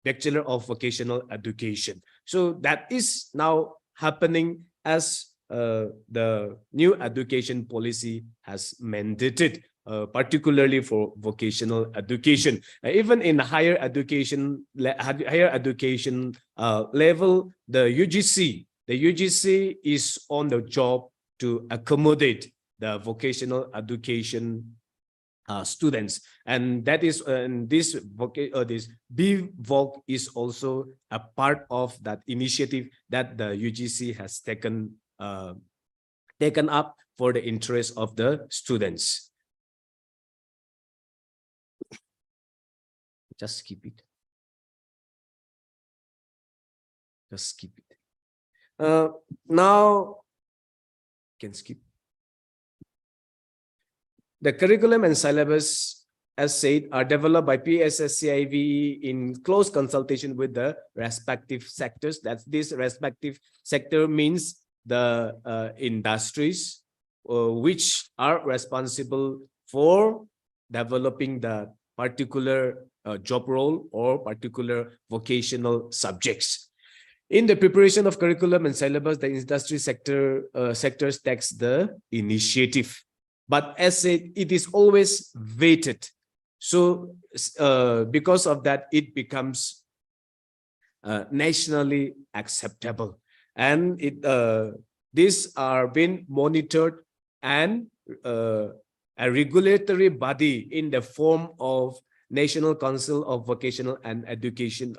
S13: Bachelor of Vocational Education. So that is now happening as the new education policy has mandated, particularly for vocational education. Even in higher education level, the UGC is on the job to accommodate the vocational education students, and that is this BVOC is also a part of that initiative that the UGC has taken up for the interest of the students. Just skip it. Just skip it. Now, can skip. The curriculum and syllabus, as said, are developed by PSSCIVE in close consultation with the respective sectors. That this respective sector means the industries which are responsible for developing the particular job role or particular vocational subjects. In the preparation of curriculum and syllabus, the industry sectors takes the initiative. But as said, it is always weighted. So because of that, it becomes nationally acceptable. And these are being monitored, and a regulatory body in the form of National Council of Vocational Education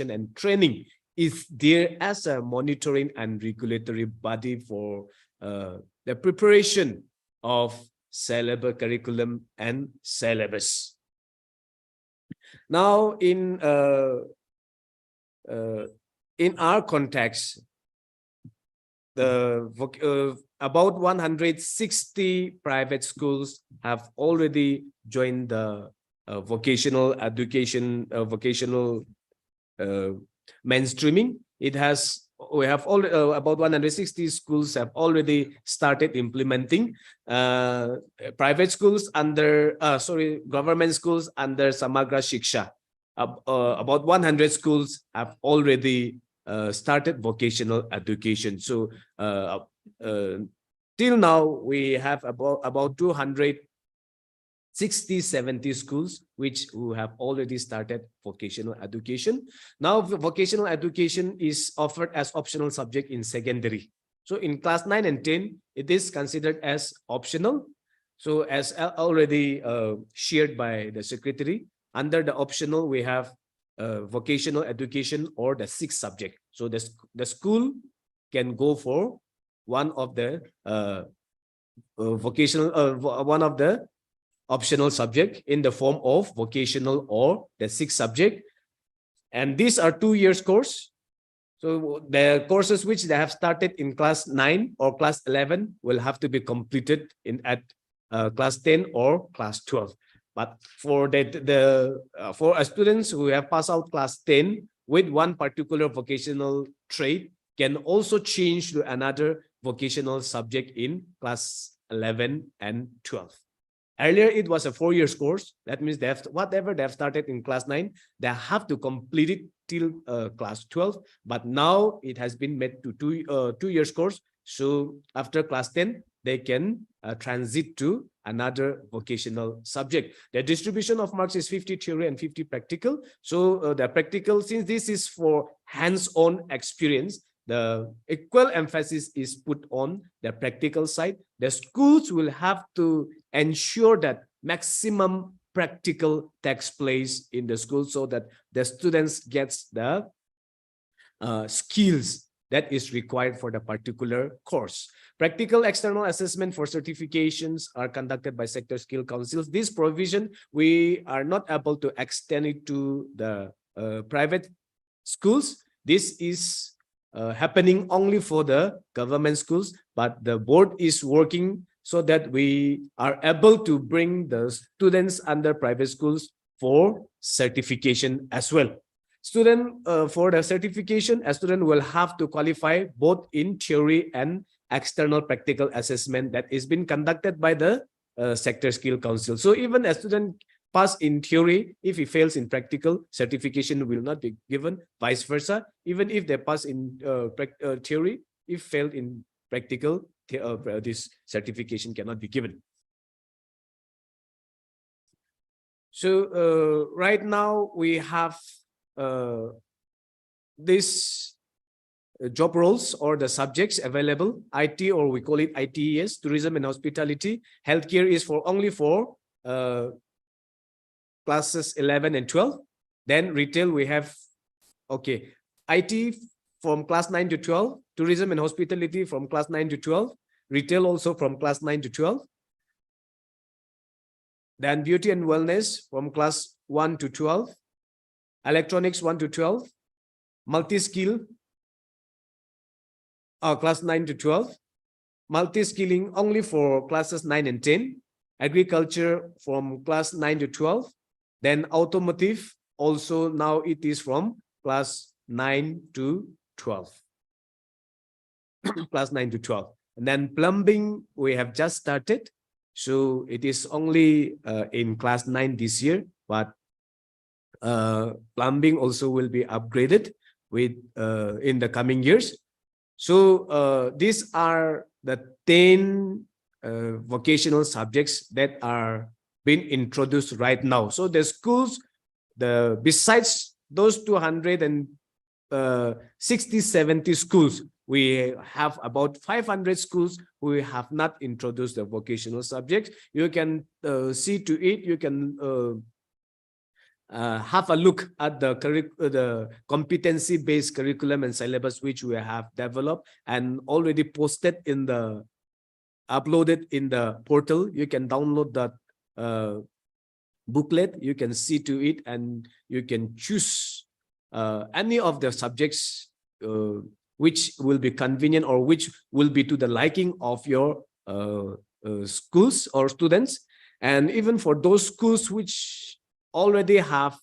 S13: and Training is there as a monitoring and regulatory body for the preparation of syllabus, curriculum and syllabus. Now, in our context, about 160 private schools have already joined the vocational education, vocational mainstreaming. We have about 160 schools have already started implementing private schools under government schools under Samagra Shiksha. About 100 schools have already started vocational education. So till now we have about 260-70 schools who have already started vocational education. Now vocational education is offered as optional subject in secondary. So in class 9 and 10, it is considered as optional. So as already shared by the secretary, under the optional we have vocational education or the 6th subject. So the school can go for one of the optional subject in the form of vocational or the 6th subject, and these are 2 years course. So the courses which they have started in class 9 or class 11 will have to be completed at class 10 or class 12. But for for students who have passed out class 10 with one particular vocational trade, can also change to another vocational subject in class 11 and 12. Earlier, it was a 4 years course. That means they have whatever they have started in class 9, they have to complete it till class 12. But now it has been made to 2 years course. So after class 10, they can transit to another vocational subject. The distribution of marks is 50 theory and 50 practical. So the practical, since this is for hands-on experience, the equal emphasis is put on the practical side. The schools will have to ensure that maximum practical takes place in the school so that the students gets the skills that is required for the particular course. Practical external assessment for certifications are conducted by sector skill councils. This provision, we are not able to extend it to the private schools. This is happening only for the government schools, but the board is working so that we are able to bring the students under private schools for certification as well. Student for the certification, a student will have to qualify both in theory and external practical assessment that is being conducted by the sector skill council. So even a student pass in theory, if he fails in practical, certification will not be given, vice versa. Even if they pass in theory, if failed in practical, this certification cannot be given. So right now we have this job roles or the subjects available. IT, or we call it ITES, tourism and hospitality. Healthcare is for only for classes 11 and 12. Then retail we have, okay, IT from class 9 to 12, tourism and hospitality from class 9 to 12, retail also from class 9 to 12. Then beauty and wellness from class 1 to 12, electronics 1 to 12, multi-skill class 9 to 12, multi-skilling only for classes 9 and 10, agriculture from class 9 to 12, then automotive also now it is from class 9 to 12. Class 9 to 12. And then plumbing we have just started. So it is only in class 9 this year, but plumbing also will be upgraded with in the coming years. So these are the 10 vocational subjects that are being introduced right now. So the schools, besides those 260-70 schools, we have about 500 schools who have not introduced the vocational subjects. You can see to it, you can have a look at the competency-based curriculum and syllabus which we have developed and already posted in the, uploaded in the portal. You can download that booklet, you can see to it, and you can choose any of the subjects which will be convenient or which will be to the liking of your schools or students. And even for those schools which already have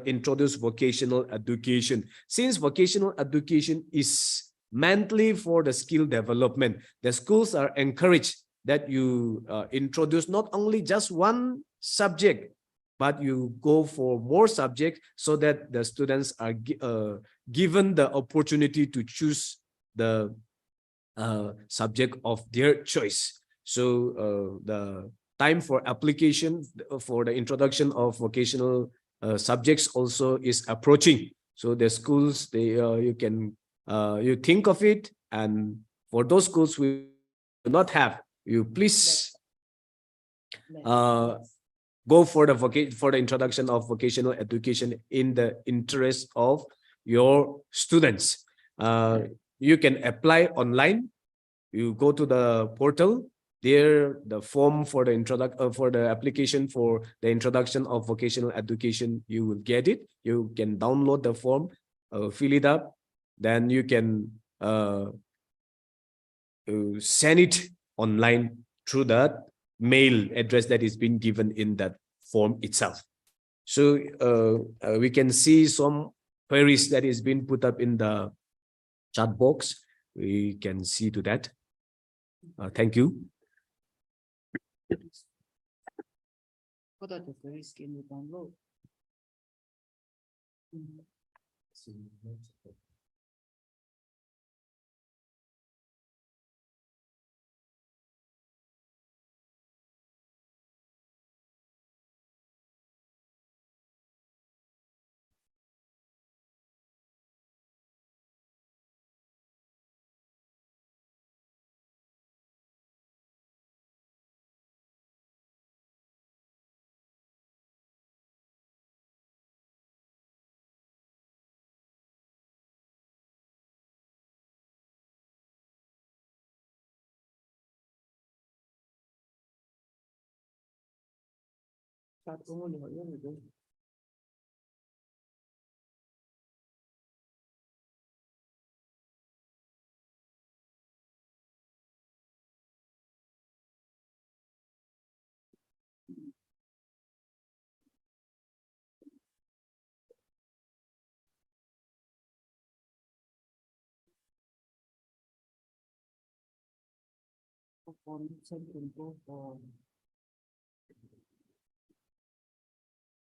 S13: introduced vocational education, since vocational education is mainly for the skill development, the schools are encouraged that you introduce not only just one subject, but you go for more subjects so that the students are given the opportunity to choose the subject of their choice. So the time for application for the introduction of vocational subjects also is approaching. So the schools, they you can you think of it, and for those schools we do not have, you please go for the introduction of vocational education in the interest of your students. You can apply online. You go to the portal. There, the form for the application for the introduction of vocational education, you will get it. You can download the form, fill it up, then you can send it online through that mail address that is being given in that form itself. So we can see some queries that is being put up in the chat box. we can see to that. Thank you.
S10: What are the queries can you download?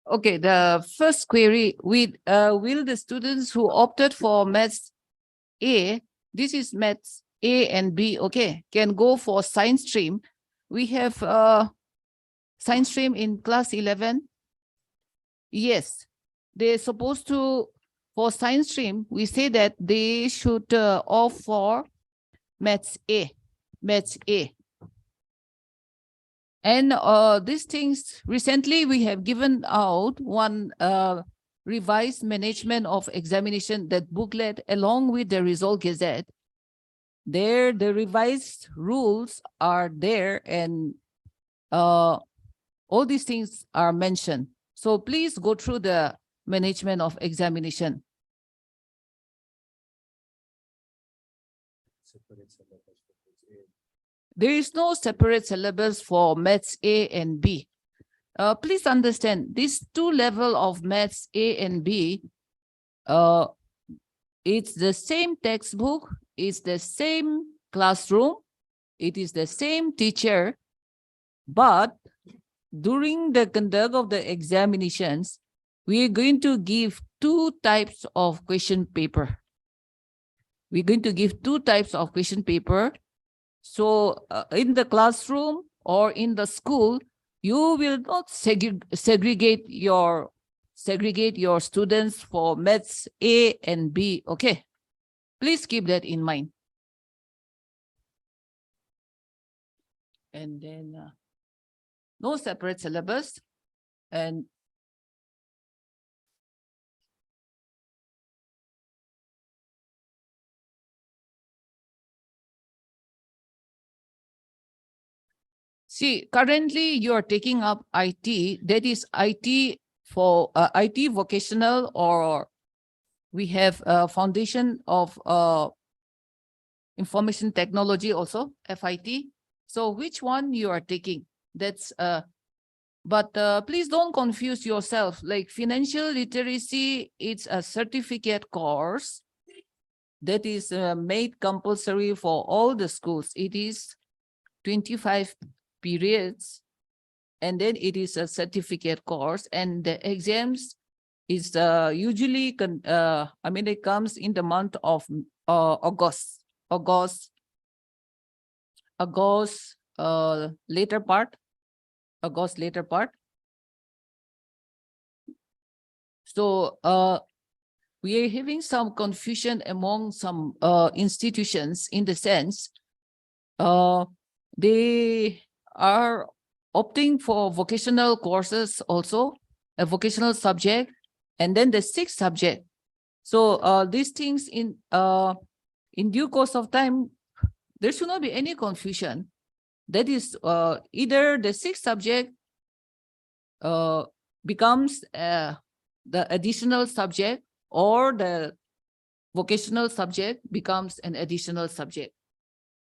S10: Okay, the first query with will the students who opted for maths A, this is maths A and B, okay, can go for science stream. We have science stream in class 11. Yes, they're supposed to, for science stream, we say that they should opt for maths A, maths A. And these things, recently we have given out one revised management of examination, that booklet along with the result gazette. There, the revised rules are there, and all these things are mentioned. So please go through the management of examination. There is no separate syllabus for maths A and B. Please understand, these two levels of maths A and B, it's the same textbook, it's the same classroom, it is the same teacher, but during the conduct of the examinations, we are going to give two types of question paper. We're going to give two types of question paper. So in the classroom or in the school, you will not segregate your students for maths A and B. Okay, please keep that in mind. And then no separate syllabus, and see, currently you are taking up IT, that is IT for IT vocational, or we have a foundation of information technology also, FIT. So which one you are taking? That's but please don't confuse yourself. Like financial literacy, it's a certificate course that is made compulsory for all the schools. It is 25 periods, and then it is a certificate course, and the exams is usually it comes in the month of August later part. So we are having some confusion among some institutions, in the sense they are opting for vocational courses also, a vocational subject, and then the 6th subject. So these things in due course of time, there should not be any confusion. That is either the 6th subject becomes the additional subject, or the vocational subject becomes an additional subject.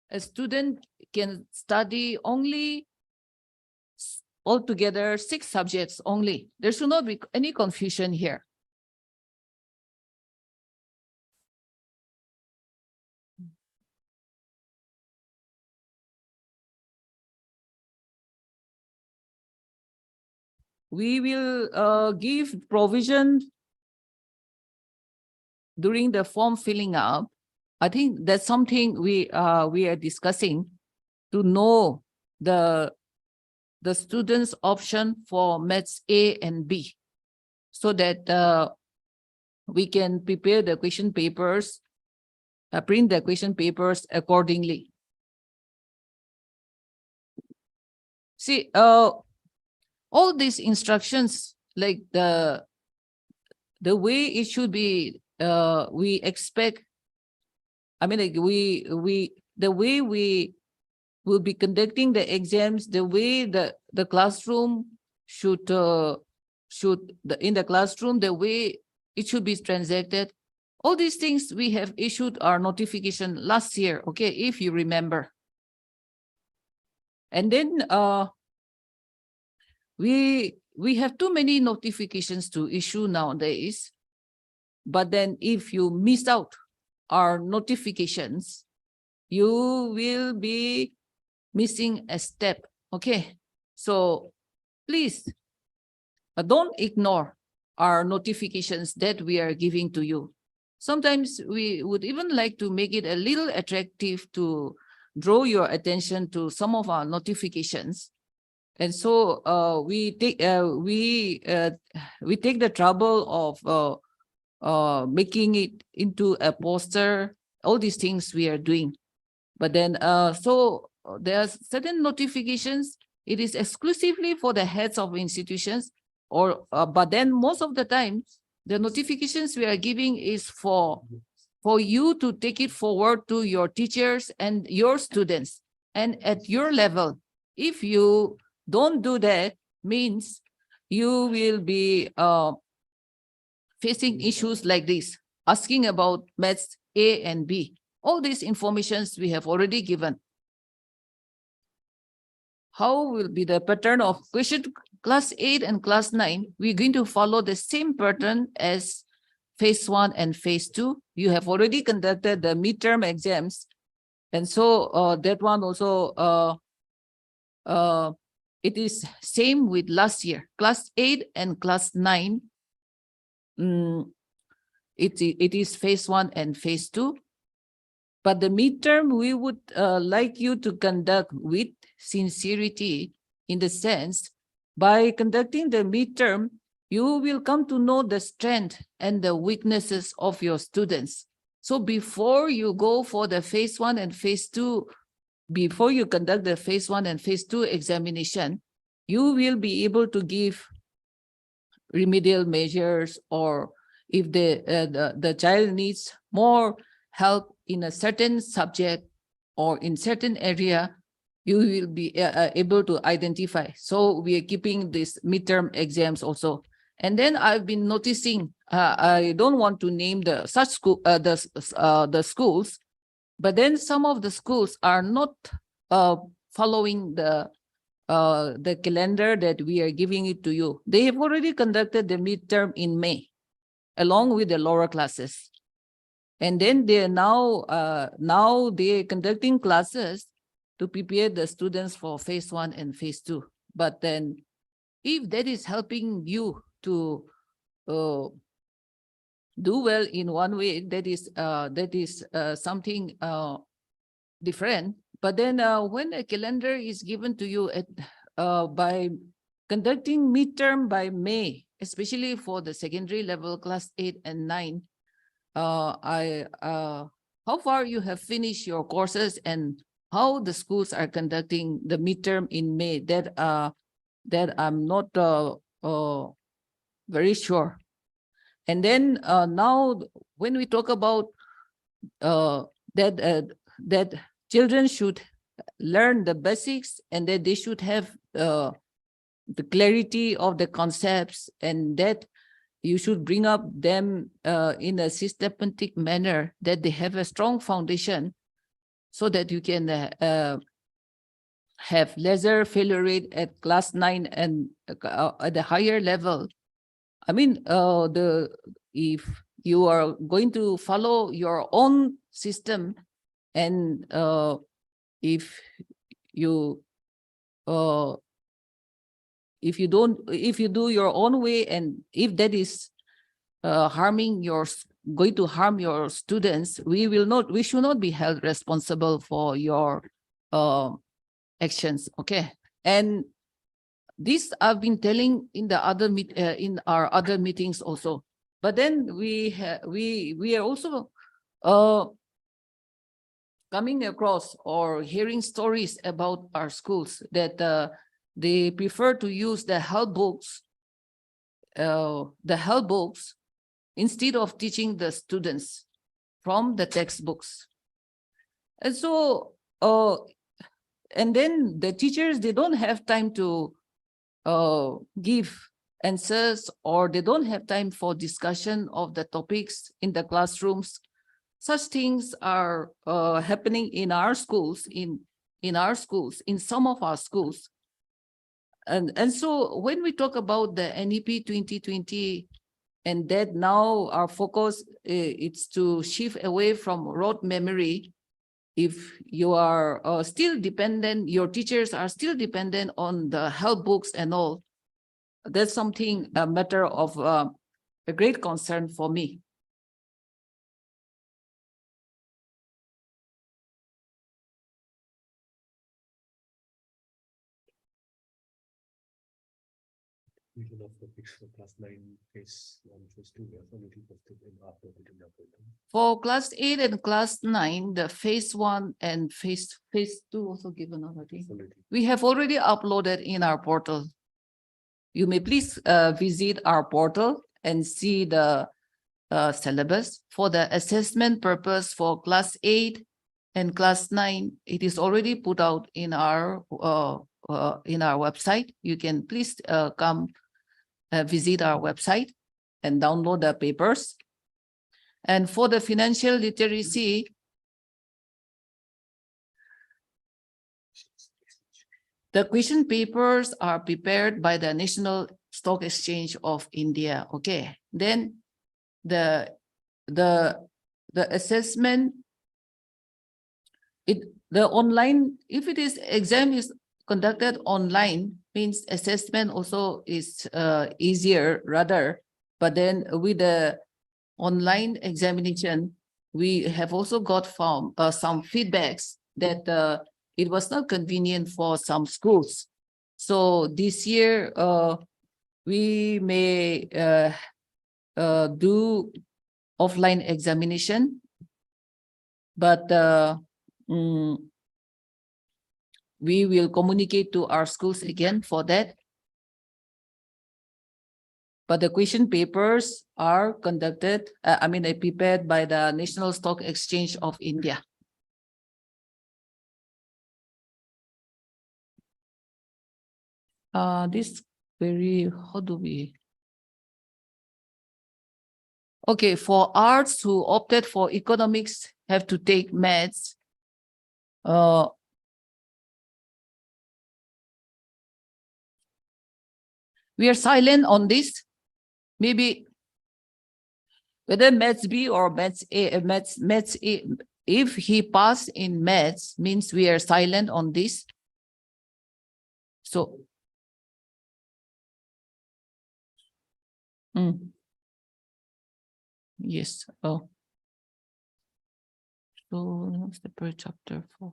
S10: A student can study only altogether 6 subjects only. There should not be any confusion here. we will give provision during the form filling up. I think that's something we are discussing to know the students' option for Maths A and B, so that we can prepare the question papers, print the question papers accordingly. See, all these instructions, like the way it should be, we expect. I mean, like the way we will be conducting the exams, the way the classroom should in the classroom, the way it should be transacted. All these things we have issued our notification last year, okay, if you remember. And then we have too many notifications to issue nowadays. But then if you miss out our notifications, you will be missing a step, okay? So please don't ignore our notifications that we are giving to you. Sometimes we would even like to make it a little attractive to draw your attention to some of our notifications. And so we take the trouble of making it into a poster, all these things we are doing. But then, so there are certain notifications, it is exclusively for the heads of institutions, or but then most of the time, the notifications we are giving is for you to take it forward to your teachers and your students. And at your level, if you don't do that, means you will be facing issues like this, asking about Maths A and B. All these informations we have already given. How will be the pattern of question class 8 and class 9? We're going to follow the same pattern as phase 1 and phase 2. You have already conducted the midterm exams. And so that one also, it is same with last year. Class 8 and class 9, it is phase 1 and phase 2. But the midterm, we would like you to conduct with sincerity, in the sense, by conducting the midterm, you will come to know the strength and the weaknesses of your students. So before you go for the phase 1 and phase 2, before you conduct the phase 1 and phase 2 examination, you will be able to give remedial measures, or if the child needs more help in a certain subject or in certain area, you will be able to identify. So we are keeping these midterm exams also. And then I've been noticing, I don't want to name the schools, but then some of the schools are not following the calendar that we are giving it to you. They have already conducted the midterm in May, along with the lower classes. And then they are now they are conducting classes to prepare the students for phase 1 and phase 2. But then if that is helping you to do well in one way, that is something different. But then when a calendar is given to you by conducting midterm by May, especially for the secondary level, class 8 and 9, how far you have finished your courses and how the schools are conducting the midterm in May, that I'm not very sure. And then now when we talk about that children should learn the basics, and that they should have the clarity of the concepts, and that you should bring up them in a systematic manner, that they have a strong foundation, so that you can have lesser failure rate at class 9 and at the higher level. I mean, if you are going to follow your own system, and if you if you do your own way, and if that is going to harm your students, we should not be held responsible for your actions. Okay. And this I've been telling in the other in our other meetings also. But then we are also coming across or hearing stories about our schools that they prefer to use the help books instead of teaching the students from the textbooks. And so, and then the teachers, they don't have time to give answers, or they don't have time for discussion of the topics in the classrooms. Such things are happening in our schools, in some of our schools. And so when we talk about the NEP 2020, and that now our focus is to shift away from rote memory. If you are still dependent, your teachers are still dependent on the help books and all, that's something, a matter of a great concern for me.
S2: Of topics for class 9, phase 1, phase 2, we have already posted in our portal.
S10: For class 8 and class 9, the phase 1 and phase 2 also given already. We have already uploaded in our portal. You may please visit our portal and see the syllabus. For the assessment purpose for class 8 and class 9, it is already put out in our website. You can please come visit our website and download the papers. And for the financial literacy, the question papers are prepared by the National Stock Exchange of India. Okay, then the assessment, the online, if it is exam is conducted online, means assessment also is easier rather. But then with the online examination, we have also got from some feedbacks that it was not convenient for some schools. So this year we may do offline examination, but we will communicate to our schools again for that. But the question papers are conducted, prepared by the National Stock Exchange of India. This very, how do we? Okay, for arts who opted for economics have to take maths. We are silent on this. Maybe whether maths B or maths A, maths A, if he passed in maths, means we are silent on this. So, yes. Oh, so what's the per chapter for?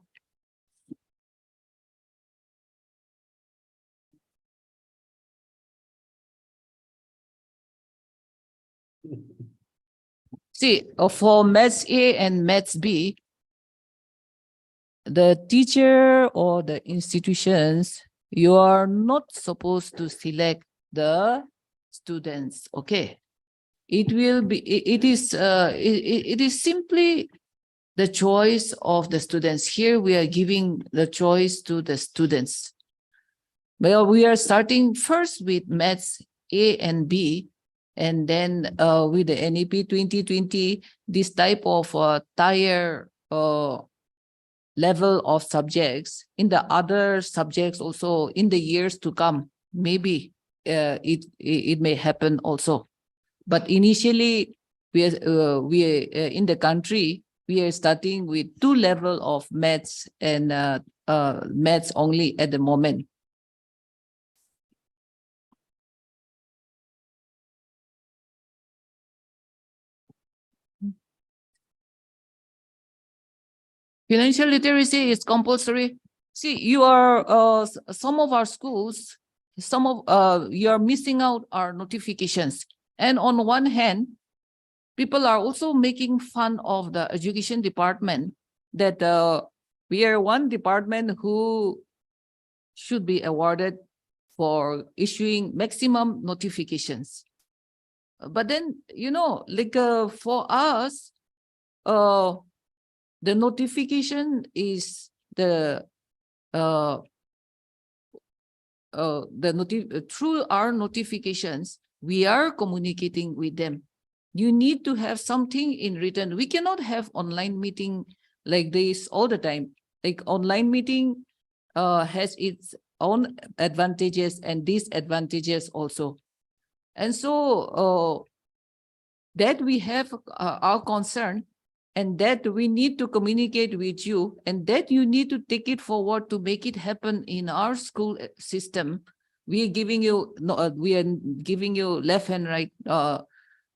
S10: See, for maths A and maths B, the teacher or the institutions, you are not supposed to select the students. Okay, it will be. It is simply the choice of the students. Here we are giving the choice to the students. Well, we are starting first with maths A and B. And then with the NEP 2020, this type of tier level of subjects in the other subjects also in the years to come, maybe it may happen also. But initially, we in the country, we are starting with 2 levels of maths and maths only at the moment. Financial literacy is compulsory. See, you are, some of our schools, you are missing out our notifications. And on one hand, people are also making fun of the education department that we are one department who should be awarded for issuing maximum notifications. But then, like for us, the notification is through our notifications, we are communicating with them. You need to have something in written. We cannot have online meeting like this all the time. Like online meeting has its own advantages and disadvantages also. And so that we have our concern, and that we need to communicate with you, and that you need to take it forward to make it happen in our school system. We are giving you left and right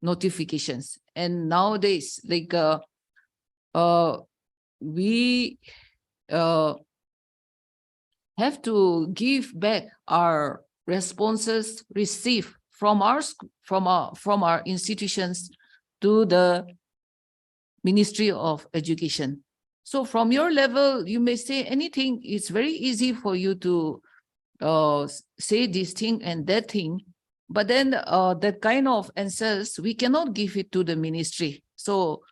S10: notifications. And nowadays, like we have to give back our responses received from our institutions to the Ministry of Education. So from your level, you may say anything. It's very easy for you to say this thing and that thing, but then that kind of answers, we cannot give it to the ministry. So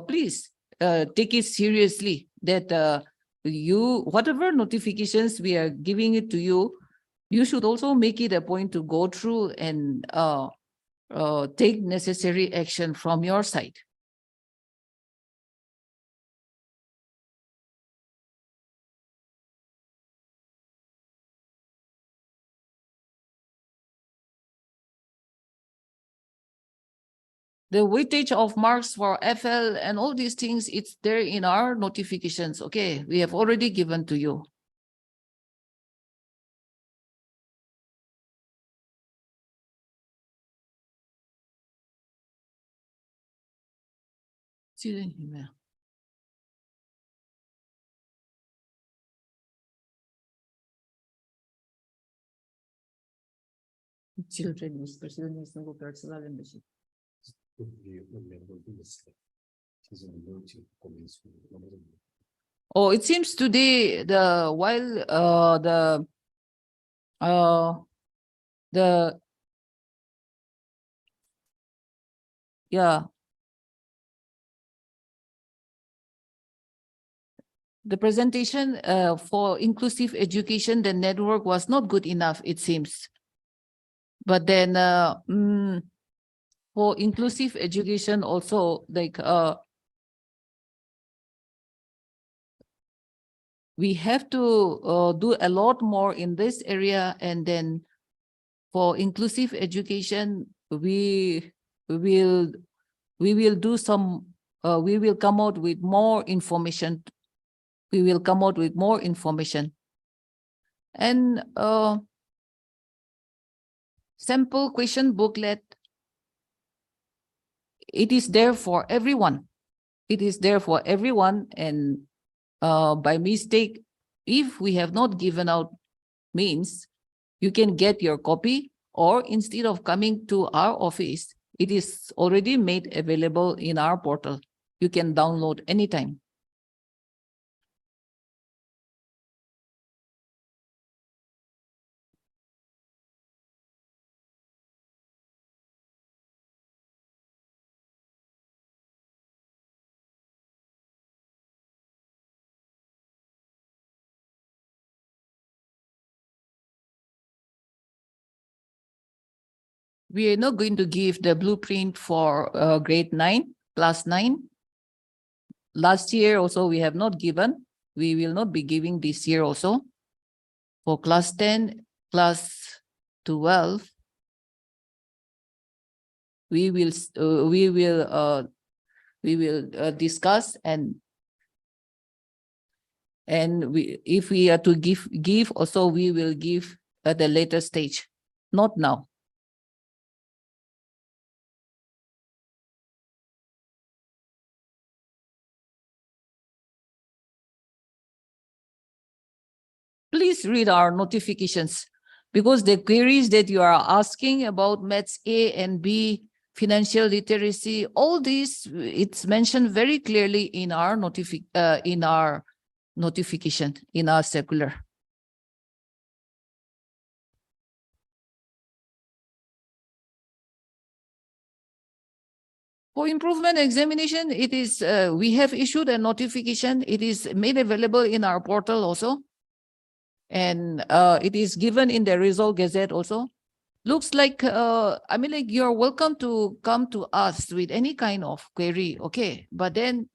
S10: please take it seriously that whatever notifications we are giving it to you, you should also make it a point to go through and take necessary action from your side. The weightage of marks for FL and all these things, it's there in our notifications. Okay, we have already given to you. Children with special needs and personal membership. Oh, it seems today the presentation for inclusive education, the network was not good enough, it seems. But then for inclusive education also, like we have to do a lot more in this area. And then for inclusive education, we will do some, we will come out with more information. We will come out with more information. And sample question booklet, it is there for everyone. It is there for everyone. And by mistake, if we have not given out, means you can get your copy, or instead of coming to our office, it is already made available in our portal. You can download anytime. We are not going to give the blueprint for grade 9, class 9. Last year also we have not given. We will not be giving this year also. For class 10, class 12, we will discuss, and if we are to give also, we will give at a later stage, not now. please read our notifications, because the queries that you are asking about Maths A and B, financial literacy, all these, it's mentioned very clearly in our notification, in our circular. For improvement examination, it is, we have issued a notification. It is made available in our portal also. And it is given in the Result Gazette also. Looks like, I mean, like, you're welcome to come to us with any kind of query, okay? But then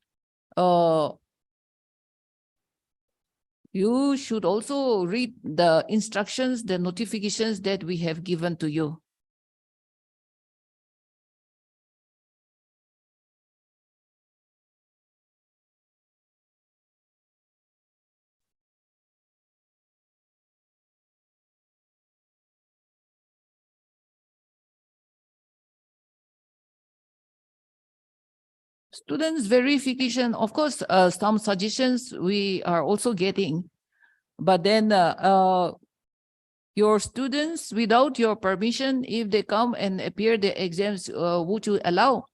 S10: you should also read the instructions, the notifications that we have given to you. Students verification, of course, some suggestions we are also getting, but then your students, without your permission, if they come and appear the exams, would you allow?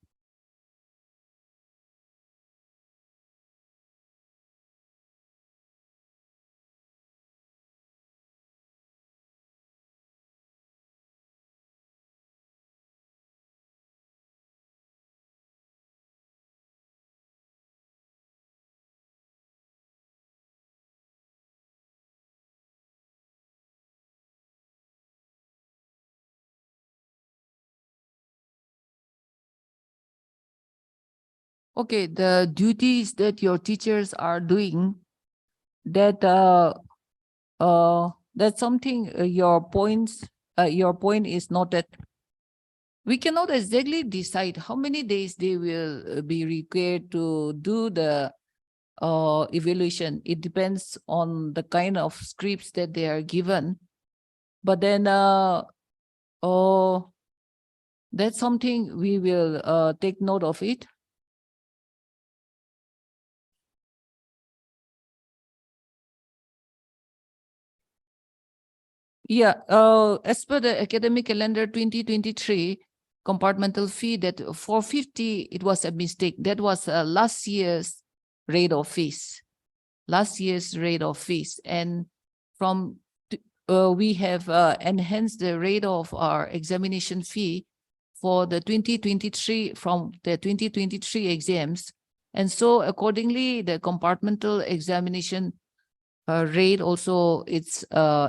S10: Okay, the duties that your teachers are doing, that that's something your point is noted. We cannot exactly decide how many days they will be required to do the evaluation. It depends on the kind of scripts that they are given. But then that's something we will take note of it. Yeah, as per the academic calendar 2023 compartmental fee, that 450, it was a mistake. That was last year's rate of fees. Last year's rate of fees. And from we have enhanced the rate of our examination fee for the 2023, from the 2023 exams. And so accordingly, the compartmental examination rate also, it's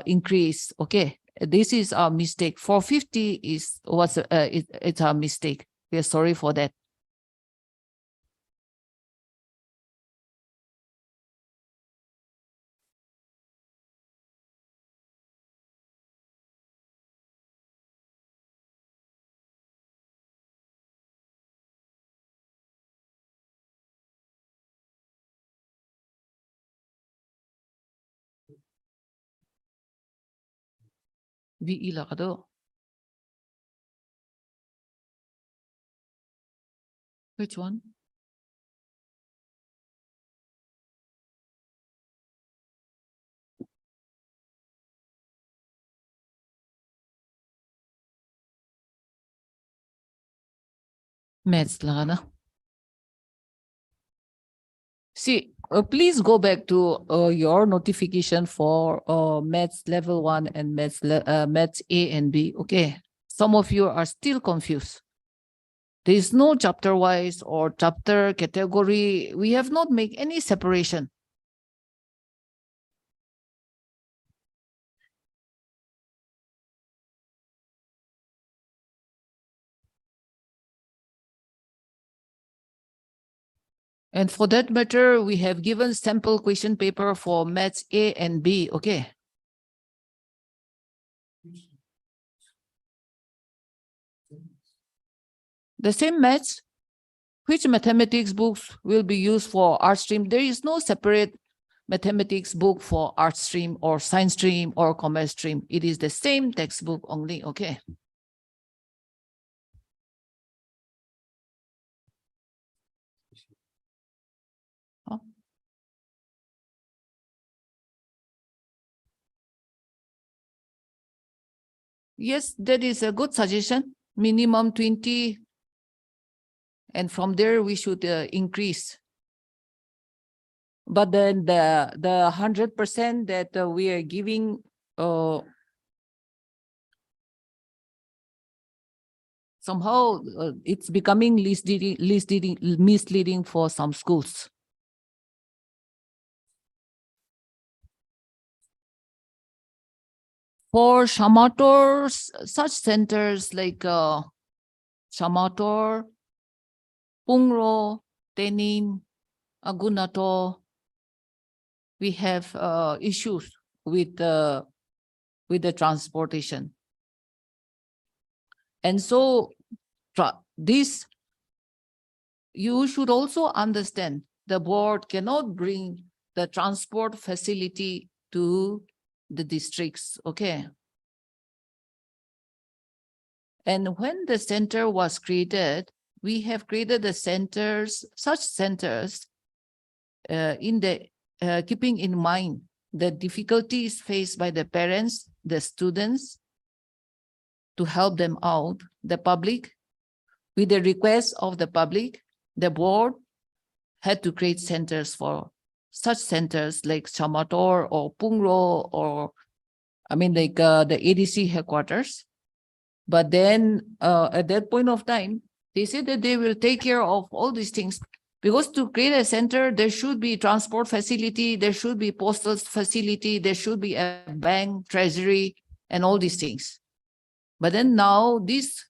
S10: increased. Okay, this is our mistake. 450 it's our mistake. We are sorry for that. VE lah kado. Which one? Maths lah na. See, please go back to your notification for Maths level 1 and Maths A and B. Okay, some of you are still confused. There is no chapter wise or chapter category. We have not made any separation. And for that matter, we have given sample question paper for Maths A and B. Okay. The same maths, which mathematics books will be used for art stream? There is no separate mathematics book for art stream or science stream or commerce stream. It is the same textbook only. Okay. Yes, that is a good suggestion. Minimum 20. And from there, we should increase. But then the 100% that we are giving, somehow it's becoming misleading for some schools. For Shamator, such centers like Shamator, Pungro, Tenin, Agunato, we have issues with the transportation. And so this, you should also understand, the board cannot bring the transport facility to the districts, okay? And when the center was created, we have created the centers, such centers, in the keeping in mind the difficulties faced by the parents, the students, to help them out, the public. With the request of the public, the board had to create centers for such centers like Shamator or Pungro, or I mean like the ADC headquarters. But then at that point of time, they said that they will take care of all these things, because to create a center, there should be transport facility, there should be postal facility, there should be a bank, treasury, and all these things. But then now these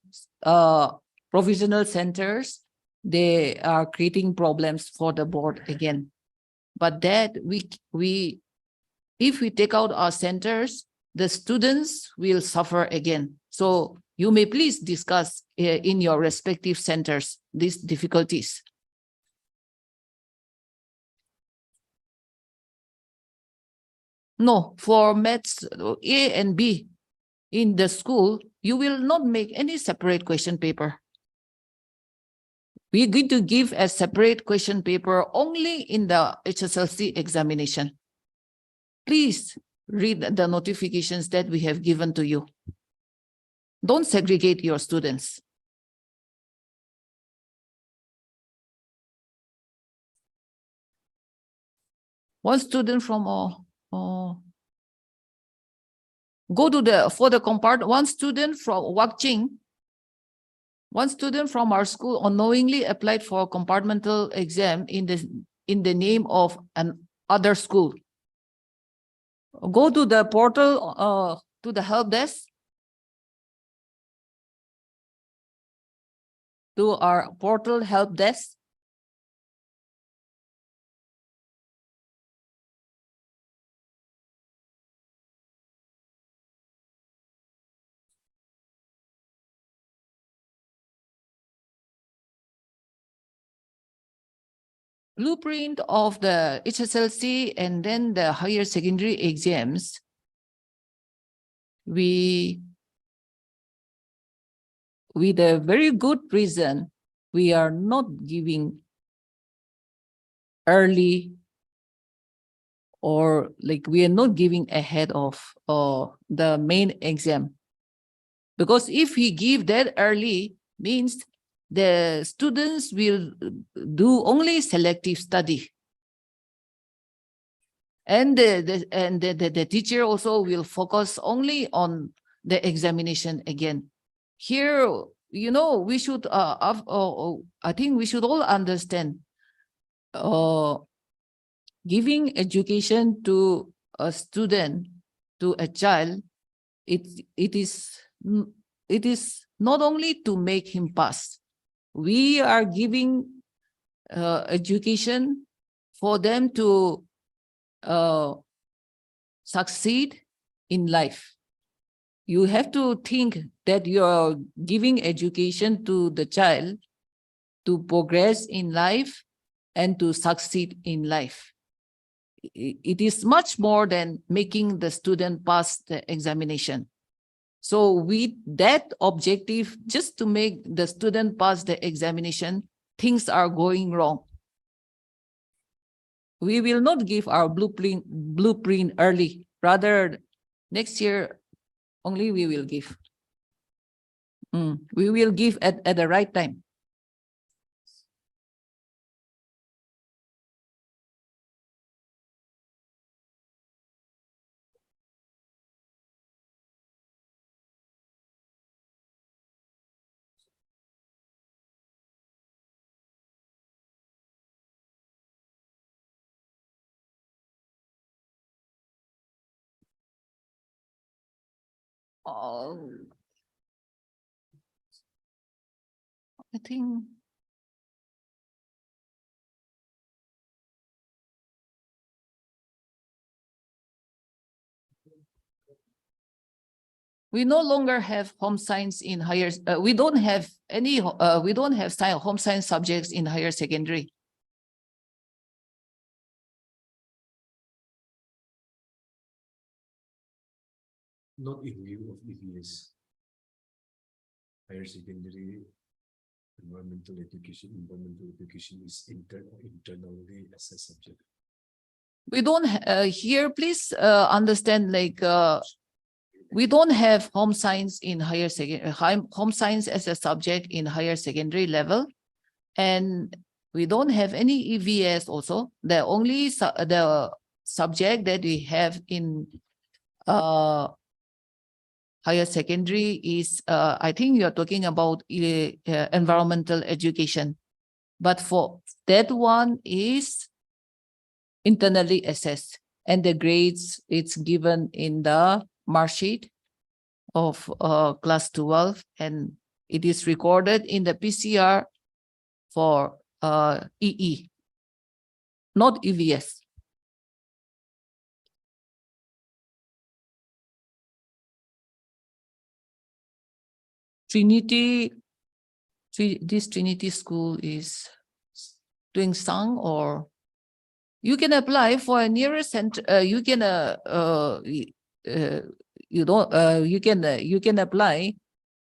S10: provisional centers, they are creating problems for the board again. But that if we take out our centers, the students will suffer again. So you may please discuss in your respective centers these difficulties. No, for maths A and B in the school, you will not make any separate question paper. We're going to give a separate question paper only in the HSLC examination. Please read the notifications that we have given to you. Don't segregate your students. One student from go to the, for the compartment, one student from Wakching, one student from our school unknowingly applied for a compartmental exam in the name of an other school. Go to the portal, to the help desk, to our portal help desk. Blueprint of the HSLC and then the higher secondary exams, with a very good reason, we are not giving early, or like we are not giving ahead of the main exam. Because if we give that early, means the students will do only selective study. And the teacher also will focus only on the examination again. Here, you know, we should, I think we should all understand, giving education to a student, to a child, it is not only to make him pass. We are giving education for them to succeed in life. You have to think that you are giving education to the child to progress in life and to succeed in life. It is much more than making the student pass the examination. So with that objective, just to make the student pass the examination, things are going wrong. We will not give our blueprint early. Rather, next year only we will give. We will give at the right time. Oh, I think we no longer have home science in higher. We don't have any. We don't have home science subjects in higher secondary.
S2: Not in view of EVS. Higher secondary environmental education is internally as a subject.
S10: We don't here. Please understand. Like we don't have home science in higher secondary. Home science as a subject in higher secondary level, and we don't have any EVS also. The only the subject that we have in higher secondary is, I think you're talking about environmental education. But for that one is internally assessed, and the grades it's given in the mark sheet of class 12, and it is recorded in the PCR for EE, not EVS. This Trinity school is doing Sang, or you can apply for a nearest center. You can you can apply,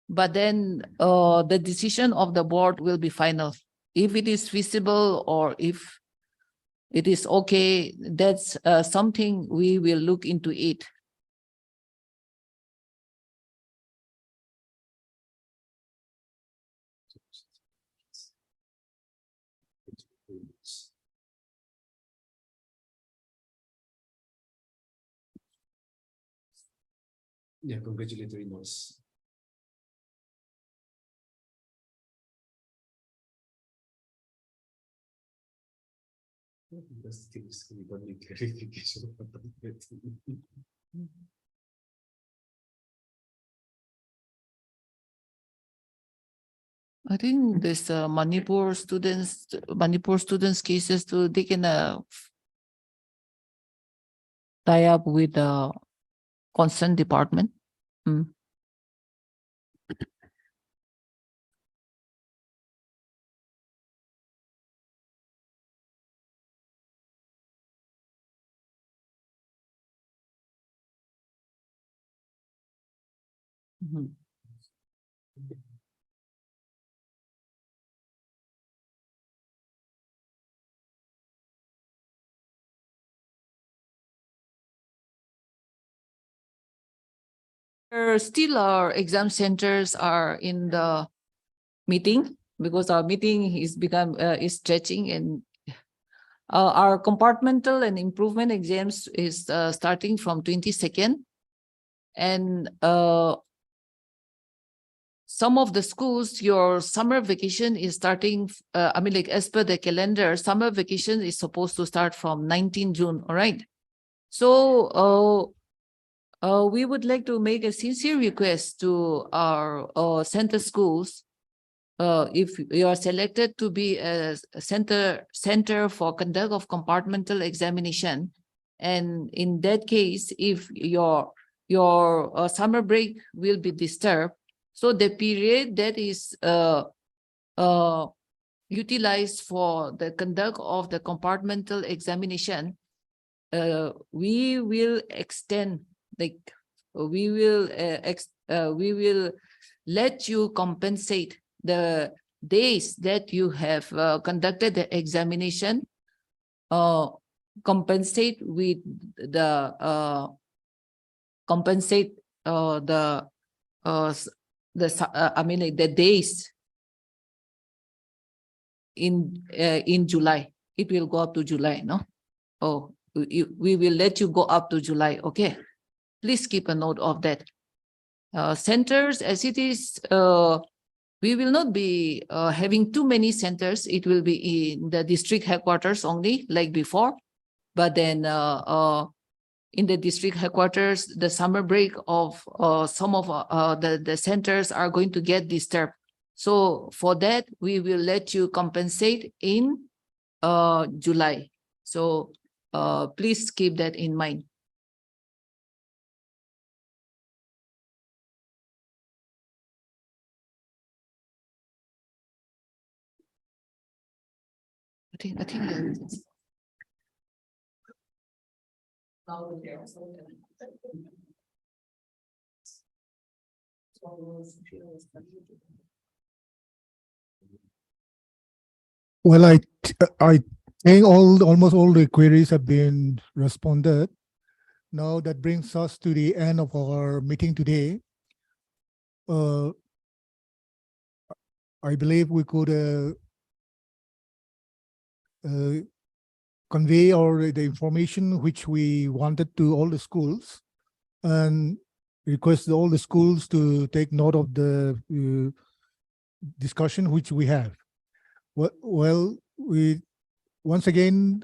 S10: but then the decision of the board will be final. If it is feasible or if it is okay, that's something we will look into it.
S2: Yeah, congratulatory notes. That's things we don't need clarification.
S10: I think this Manipur students cases too, they can tie up with the concerned department. Still, our exam centers are in the meeting because our meeting is stretching, and our compartmental and improvement exams is starting from 22nd, and some of the schools, your summer vacation is starting. I mean, like as per the calendar, summer vacation is supposed to start from 19 June. All right, so. We would like to make a sincere request to our center schools. If you are selected to be a center for conduct of compartmental examination, and in that case, if your summer break will be disturbed, so the period that is utilized for the conduct of the compartmental examination, we will extend. Like we will let you compensate the days that you have conducted the examination, compensate with the the days in July. It will go up to July, no? Oh, we will let you go up to July, okay? Please keep a note of that. Centers, as it is, we will not be having too many centers. It will be in the district headquarters only, like before. But then in the district headquarters, the summer break of some of the centers are going to get disturbed. So for that, we will let you compensate in July. So please keep that in mind. I think that's-
S7: Well, I think almost all the queries have been responded. Now that brings us to the end of our meeting today. I believe we could convey the information which we wanted to all the schools, and request all the schools to take note of the discussion which we have. Well, we once again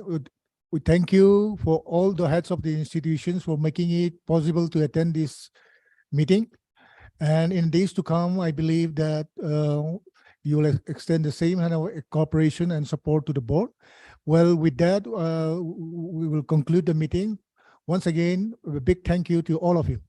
S7: we thank you for all the heads of the institutions for making it possible to attend this meeting. And in days to come, I believe that you will extend the same kind of cooperation and support to the board. Well, with that, we will conclude the meeting. Once again, a big thank you to all of you.